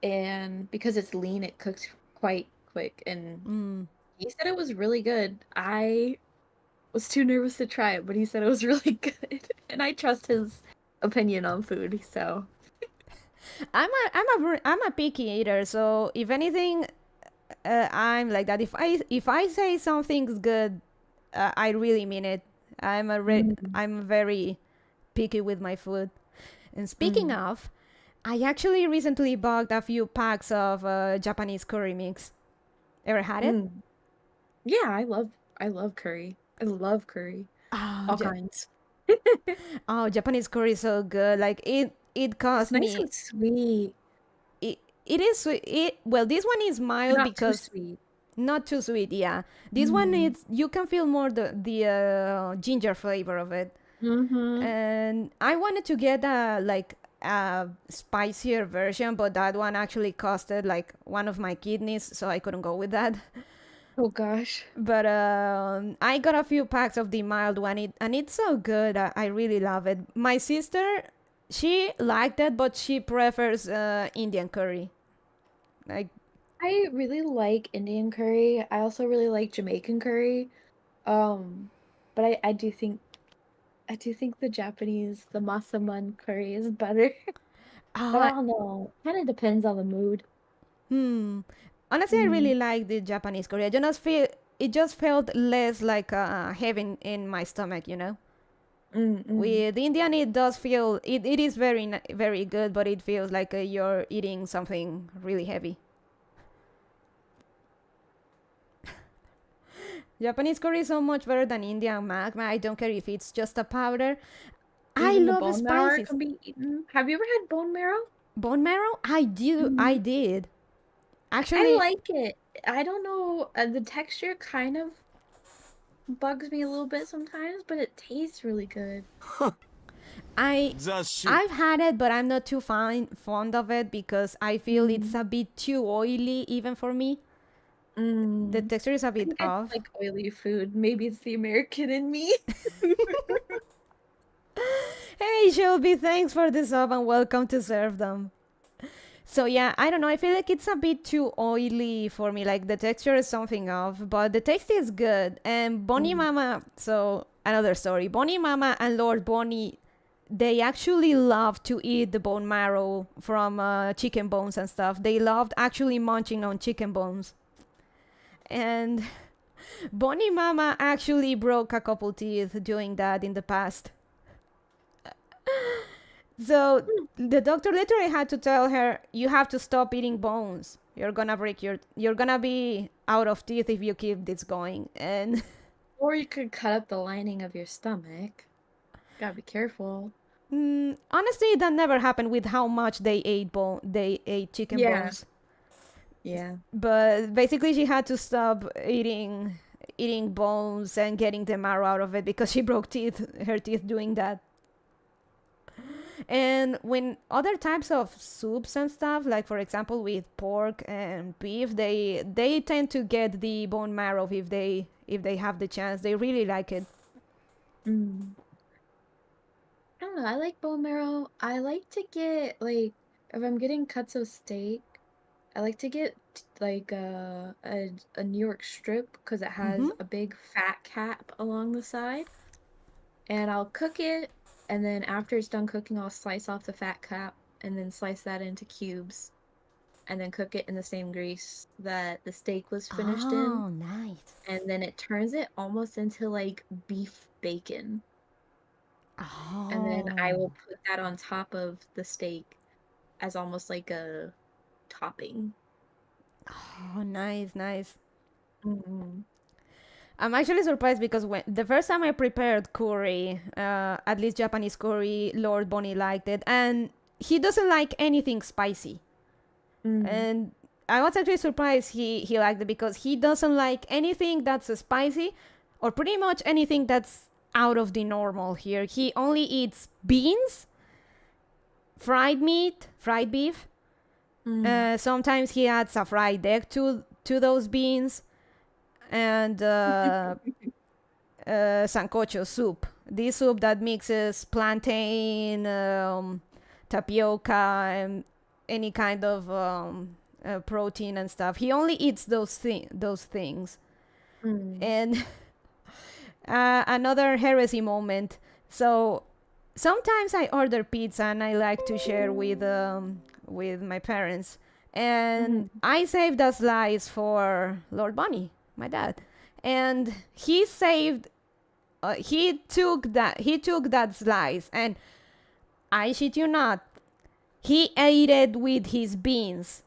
and because it's lean, it cooks quite quick, and Mm. he said it was really good. I was too nervous to try it, but he said it was really good, and I trust his opinion on food, so. I'm a picky eater, so if anything, I'm like that. If I say something's good, I really mean it. Mm, I'm very picky with my food. And speaking mm, of, I actually recently bought a few packs of Japanese curry mix. Ever had it? mm. Yeah, I love curry. I love curry. Oh, All kinds. oh, Japanese curry is so good. Like it It's cost nice me. and sweet, It is sweet. Well, this one is but mild not too because sweet. not too sweet. Yeah, this one Mm. is you can feel more the ginger flavor of it. Mm-hmm. And I wanted to get a spicier version, but that one actually costed like one of my kidneys, so I couldn't go with that. Oh gosh. But I got a few packs of the mild one, and it's so good. I really love it. My sister, she liked it, but she prefers Indian curry. Like, I really like Indian curry. I also really like Jamaican curry. Um, but I do think the Japanese, the masaman curry is better. But oh, I don't know. Kind of depends on the mood. hmm. Honestly, I Mm, really like the Japanese curry. I just feel it just felt less like heavy in my stomach, you know. mm, mm. With Indian, it does feel it is very very good, but it feels like you're eating something really heavy. Japanese curry is so much better than Indian magma. I don't care if it's just a powder. I Even the love bone marrow spices. can be eaten. Have you ever had bone marrow? Bone marrow? I do. I Mm. did. I Actually, like it. I don't know. The texture kind of bugs me a little bit sometimes, but it tastes really good. I ザ・シュ I've had it, but I'm not too fond of it because I feel it's Mm. a bit too oily even for me. The Mm. texture is a I bit think I just off. like oily food. Maybe it's the American in me. Hey Shelby, thanks for the sub and welcome to serve them. So yeah, I don't know. I feel like it's a bit too oily for me. Like the texture is something off, but the taste is good. And Bonnie Mama. So another story. Bonnie Mama and Lord Bonnie, they actually love to eat the bone marrow from chicken bones and stuff. They loved actually munching on chicken bones. And Bonnie Mama actually broke a couple teeth doing that in the past. So the doctor literally had to tell her, "You have to stop eating bones. You're gonna be out of teeth if you keep this going." And Or you could cut up the lining of your stomach. Gotta be careful. honestly, that never happened with how much they ate chicken Yeah. bones. Yeah. But basically, she had to stop eating bones and getting the marrow out of it because she broke her teeth doing that. And when other types of soups and stuff, like for example with pork and beef, they tend to get the bone marrow if they have the chance. They really like it. I don't know. I like bone marrow. I like to get like if I'm getting cuts of steak, I like to get like a New York strip because it has a big fat cap along the side, and I'll cook it, and then after it's done cooking, I'll slice off the fat cap and then slice that into cubes, and then cook it in the same grease that the steak was finished in, Oh, nice. and then it turns it almost into like beef bacon. And then I will put that on top of the steak as almost like a topping. Oh, nice, nice. Mm-hmm. I'm actually surprised because when the first time I prepared curry, at least Japanese curry, Lord Bonnie liked it, and he doesn't like anything spicy. And I was actually surprised he liked it because he doesn't like anything that's spicy or pretty much anything that's out of the normal here. He only eats beans, fried meat, fried beef. Sometimes he adds a fried egg to those beans, and sancocho soup. This soup that mixes plantain, tapioca, and any kind of protein and stuff. He only eats those things. And another heresy moment. So sometimes I order pizza and I like to share with my parents. And I saved a slice for Lord Bonnie, my dad, and he saved. He took that slice, and I shit you not, he ate it with his beans.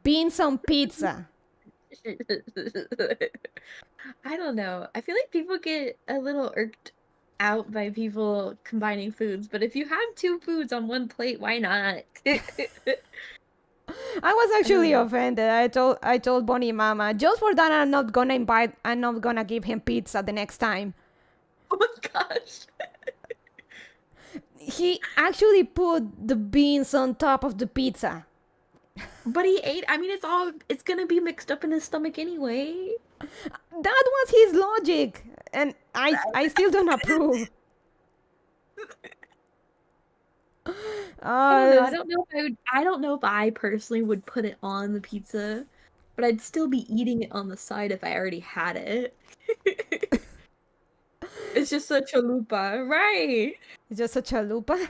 Beans on pizza. I don't know. I feel like people get a little irked out by people combining foods, but if you have two foods on one plate, why not? I was actually offended. I told Bonnie Mama, just for that I'm not gonna give him pizza the next time. Oh my gosh. He actually put the beans on top of the pizza. But he ate. I mean, it's gonna be mixed up in his stomach anyway. That was his logic, and I still don't approve. I don't know if I would. I don't know if I personally would put it on the pizza, but I'd still be eating it on the side if I already had it. It's just a chalupa, right? It's just a chalupa.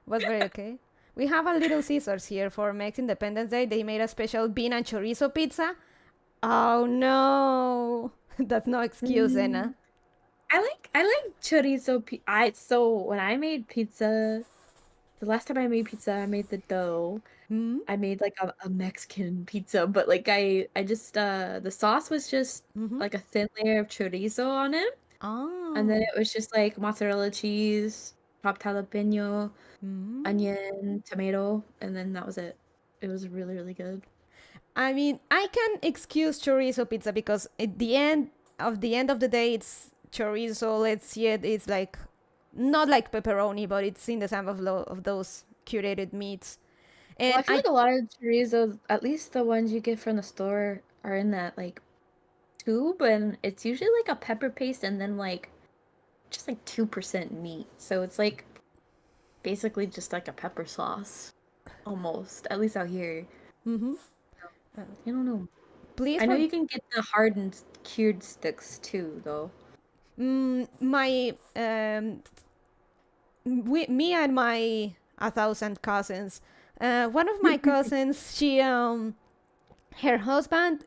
Was very okay. We have a Little Caesars here for Mexican Independence Day. They made a special bean and chorizo pizza. Oh no, that's no excuse, Anna. I like chorizo. So when I made pizza, the last time I made pizza, I made the dough. I made like a Mexican pizza, but like I just the sauce was just like a thin layer of chorizo on it. Oh. And then it was just like mozzarella cheese, chopped jalapeno, onion, tomato, and then that was it. It was really, really good. I mean, I can excuse chorizo pizza because at the end of the day, it's chorizo. Let's see it. It's like not like pepperoni, but it's in the same of those curated meats. And Well, I feel like a lot of chorizos, at least the ones you get from the store, are in that like tube, and it's usually like a pepper paste and then like just like 2% meat. So it's like basically just like a pepper sauce. almost, at least out here. Mm-hmm. I don't know. Please, I know for you can get the hardened cured sticks too, though. my me and my 1,000 cousins. One of my cousins, she her husband,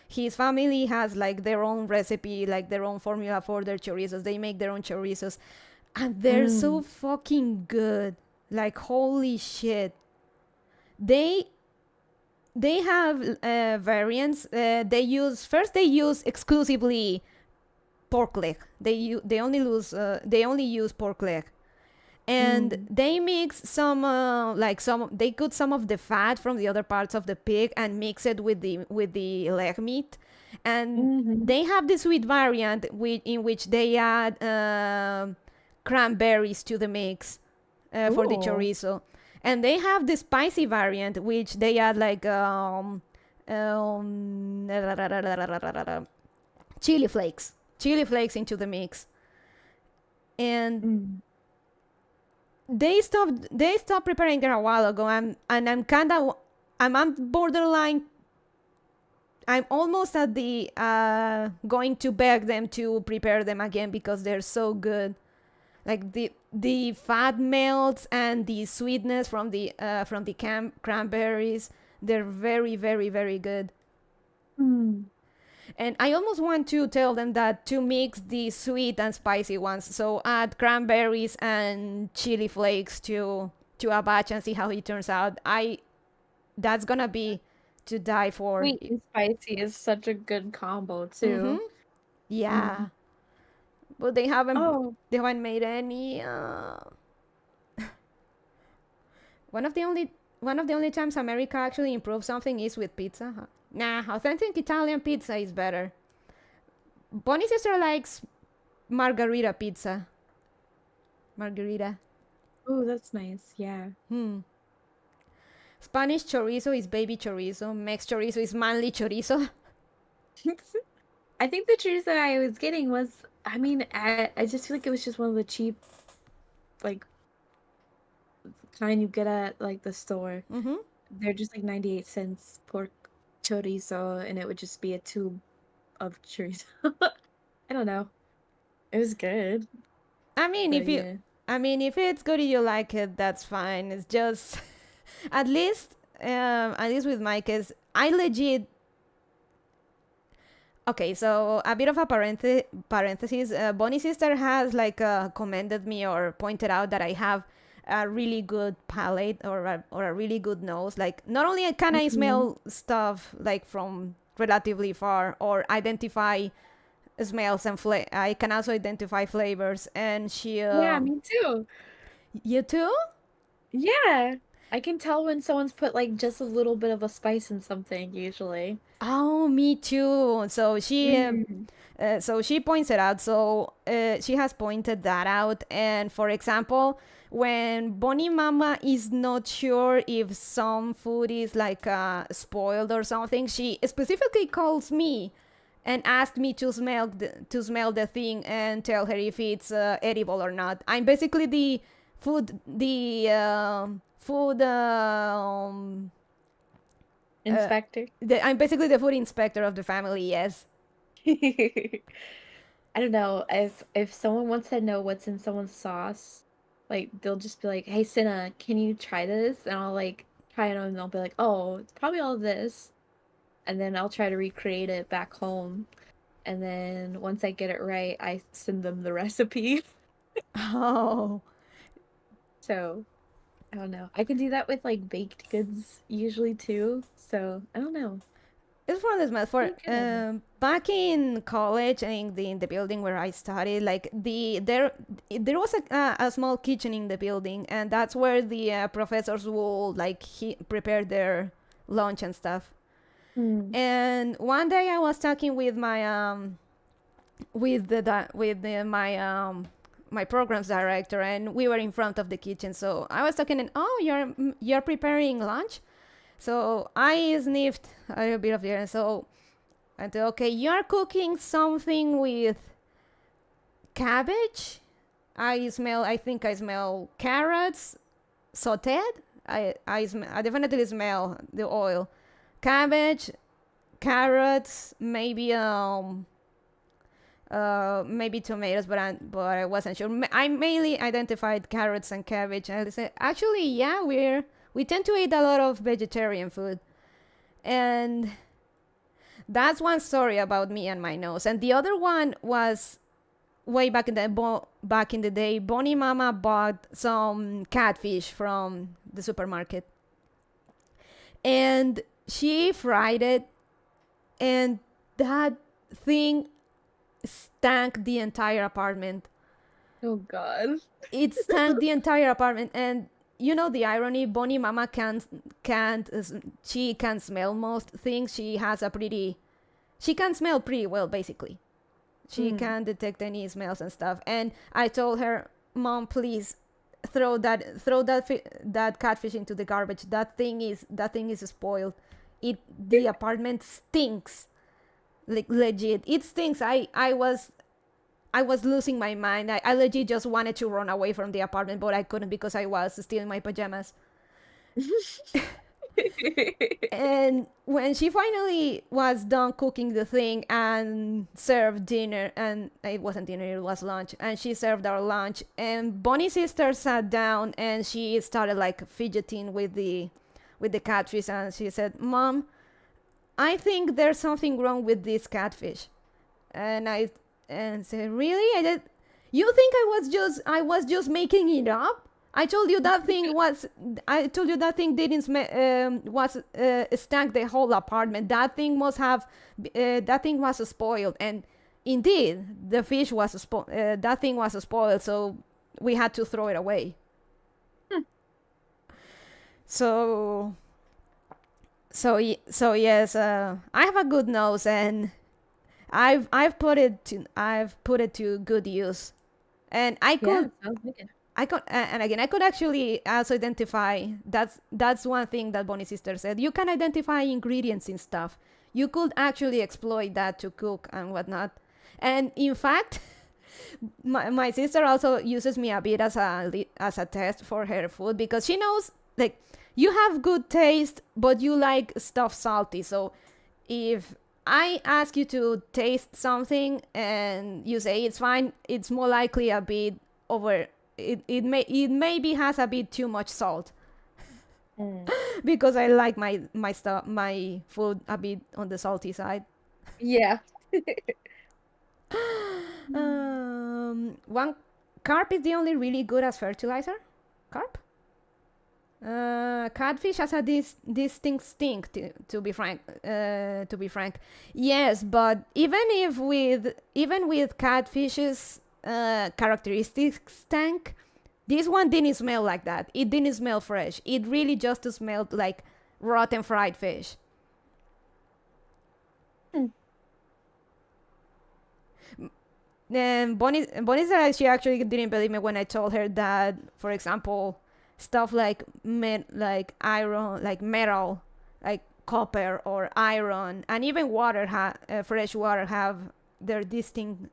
his family has like their own recipe, like their own formula for their chorizos. They make their own chorizos, and they're so fucking good. Like holy shit. They they have variants. They use exclusively pork leg. They only use pork leg, and they mix some they cut some of the fat from the other parts of the pig and mix it with the leg meat, and they have the sweet variant in which they add cranberries to the mix for the Ooh. chorizo, and they have the spicy variant which they add like chili flakes into the mix, and they stopped preparing it a while ago, and I'm on borderline. I'm almost at the going to beg them to prepare them again because they're so good. Like the fat melts and the sweetness from the cranberries, they're very very very good. And I almost want to tell them that to mix the sweet and spicy ones. So add cranberries and chili flakes to a batch and see how it turns out. That's gonna be to die for. Sweet and spicy is such a good combo Mm-hmm. too. Yeah. But they haven't Oh, made any one of the only times America actually improves something is with pizza. Huh? Nah, authentic Italian pizza is better. Bonnie's sister likes margarita pizza. Margarita. oh, that's nice. Yeah. Spanish chorizo is baby chorizo. Mex chorizo is manly chorizo. I think the chorizo that I was getting was, I mean, I just feel like it was just one of the cheap, like, kind you get at like the store. They're just like 98 cents pork chorizo, and it would just be a tube of chorizo. I don't know. It was good. I mean, But yeah. if it's good and you like it, that's fine. It's just at least with my case, I legit. Okay, so a bit of a parenthesis. Bonnie's sister has like commended me or pointed out that I have a really good palate or a really good nose. Like not only can I smell stuff like from relatively far or identify smells and I can also identify flavors. And she Yeah, me too. you too? Yeah. I can tell when someone's put like just a little bit of a spice in something usually. Oh, me too. So she points it out. So she has pointed that out. And for example, when Bonnie Mama is not sure if some food is like spoiled or something, she specifically calls me and asked me to smell the thing and tell her if it's edible or not. I'm basically the food Inspector. I'm basically the food inspector of the family. Yes. I don't know if someone wants to know what's in someone's sauce, like they'll just be like, "Hey, Cinna, can you try this?" And I'll like try it and they'll be like, "Oh, it's probably all this," and then I'll try to recreate it back home, and then once I get it right, I send them the recipe. Oh. So I don't know. I can do that with like baked goods usually too. So I don't know. It's one of the smells. For Okay. back in college in the building where I studied, like there was a small kitchen in the building, and that's where the professors will like prepare their lunch and stuff. And one day I was talking with my my programs director, and we were in front of the kitchen. So I was talking, and you're preparing lunch. So I sniffed a little bit of the air, and so I said, okay, you're cooking something with cabbage. I think I smell carrots sauteed. I definitely smell the oil. Cabbage, carrots, maybe tomatoes, but I wasn't sure. I mainly identified carrots and cabbage, and I said, actually, yeah, we tend to eat a lot of vegetarian food, and that's one story about me and my nose. And the other one was way back in the day. Bonnie Mama bought some catfish from the supermarket, and she fried it, and that thing stank the entire apartment. Oh God. It stank the entire apartment, and you know the irony. Bonnie Mama she can smell most things. She can smell pretty well, basically. She can detect any smells and stuff. And I told her, Mom, please throw that catfish into the garbage. That thing is spoiled. The apartment stinks. Like, legit, it stinks. I was losing my mind. I legit just wanted to run away from the apartment, but I couldn't because I was still in my pajamas. And when she finally was done cooking the thing and served dinner, and it wasn't dinner, it was lunch, and she served our lunch, and Bonnie's sister sat down and she started like fidgeting with the catfish, and she said, Mom, I think there's something wrong with this catfish. And I said, really? You think I was just making it up? I told you that thing didn't stank the whole apartment. That thing was spoiled, and indeed the fish was that thing was spoiled, so we had to throw it away. So yes, I have a good nose, and I've put it to good use, and I could actually also identify. That's one thing that Bonnie's sister said. You can identify ingredients in stuff. You could actually exploit that to cook and whatnot. And in fact, my sister also uses me a bit as a test for her food, because she knows, like, you have good taste, but you like stuff salty. So if I ask you to taste something and you say it's fine, it's more likely a bit over. It maybe has a bit too much salt. Because I like my food a bit on the salty side. Yeah. One carp is the only really good as fertilizer. Carp. Catfish has a distinct stink. To be frank. Yes, but even with catfish's characteristics stank, this one didn't smell like that. It didn't smell fresh. It really just smelled like rotten fried fish. And Bonnie said she actually didn't believe me when I told her that, for example, stuff like iron, like metal, like copper or iron, and even water, fresh water, have their distinct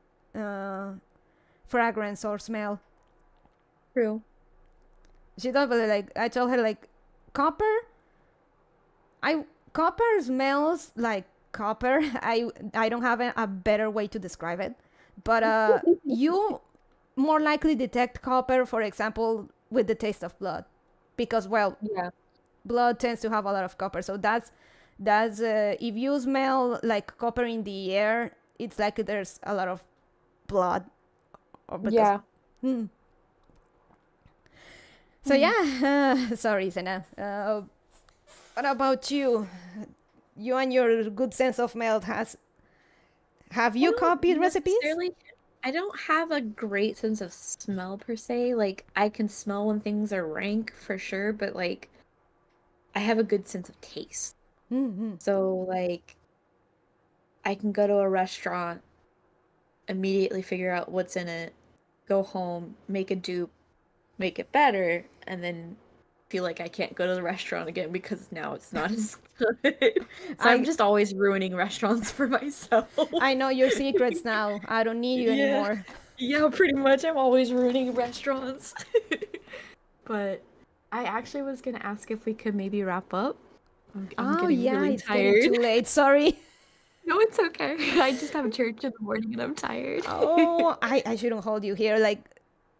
fragrance or smell. True. She don't believe. Like, I told her, like, copper smells like copper. I don't have a better way to describe it, but you more likely detect copper, for example, with the taste of blood, because, well, Yeah. blood tends to have a lot of copper. So that's if you smell like copper in the air, it's like there's a lot of blood. Yeah. So yeah, sorry, Senna. What about you? You and your good sense of smell have you copied recipes? I don't have a great sense of smell per se. Like, I can smell when things are rank for sure, but like, I have a good sense of taste. So like, I can go to a restaurant, immediately figure out what's in it, go home, make a dupe, make it better, and then feel like I can't go to the restaurant again because now it's not as good. So I'm just always ruining restaurants for myself. I know your secrets now. I don't need you anymore. Yeah, pretty much. I'm always ruining restaurants. But I actually was gonna ask if we could maybe wrap up. I'm Oh getting yeah, really it's getting tired. too late. Sorry. No, it's okay. I just have church in the morning and I'm tired. Oh, I shouldn't hold you here. Like,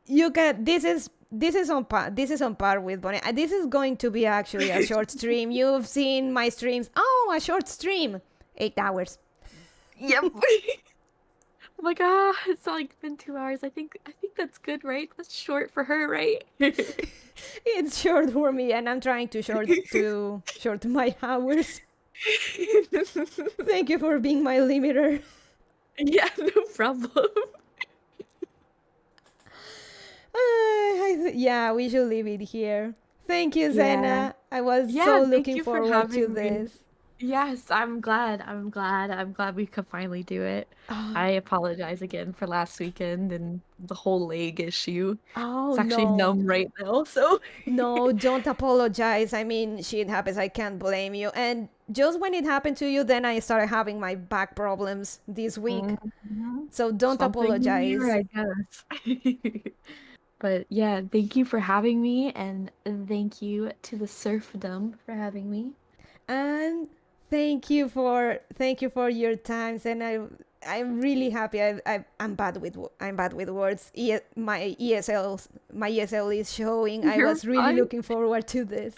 you can. This is on par with Bonnie. This is going to be actually a short stream. You've seen my streams. Oh, a short stream, 8 hours. Yep. I'm like, it's like been 2 hours. I think that's good, right? That's short for her, right? It's short for me, and I'm trying to short my hours. Thank you for being my limiter. Yeah, no problem. Yeah, we should leave it here. Thank you, Yeah. Zena. I was Yeah, so thank looking you for forward to having me. this. Yes, I'm glad. I'm glad we could finally do it. Oh, I apologize again for last weekend and the whole leg issue. oh It's actually no. numb right now, so No, don't apologize. I mean, shit happens. I can't blame you. And just when it happened to you, then I started having my back problems this week. Mhm. So don't Something new, apologize. I guess. But yeah, thank you for having me, and thank you to the serfdom for having me. And thank you for your times. And I'm really happy. I'm bad with words. My ESL is showing. I You're was really fine. looking forward to this.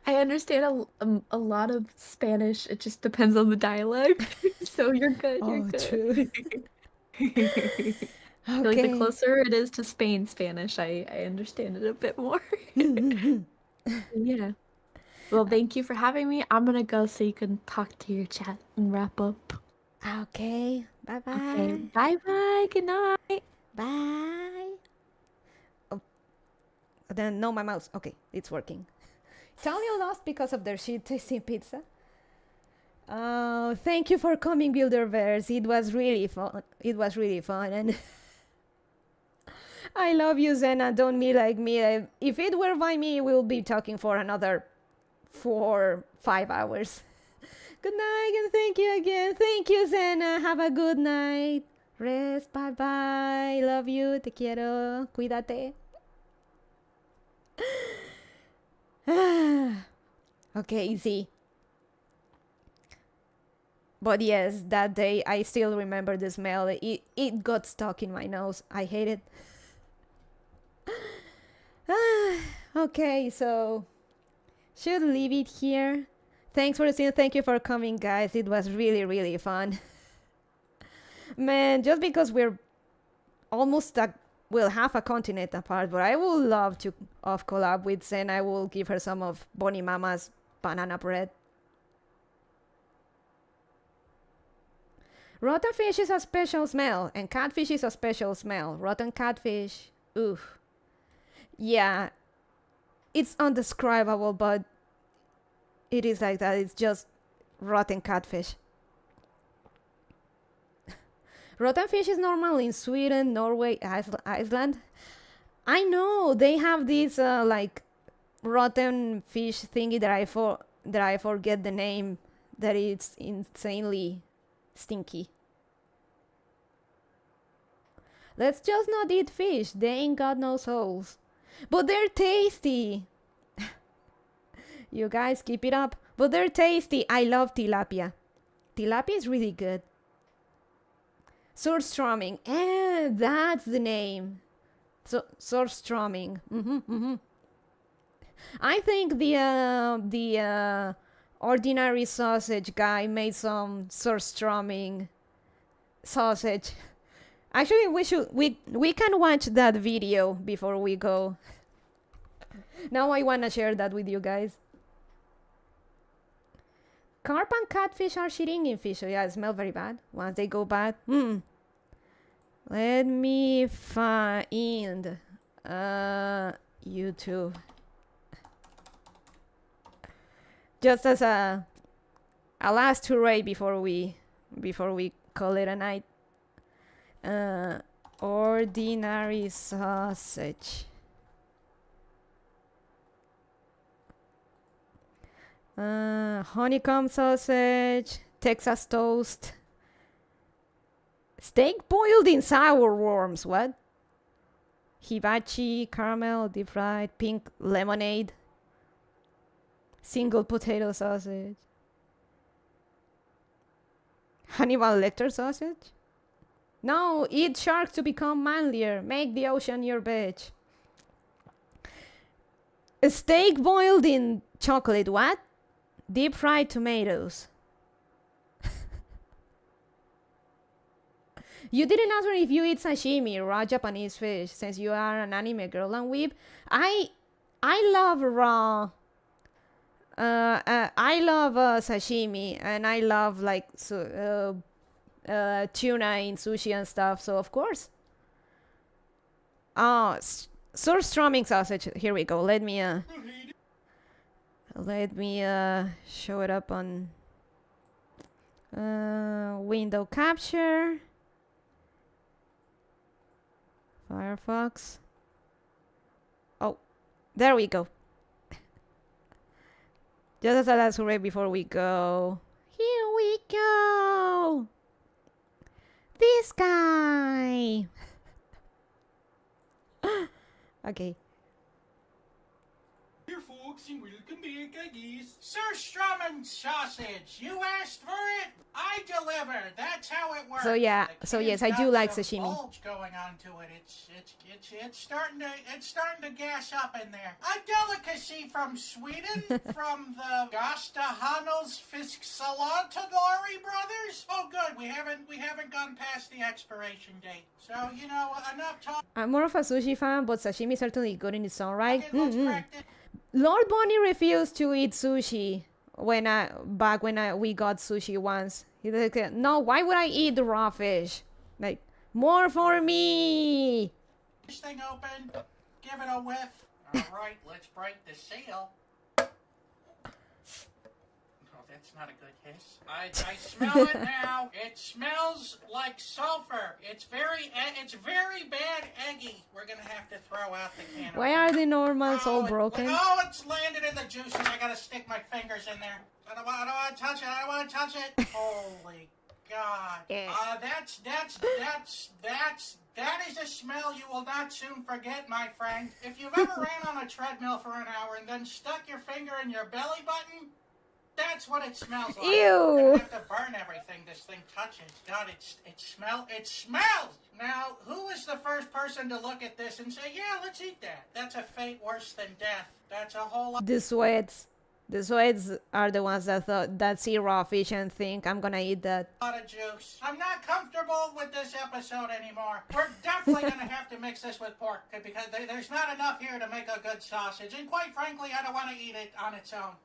I understand a lot of Spanish. It just depends on the dialect. So you're good. You're Oh, good. true. I feel like the Okay. closer it is to Spain Spanish, I understand it a bit more. Yeah. Well, thank you for having me. I'm gonna go so you can talk to your chat and wrap up. Okay. Bye Okay. bye. Bye bye. Good night. Bye. Oh, then no, my mouse. Okay, it's working. Totally lost because of their shit tasting pizza. Thank you for coming, Builderverse. It was really fun. It was really fun, and I love you, Zena. Don't be like me. If it were by me, we'll be talking for another 4-5 hours. Good night, and thank you again. Thank you, Zena. Have a good night. Rest. Bye bye. Love you. Te quiero. Cuídate. Okay, easy. But yes, that day I still remember the smell. It got stuck in my nose. I hate it. Okay, so should leave it here. Thanks for listening. Thank you for coming, guys. It was really, really fun. Man, just because we're almost stuck, well, half a continent apart, but I would love to collab with Zen. I will give her some of Bonnie Mama's banana bread. Rotten fish is a special smell, and catfish is a special smell. Rotten catfish, oof. Yeah, it's undescribable, but it is like that. It's just rotten catfish. Rotten fish is normal in Sweden, Norway, Iceland. I know they have this like rotten fish thingy that I forget the name. That it's insanely stinky. Let's just not eat fish. They ain't got no souls. But they're tasty. You guys keep it up. But they're tasty. I love tilapia. Tilapia is really good. Surströmming. That's the name. So surströmming. I think the ordinary sausage guy made some surströmming sausage. Actually, we can watch that video before we go. Now I wanna share that with you guys. Carp and catfish are shit-eating fish, so yeah, it smells very bad once they go bad. Let me find YouTube. Just as a last hooray before we call it a night. Ordinary sausage. Honeycomb sausage, Texas toast, steak boiled in sour worms. What? hibachi, caramel, deep fried, pink lemonade, single potato sausage, Hannibal Lecter sausage. No, eat shark to become manlier. Make the ocean your bitch. A steak boiled in chocolate. What? Deep fried tomatoes. You didn't answer if you eat sashimi, raw Japanese fish, since you are an anime girl and weeb. I love raw. I love sashimi, and I love like tuna in sushi and stuff. So of course. Oh, surströmming sausage. Here we go. Let me show it up on window capture. Firefox. Oh, there we go. Just as a last hooray before we go. Here we go. This guy. Okay. Here, folks, and welcome back, I guess. Surströmming sausage. You asked for it, I deliver. That's how it works. So yeah, The so kid's yes, I got do like some sashimi. bulge going on to it. It's starting to gas up in there. A delicacy from Sweden, from the Gastahanos Fisksalatadori brothers. Oh, good. We haven't gone past the expiration date. So you know, enough talk. I'm more of a sushi fan, but sashimi is certainly good in its own right. Okay, let's crack this. Lord Bonnie refused to eat sushi when we got sushi once. He like, no, why would I eat the raw fish? Like, more for me. This thing open. Give it a whiff. All right, let's break the seal. Oh, that's not a good hiss. I smell it now. It smells like sulfur. It's very bad eggy. We're gonna have to throw out the can. Why are the normals all broken? Oh, it's landed in the juices. I gotta stick my fingers in there. I don't want to touch it. I don't want to touch it. Holy God. That is a smell you will not soon forget, my friend. If you've ever ran on a treadmill for an hour and then stuck your finger in your belly button, that's what it smells like. Ew. You're gonna have to burn everything this thing touches. God, it smells. Now, who is the first person to look at this and say, yeah, let's eat that? That's a fate worse than death. That's a whole lot. The sweats. The sweats are the ones that see raw fish and think, I'm gonna eat that. Lot of juice. I'm not comfortable with this episode anymore. We're definitely gonna have to mix this with pork because there's not enough here to make a good sausage. And quite frankly, I don't want to eat it on its own.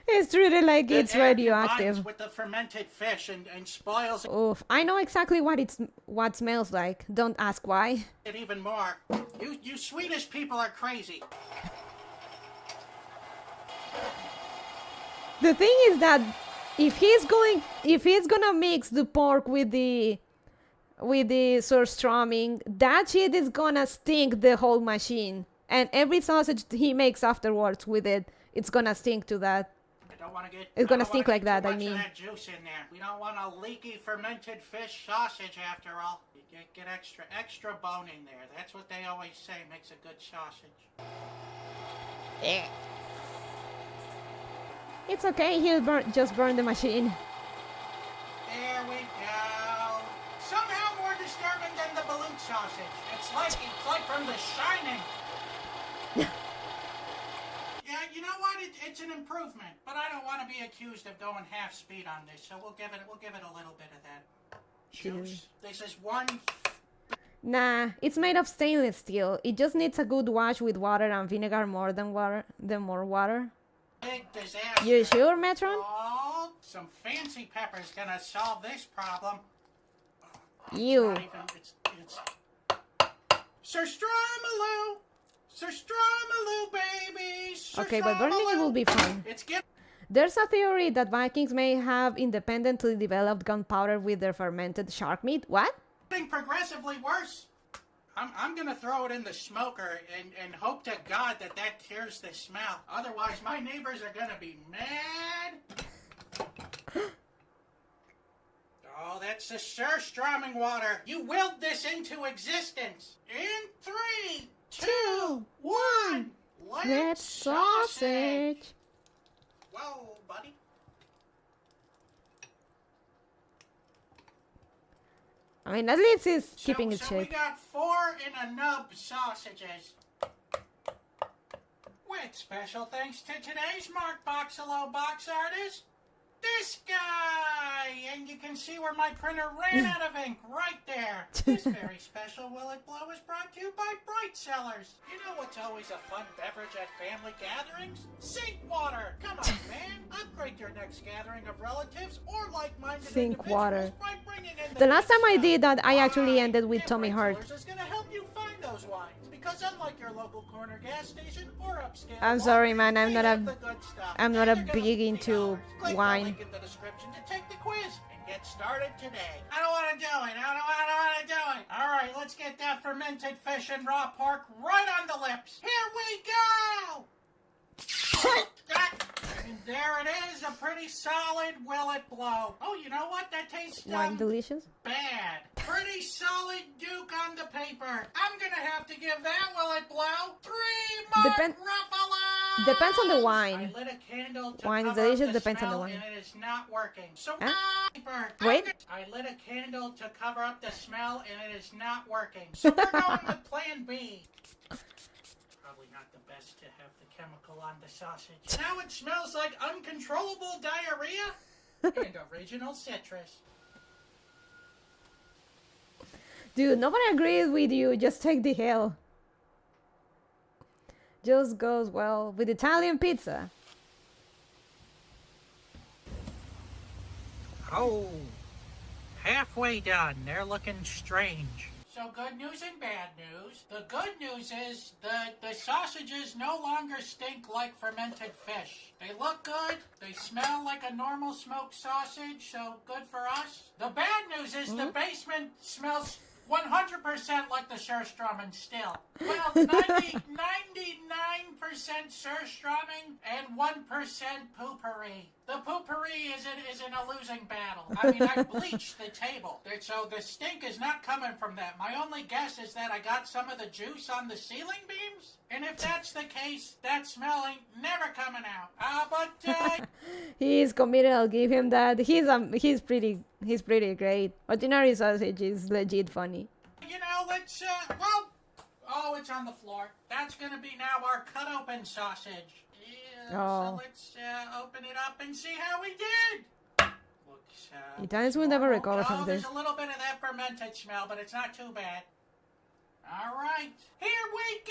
It's treated like it's The air radioactive. combines with the fermented fish and spoils Oof, I know exactly what smells like. Don't ask why. it even more. You Swedish people are crazy. The thing is that if he's gonna mix the pork with the surströmming, that shit is gonna stink the whole machine. And every sausage he makes afterwards with it, it's gonna stink to that. It's gonna stink like that, I mean. That juice in there. We don't want a leaky fermented fish sausage after all. You get extra bone in there. That's what they always say makes a good sausage. It's okay, he'll just burn the machine. There we go. Somehow more disturbing than the balut sausage. It's like from The Shining. Yeah, you know what? It's an improvement, but I don't want to be accused of going half speed on this, so we'll give it a little bit of that juice. This is one. Nah, it's made of stainless steel. It just needs a good wash with water and vinegar more water. Big disaster. You sure, Metron? Oh, some fancy pepper's gonna solve this problem. You. It's Surströmming, baby. Okay, but burning it will be fun. There's a theory that Vikings may have independently developed gunpowder with their fermented shark meat. What? Getting progressively worse. I'm gonna throw it in the smoker and hope to God that cures the smell. Otherwise, my neighbors are gonna be mad. Oh, Oh, that's the surströmming water. You willed this into existence. In 3, 2, 1. Let's sausage. Whoa, buddy. I mean, at least it's keeping its So we shape. got 4 in a nub sausages. With special thanks to today's Mark Boxalo box artist, this guy! And you can see where my printer ran out of ink right there. This very special Will It Blow is brought to you by Bright Cellars. You know what's always a fun beverage at family gatherings? Sink water! Come on, man! Upgrade your next gathering of relatives or like-minded Sink individuals water. by bringing in The last good time I stuff. did that, I actually Why? ended with And Tommy Bright Hart. Cellars is gonna help you find those wines. Because unlike your local corner gas station or upscale I'm sorry, man. I'm they not have a the good stuff. I'm not And a they're gonna big be into $50. Click wine. the link in the description to take the quiz and get started today. I don't want to do it. I don't want to do it. All right, let's get that fermented fish and raw pork right on the lips. Here we go. And there it is, a pretty solid Will It Blow. Oh, you know what? That tastes Wine delicious. bad. Pretty solid Duke on the paper. I'm gonna have to give that Will It Blow 3 Mark Depend- Ruffalo. Depends on the I wine. lit a candle to Wine is cover delicious, up the depends on the smell, wine. and it is not working. So Huh? paper. Wait. I lit a candle to cover up the smell, and it is not working. So we're going with Plan B. Probably not the best to have the chemical on the sausage. Now it smells like uncontrollable diarrhea and original citrus. Dude, nobody agrees with you. Just take the hill. Just goes well with Italian pizza. Oh, halfway done. They're looking strange. So good news and bad news. The good news is the sausages no longer stink like fermented fish. They look good. They smell like a normal smoked sausage, so good for us. The bad news is the basement smells 100% like the surströmming still. Well, 99% surströmming and 1% poopery. The poopery isn't a losing battle. I mean, I bleached the table, so the stink is not coming from that. My only guess is that I got some of the juice on the ceiling beams, and if that's the case, that smell ain't never coming out. But He's committed. I'll give him that. He's pretty great. Ordinary sausage is legit funny. you know, let's oh, it's on the floor. That's gonna be now our cut open sausage. Yeah, Oh. so let's open it up and see how we did. Looks, Italians will never recover from there's this. a little bit of that fermented smell, but it's not too bad. All right, here we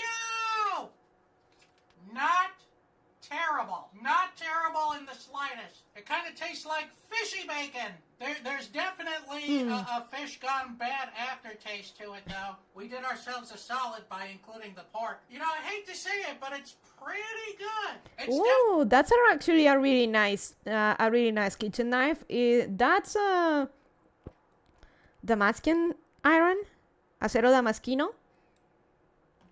go. Not terrible. Not terrible in the slightest. It kind of tastes like fishy bacon. There's definitely a fish gone bad aftertaste to it, though. We did ourselves a solid by including the pork. You know, I hate to say it, but it's pretty good. It's Ooh, that's actually a really nice kitchen knife. That's Damascus iron, acero damasquino.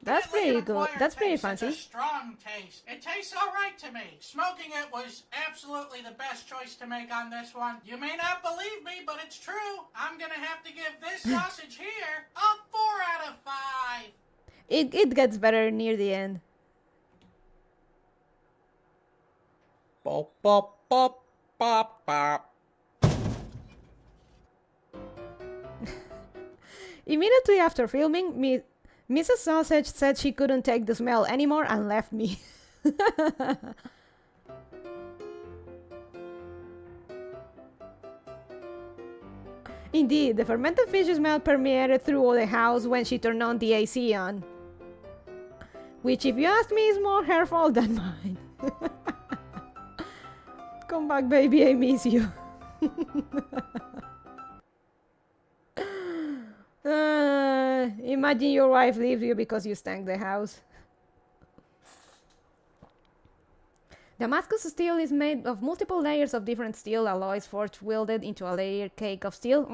That's pretty good. That's pretty fancy. It's a strong taste. It tastes all right to me. Smoking it was absolutely the best choice to make on this one. You may not believe me, but it's true. I'm gonna have to give this sausage here a 4 out of 5. It gets better near the end. Bop, bop, bop, bop, bop. Immediately after filming, Mrs. Sausage said she couldn't take the smell anymore and left me. Indeed, the fermented fish smell permeated through the house when she turned on the AC on. Which, if you ask me, is more her fault than mine. Come back, baby, I miss you. Imagine your wife leaves you because you stank the house. Damascus steel is made of multiple layers of different steel alloys forged welded into a layered cake of steel.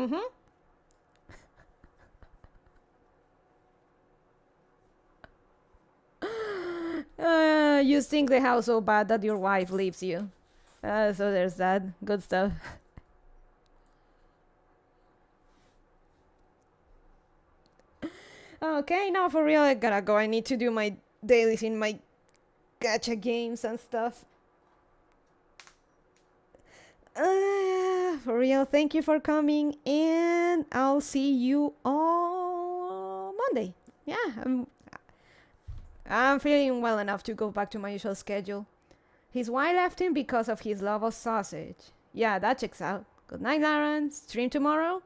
You stink the house so bad that your wife leaves you. So there's that. Good stuff. Okay, now for real, I gotta go. I need to do my dailies in my gacha games and stuff. For real, thank you for coming, and I'll see you on Monday. Yeah, I'm feeling well enough to go back to my usual schedule. His wife left him because of his love of sausage. Yeah, that checks out. Good night, Lauren. Stream tomorrow?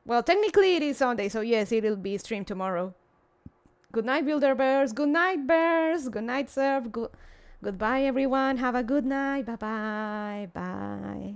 Well, technically it is Sunday, so yes, it'll be streamed tomorrow. Good night, Builder Bears. Good night, Bears. Good night, Surf. Goodbye, everyone. Have a good night. Bye-bye. Bye.